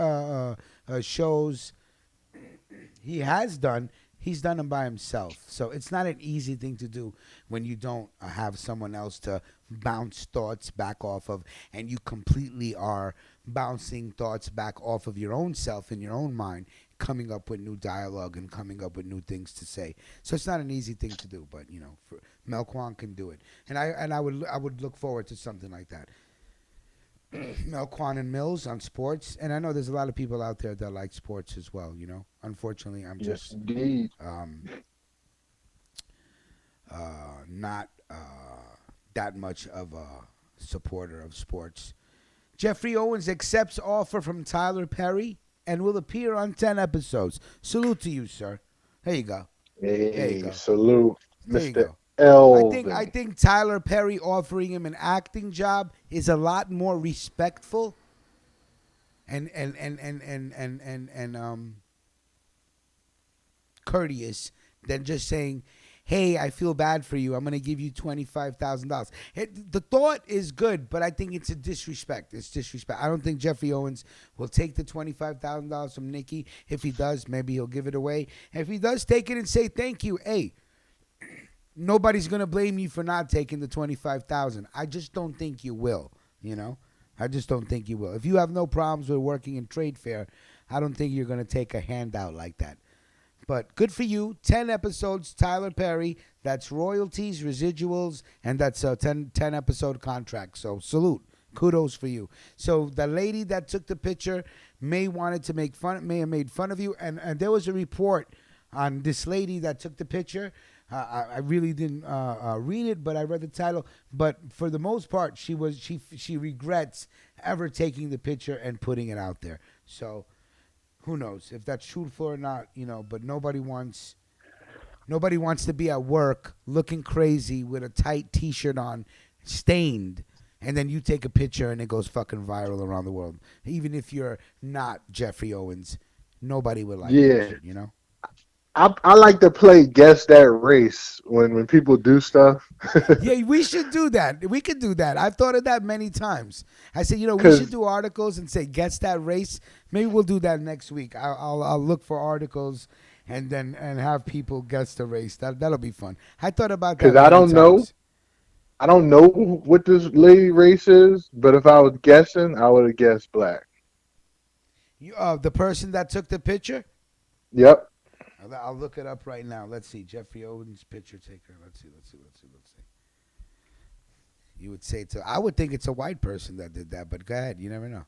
shows he has done, he's done them by himself. So it's not an easy thing to do when you don't have someone else to bounce thoughts back off of, and you completely are bouncing thoughts back off of your own self in your own mind, coming up with new dialogue and coming up with new things to say. So it's not an easy thing to do, but Mel Kwan can do it, and I would look forward to something like that. Mel Kwan and Mills on sports, and I know there's a lot of people out there that like sports as well. Unfortunately, I'm Yes, just indeed. um, not that much of a supporter of sports. Jeffrey Owens accepts offer from Tyler Perry and will appear on 10 episodes. Salute to you, sir. There you go. There you Hey, go. salute, There you Mr. go. I Elvin. think Tyler Perry offering him an acting job is a lot more respectful and courteous than just saying, hey, I feel bad for you. I'm going to give you $25,000. The thought is good, but I think it's a disrespect. It's disrespect. I don't think Jeffrey Owens will take the $25,000 from Nikki. If he does, maybe he'll give it away. If he does take it and say thank you, hey, nobody's going to blame you for not taking the $25,000. I just don't think you will, you know? I just don't think you will. If you have no problems with working in trade fair, I don't think you're going to take a handout like that. But good for you. 10 episodes, Tyler Perry. That's royalties, residuals, and that's a 10 episode contract. So salute. Kudos for you. So the lady that took the picture may have made fun of you. And there was a report on this lady that took the picture. I really didn't read it, but I read the title. But for the most part, she regrets ever taking the picture and putting it out there. So who knows if that's truthful or not, you know? But nobody wants to be at work looking crazy with a tight T-shirt on, stained, and then you take a picture and it goes fucking viral around the world. Even if you're not Jeffrey Owens, nobody would like that shit, you know? I like to play guess that race when people do stuff. Yeah, we should do that. We could do that. I've thought of that many times. I said, we should do articles and say guess that race. Maybe we'll do that next week. I'll look for articles and have people guess the race. That'll be fun. I thought about that. Because I don't know what this lady race is, but if I was guessing, I would have guessed black. The person that took the picture? Yep. I'll look it up right now. Let's see. Jeffrey Owens, picture taker. Let's see. You would say I would think it's a white person that did that, but go ahead. You never know.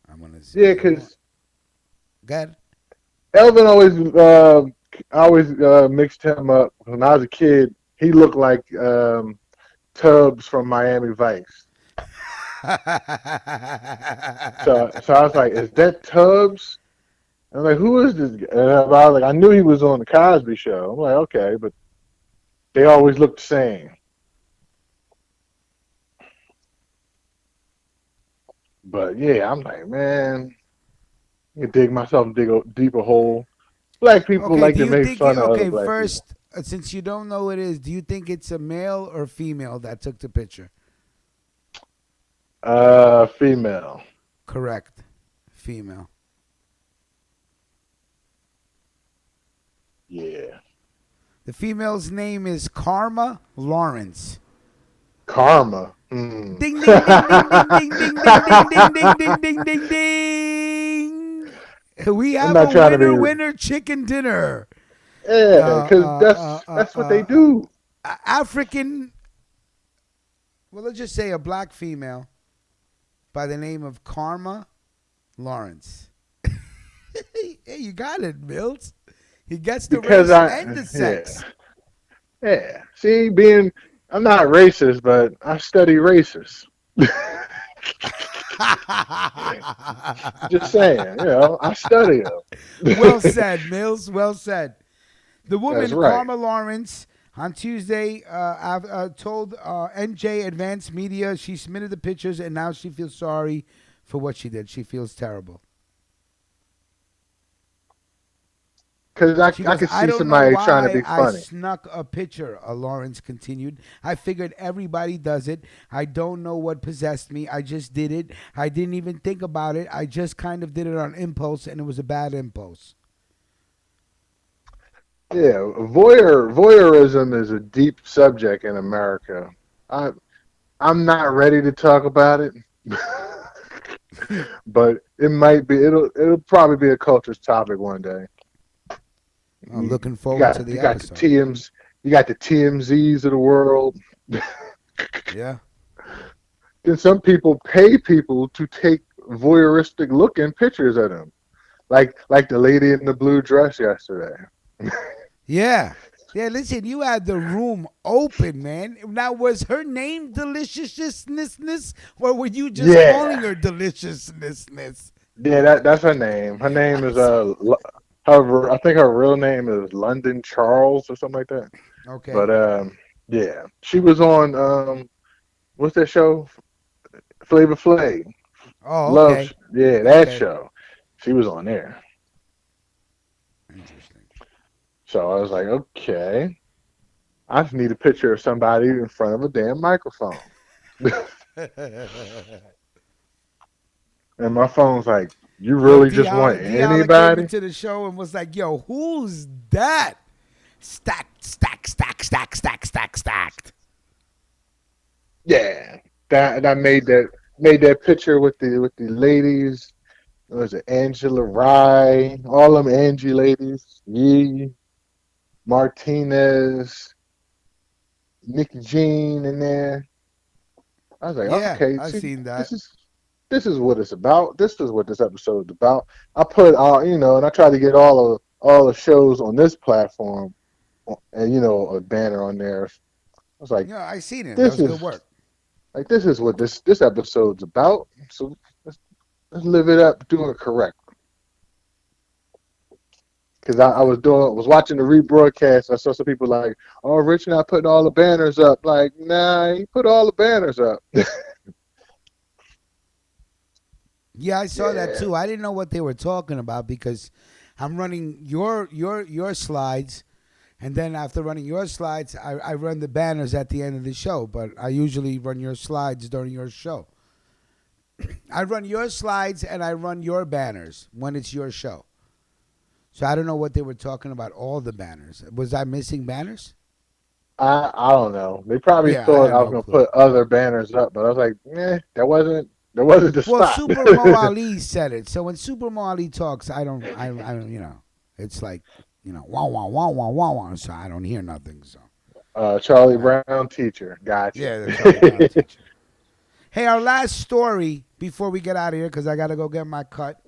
I'm going to see. Yeah, because go ahead. Elvin always mixed him up. When I was a kid, he looked like Tubbs from Miami Vice. So I was like, is that Tubbs? I'm like, who is this guy? And I was like, I knew he was on the Cosby Show. I'm like, okay, but they always look the same. But yeah, I'm like, man, I dig myself a deeper hole. Black people like to make fun of other black first, people. Since you don't know what it is, do you think it's a male or female that took the picture? Female. Correct. Female. Yeah. The female's name is Karma Lawrence. Karma. Ding ding ding ding ding ding ding ding ding ding ding ding. We have a winner chicken dinner. Yeah, because that's what they do. African. Well, let's just say a black female by the name of Karma Lawrence. Hey, you got it, Mills. He gets the race and the sex. Yeah. See, I'm not racist, but I study racists. Just saying, I study them. Well said, Mills. Well said. The woman, That's right. Karma Lawrence, on Tuesday told NJ Advanced Media she submitted the pictures and now she feels sorry for what she did. She feels terrible. Because I could see somebody trying to be funny. I snuck a picture, Lawrence continued. I figured everybody does it. I don't know what possessed me. I just did it. I didn't even think about it. I just kind of did it on impulse, and it was a bad impulse. Yeah, voyeurism is a deep subject in America. I'm not ready to talk about it, but it might be. It'll probably be a culture's topic one day. I'm looking forward to the episode. You got the TMZs of the world. Yeah. Then some people pay people to take voyeuristic looking pictures of them, like the lady in the blue dress yesterday. Yeah. Yeah, listen, you had the room open, man. Now, was her name Deliciousness, or were you just calling her Deliciousness? Yeah, that's her name. Her name is I think her real name is London Charles or something like that. Okay. But yeah, she was on what's that show? Flavor Flav. Oh, okay. That show. She was on there. Interesting. So I was like, okay, I just need a picture of somebody in front of a damn microphone. And my phone's like, you Yo, really D just Holler, want D Holler came anybody? into the show and was like, "Yo, who's that?" Stacked. Yeah. That I made that picture with the ladies. Was it Angela Rye? All them Angie ladies. Yee, Martinez, Nikki Jean in there. I was like, Yeah, okay, I see, seen that. this is this is what it's about. This is what this episode is about. I put all, and I tried to get all the shows on this platform, and a banner on there. I was like, Yeah, I seen it. That this was good is work. this is what this episode's about. So let's live it up, do it correct. Because I was watching the rebroadcast. I saw some people like, oh, Rich not putting all the banners up. Like, nah, he put all the banners up. Yeah, I saw that Yeah. too. I didn't know what they were talking about because I'm running your slides, and then after running your slides, I run the banners at the end of the show. But I usually run your slides during your show. I run your slides and I run your banners when it's your show. So I don't know what they were talking about. All the banners. Was I missing banners? I don't know. They probably Yeah, I thought have I was no gonna clue. put other banners up, but I was like, that wasn't the Well, spot. Super Mo Ali said it. So when Super Mo Ali talks, I don't, it's like, wah wah wah wah wah wah. So I don't hear nothing. So Charlie Brown teacher, gotcha. yeah, the Charlie Brown teacher. Hey, our last story before we get out of here because I gotta go get my cut.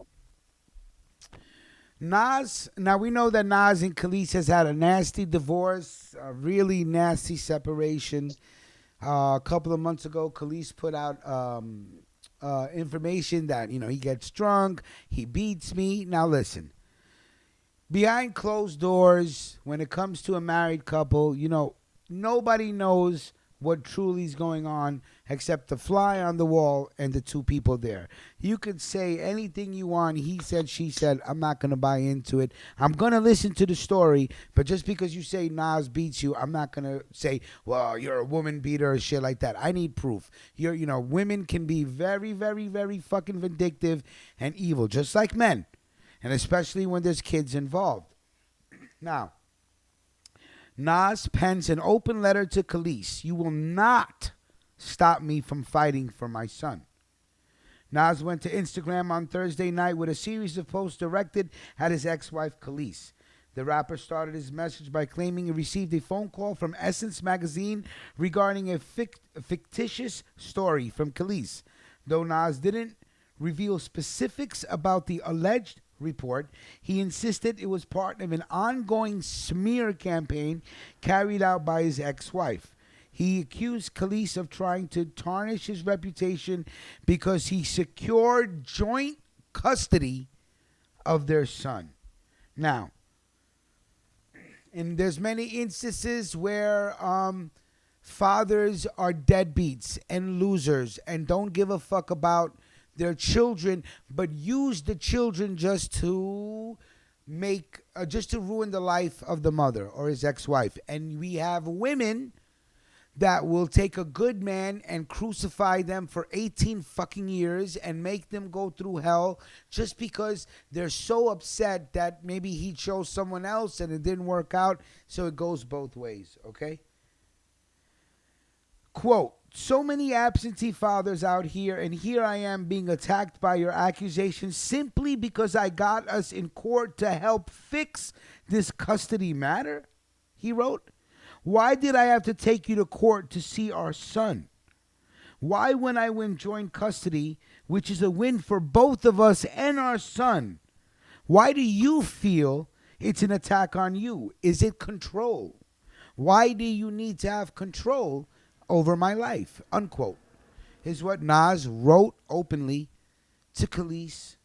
Nas. Now we know that Nas and Khalees has had a nasty divorce, a really nasty separation. A couple of months ago, Khalees put out information that he gets drunk, he beats me. Now listen, behind closed doors, when it comes to a married couple, nobody knows what truly is going on except the fly on the wall and the two people there. You could say anything you want. He said, she said. I'm not going to buy into it. I'm going to listen to the story, but just because you say Nas beats you, I'm not going to say, well, you're a woman beater or shit like that. I need proof. Women can be very, very, very fucking vindictive and evil, just like men, and especially when there's kids involved. Now, Nas pens an open letter to Khalees. You will not stop me from fighting for my son. Nas went to Instagram on Thursday night with a series of posts directed at his ex-wife Khalees. The rapper started his message by claiming he received a phone call from Essence magazine regarding a fictitious story from Khalees. Though Nas didn't reveal specifics about the alleged report, he insisted it was part of an ongoing smear campaign carried out by his ex-wife. He accused Khalees of trying to tarnish his reputation because he secured joint custody of their son. Now, and there's many instances where fathers are deadbeats and losers and don't give a fuck about their children, but use the children just to ruin the life of the mother or his ex-wife. And we have women that will take a good man and crucify them for 18 fucking years and make them go through hell just because they're so upset that maybe he chose someone else and it didn't work out. So it goes both ways, okay? Quote, so many absentee fathers out here, and here I am being attacked by your accusations simply because I got us in court to help fix this custody matter, he wrote. Why did I have to take you to court to see our son? Why, when I win joint custody, which is a win for both of us and our son, why do you feel it's an attack on you? Is it control? Why do you need to have control over my life? Unquote. Is what Nas wrote openly to Khalees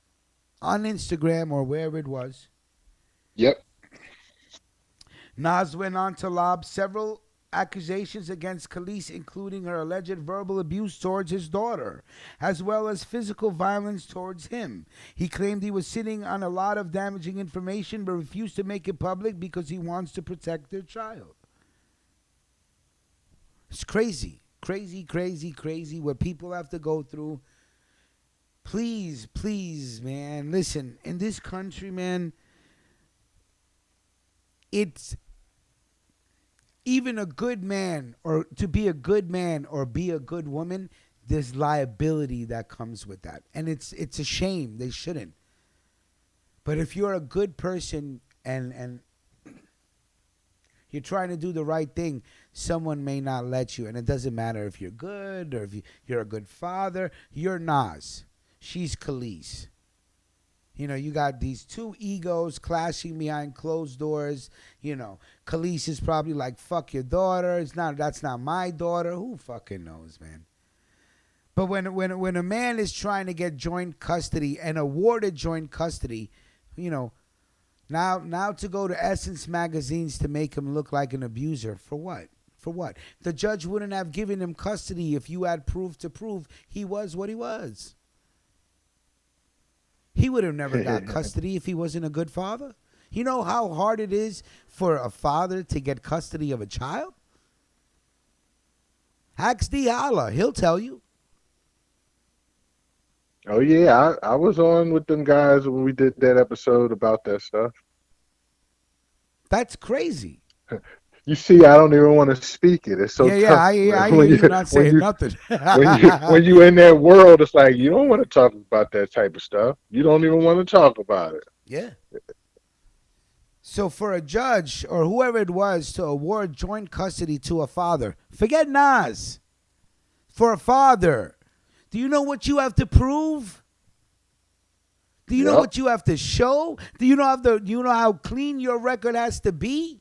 on Instagram or wherever it was. Yep. Nas went on to lob several accusations against Khalees, including her alleged verbal abuse towards his daughter, as well as physical violence towards him. He claimed he was sitting on a lot of damaging information but refused to make it public because he wants to protect their child. It's crazy. Crazy what people have to go through. Please, man, listen, in this country, man, it's even a good man, or to be a good man or be a good woman, there's liability that comes with that. And it's a shame. They shouldn't. But if you're a good person and you're trying to do the right thing, someone may not let you. And it doesn't matter if you're good or if you're a good father. You're Nas. She's Khalees. You know, you got these two egos clashing behind closed doors. You know, Khalees is probably like, fuck your daughter. That's not my daughter. Who fucking knows, man? But when a man is trying to get joint custody and awarded joint custody, you know, now to go to Essence magazines to make him look like an abuser. For what? For what? The judge wouldn't have given him custody if you had proof to prove he was what he was. He would have never got custody if he wasn't a good father. You know how hard it is for a father to get custody of a child? Ask D. Holla. He'll tell you. Oh, yeah. I was on with them guys when we did that episode about that stuff. That's crazy. You see, I don't even want to speak it. It's so tough. I hear you not saying nothing. when you in that world, it's like you don't want to talk about that type of stuff. You don't even want to talk about it. Yeah. So for a judge or whoever it was to award joint custody to a father, forget Nas. For a father, do you know what you have to prove? Do you know what you have to show? Do you know how clean your record has to be?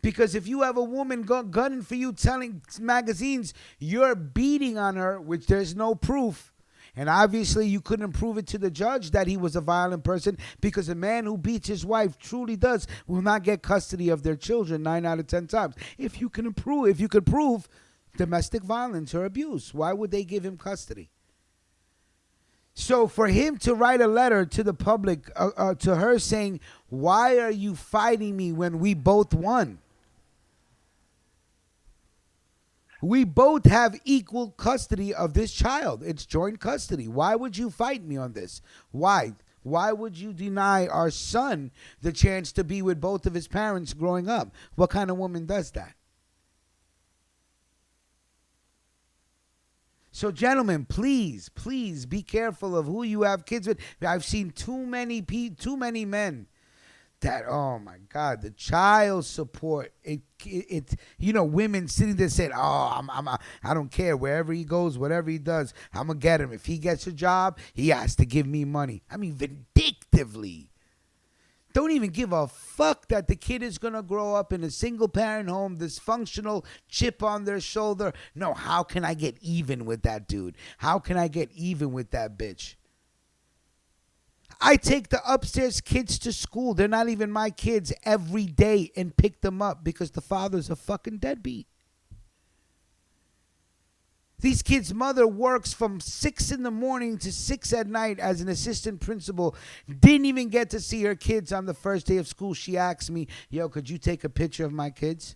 Because if you have a woman gunning for you, telling magazines you're beating on her, which there's no proof, and obviously you couldn't prove it to the judge that he was a violent person, because a man who beats his wife will not get custody of their children 9 out of 10 times. If you could prove domestic violence or abuse, why would they give him custody? So for him to write a letter to the public, to her saying, why are you fighting me when we both won? We both have equal custody of this child. It's joint custody. Why would you fight me on this? Why? Why would you deny our son the chance to be with both of his parents growing up? What kind of woman does that? So, gentlemen, please be careful of who you have kids with. I've seen too many men that, oh my God, the child support. It women sitting there saying, oh, I don't care, wherever he goes, whatever he does, I'm gonna get him. If he gets a job, he has to give me money. I mean, vindictively. Don't even give a fuck that the kid is going to grow up in a single-parent home, dysfunctional, chip on their shoulder. No, how can I get even with that dude? How can I get even with that bitch? I take the upstairs kids to school. They're not even my kids every day and pick them up because the father's a fucking deadbeat. These kids' mother works from 6 in the morning to 6 at night as an assistant principal. Didn't even get to see her kids on the first day of school. She asked me, yo, could you take a picture of my kids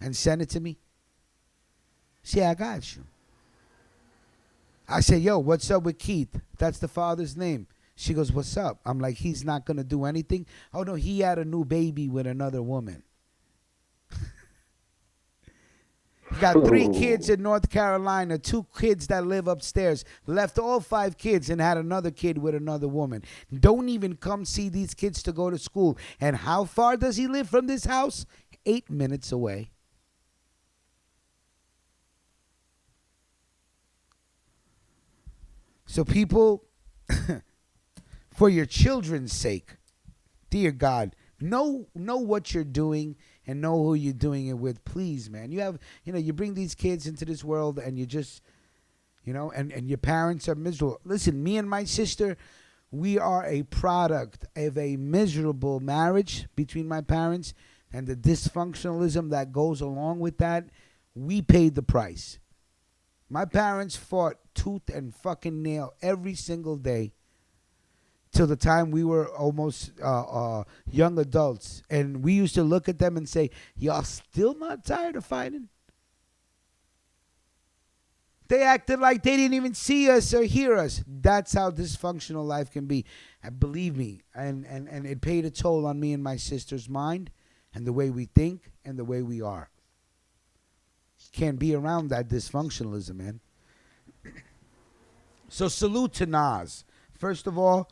and send it to me? See, I got you. I said, yo, what's up with Keith? That's the father's name. She goes, what's up? I'm like, he's not going to do anything? Oh, no, he had a new baby with another woman. He got 3 kids in North Carolina, 2 kids that live upstairs. Left all 5 kids and had another kid with another woman. Don't even come see these kids to go to school. And how far does he live from this house? 8 minutes away. So people, for your children's sake, dear God, know what you're doing and know who you're doing it with. Please, man. You bring these kids into this world and you just, and your parents are miserable. Listen, me and my sister, we are a product of a miserable marriage between my parents and the dysfunctionalism that goes along with that, we paid the price. My parents fought tooth and fucking nail every single day till the time we were almost young adults. And we used to look at them and say, y'all still not tired of fighting? They acted like they didn't even see us or hear us. That's how dysfunctional life can be. And believe me, and it paid a toll on me and my sister's mind and the way we think and the way we are. Can't be around that dysfunctionalism, man. So salute to Nas. First of all,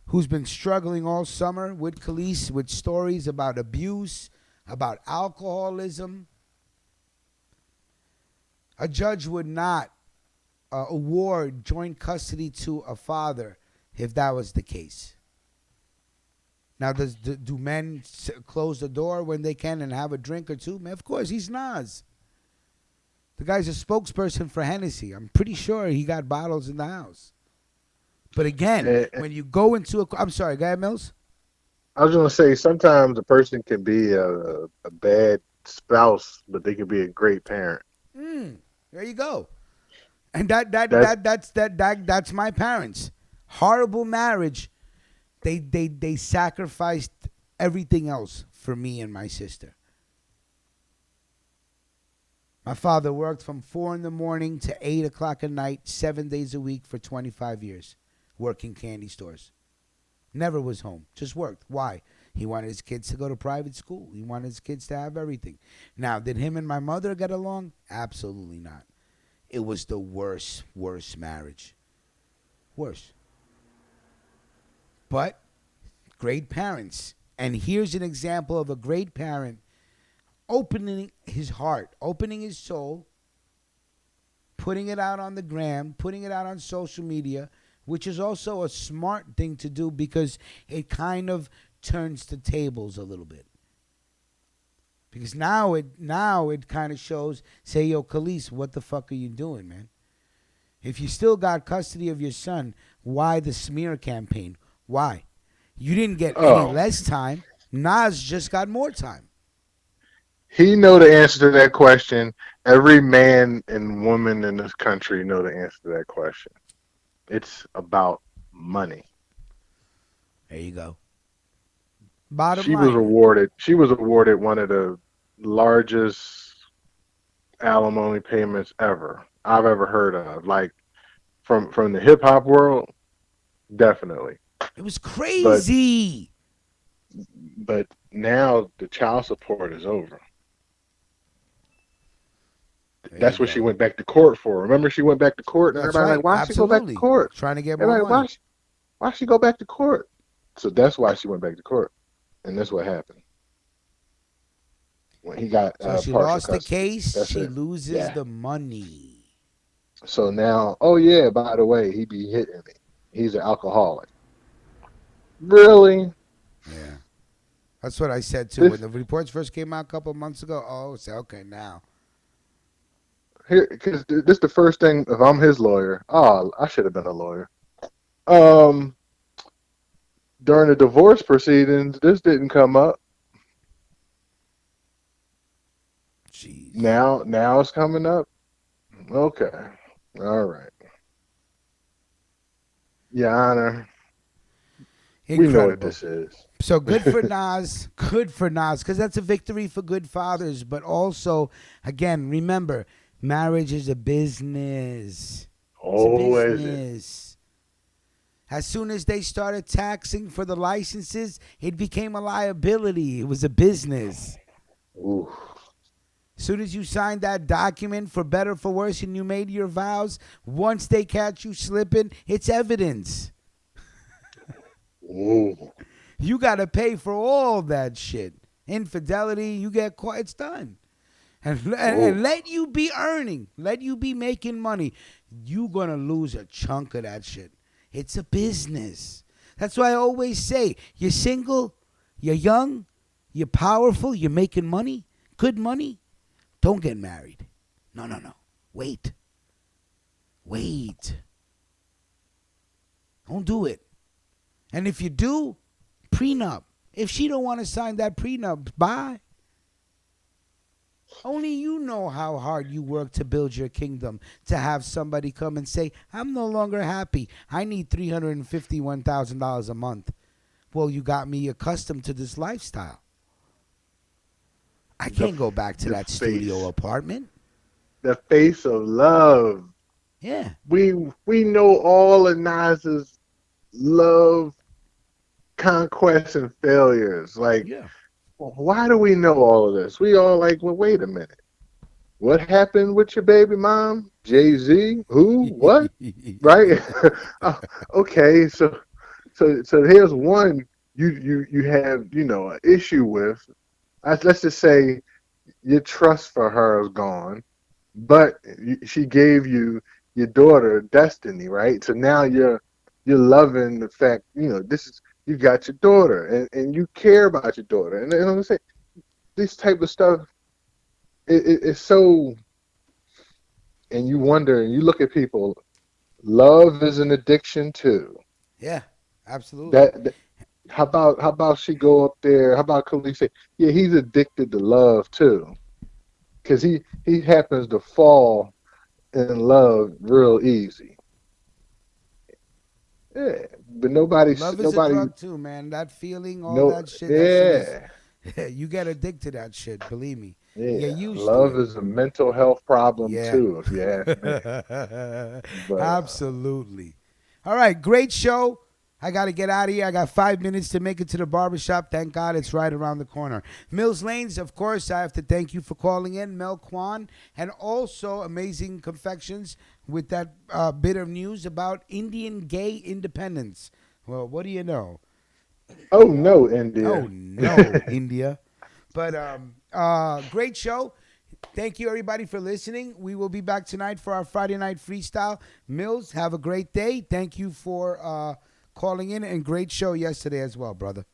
who's been struggling all summer with Khalees, with stories about abuse, about alcoholism. A judge would not award joint custody to a father if that was the case. Now, do men close the door when they can and have a drink or two? Man, of course, he's Nas. The guy's a spokesperson for Hennessy. I'm pretty sure he got bottles in the house. But again, when you go into a... I'm sorry, go ahead, Mills. I was going to say, sometimes a person can be a bad spouse, but they can be a great parent. There you go. And that's my parents. Horrible marriage. They sacrificed everything else for me and my sister. My father worked from 4 a.m. to 8 o'clock at night, 7 days a week for 25 years, working candy stores. Never was home, just worked. Why? He wanted his kids to go to private school. He wanted his kids to have everything. Now, did him and my mother get along? Absolutely not. It was the worst marriage. Worse. But great parents. And here's an example of a great parent opening his heart, opening his soul, putting it out on the gram, putting it out on social media, which is also a smart thing to do because it kind of turns the tables a little bit. Because now it kind of shows, say, yo, Khalees, what the fuck are you doing, man? If you still got custody of your son, why the smear campaign? Why? You didn't get any less time. Nas just got more time. He know the answer to that question. Every man and woman in this country know the answer to that question. It's about money. There you go. Bottom line. She was awarded one of the largest alimony payments I've ever heard of. Like from the hip hop world, definitely. It was crazy. But now the child support is over. That's what she went back to court for. Remember, she went back to court, and everybody like, why she go back to court? Trying to get more money. Why she go back to court? So that's why she went back to court, and that's what happened. When he got so she lost the case, she loses the money. So now, oh yeah, by the way, he be hitting me. He's an alcoholic. Really? Yeah. That's what I said too. When the reports first came out a couple of months ago, okay, now. Here, because this is the first thing. If I'm his lawyer, I should have been a lawyer. During the divorce proceedings, this didn't come up. Jeez. Now it's coming up. Okay, all right. Your Honor, incredible. We know what this is. So good for Nas, because that's a victory for good fathers. But also, again, remember. Marriage is a business. Is it? As soon as they started taxing for the licenses, it became a liability. It was a business. Ooh. As soon as you signed that document, for better or for worse, and you made your vows, once they catch you slipping, it's evidence. Ooh. You got to pay for all that shit. Infidelity, you get caught, it's done. And let you be earning, let you be making money. You're going to lose a chunk of that shit. It's a business. That's why I always say, you're single, you're young, you're powerful, you're making money, good money. Don't get married. No. Wait. Don't do it. And if you do, prenup. If she don't want to sign that prenup, bye. Only you know how hard you work to build your kingdom. To have somebody come and say, I'm no longer happy. I need $351,000 a month. Well, you got me accustomed to this lifestyle. I can't go back to The that studio face, apartment. the face of love. Yeah. We know all of Nas's love, conquests, and failures. Like, Yeah. why do we know all of this? We all like, well, wait a minute. What happened with your baby mom? Jay-Z? Who? What? Right? Oh, okay, so here's one you have, an issue with. Let's just say your trust for her is gone, but she gave you your daughter Destiny, right? So now you're loving the fact, this is you got your daughter, and you care about your daughter, and I'm gonna say this type of stuff. It's so, and you wonder, and you look at people. Love is an addiction too. Yeah, absolutely. That how about she go up there? How about Khalees say, yeah, he's addicted to love too, because he happens to fall in love real easy. Yeah, but Love is a nobody, drug too, man. That feeling, all no, that shit, that shit is. yeah, You get addicted to that shit. Believe me, you get yeah. used to Love it. is a mental health problem Yeah. too, if you ask me. But Absolutely. All right, great show. I got to get out of here. I got 5 minutes to make it to the barbershop. Thank God it's right around the corner. Mills Lanes, of course, I have to thank you for calling in, Mel Kwan, and also Amazing Confections with that bit of news about Indian gay independence. Well, what do you know? oh no, India. Oh, no, India. But great show. Thank you, everybody, for listening. We will be back tonight for our Friday night freestyle. Mills, have a great day. Thank you for calling in, and great show yesterday as well, brother.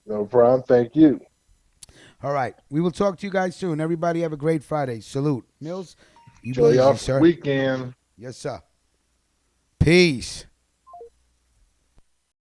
No problem. Thank you. All right. We will talk to you guys soon. Everybody have a great Friday. Salute. Mills, you be Enjoy easy, your sir. weekend. Yes, sir. Peace.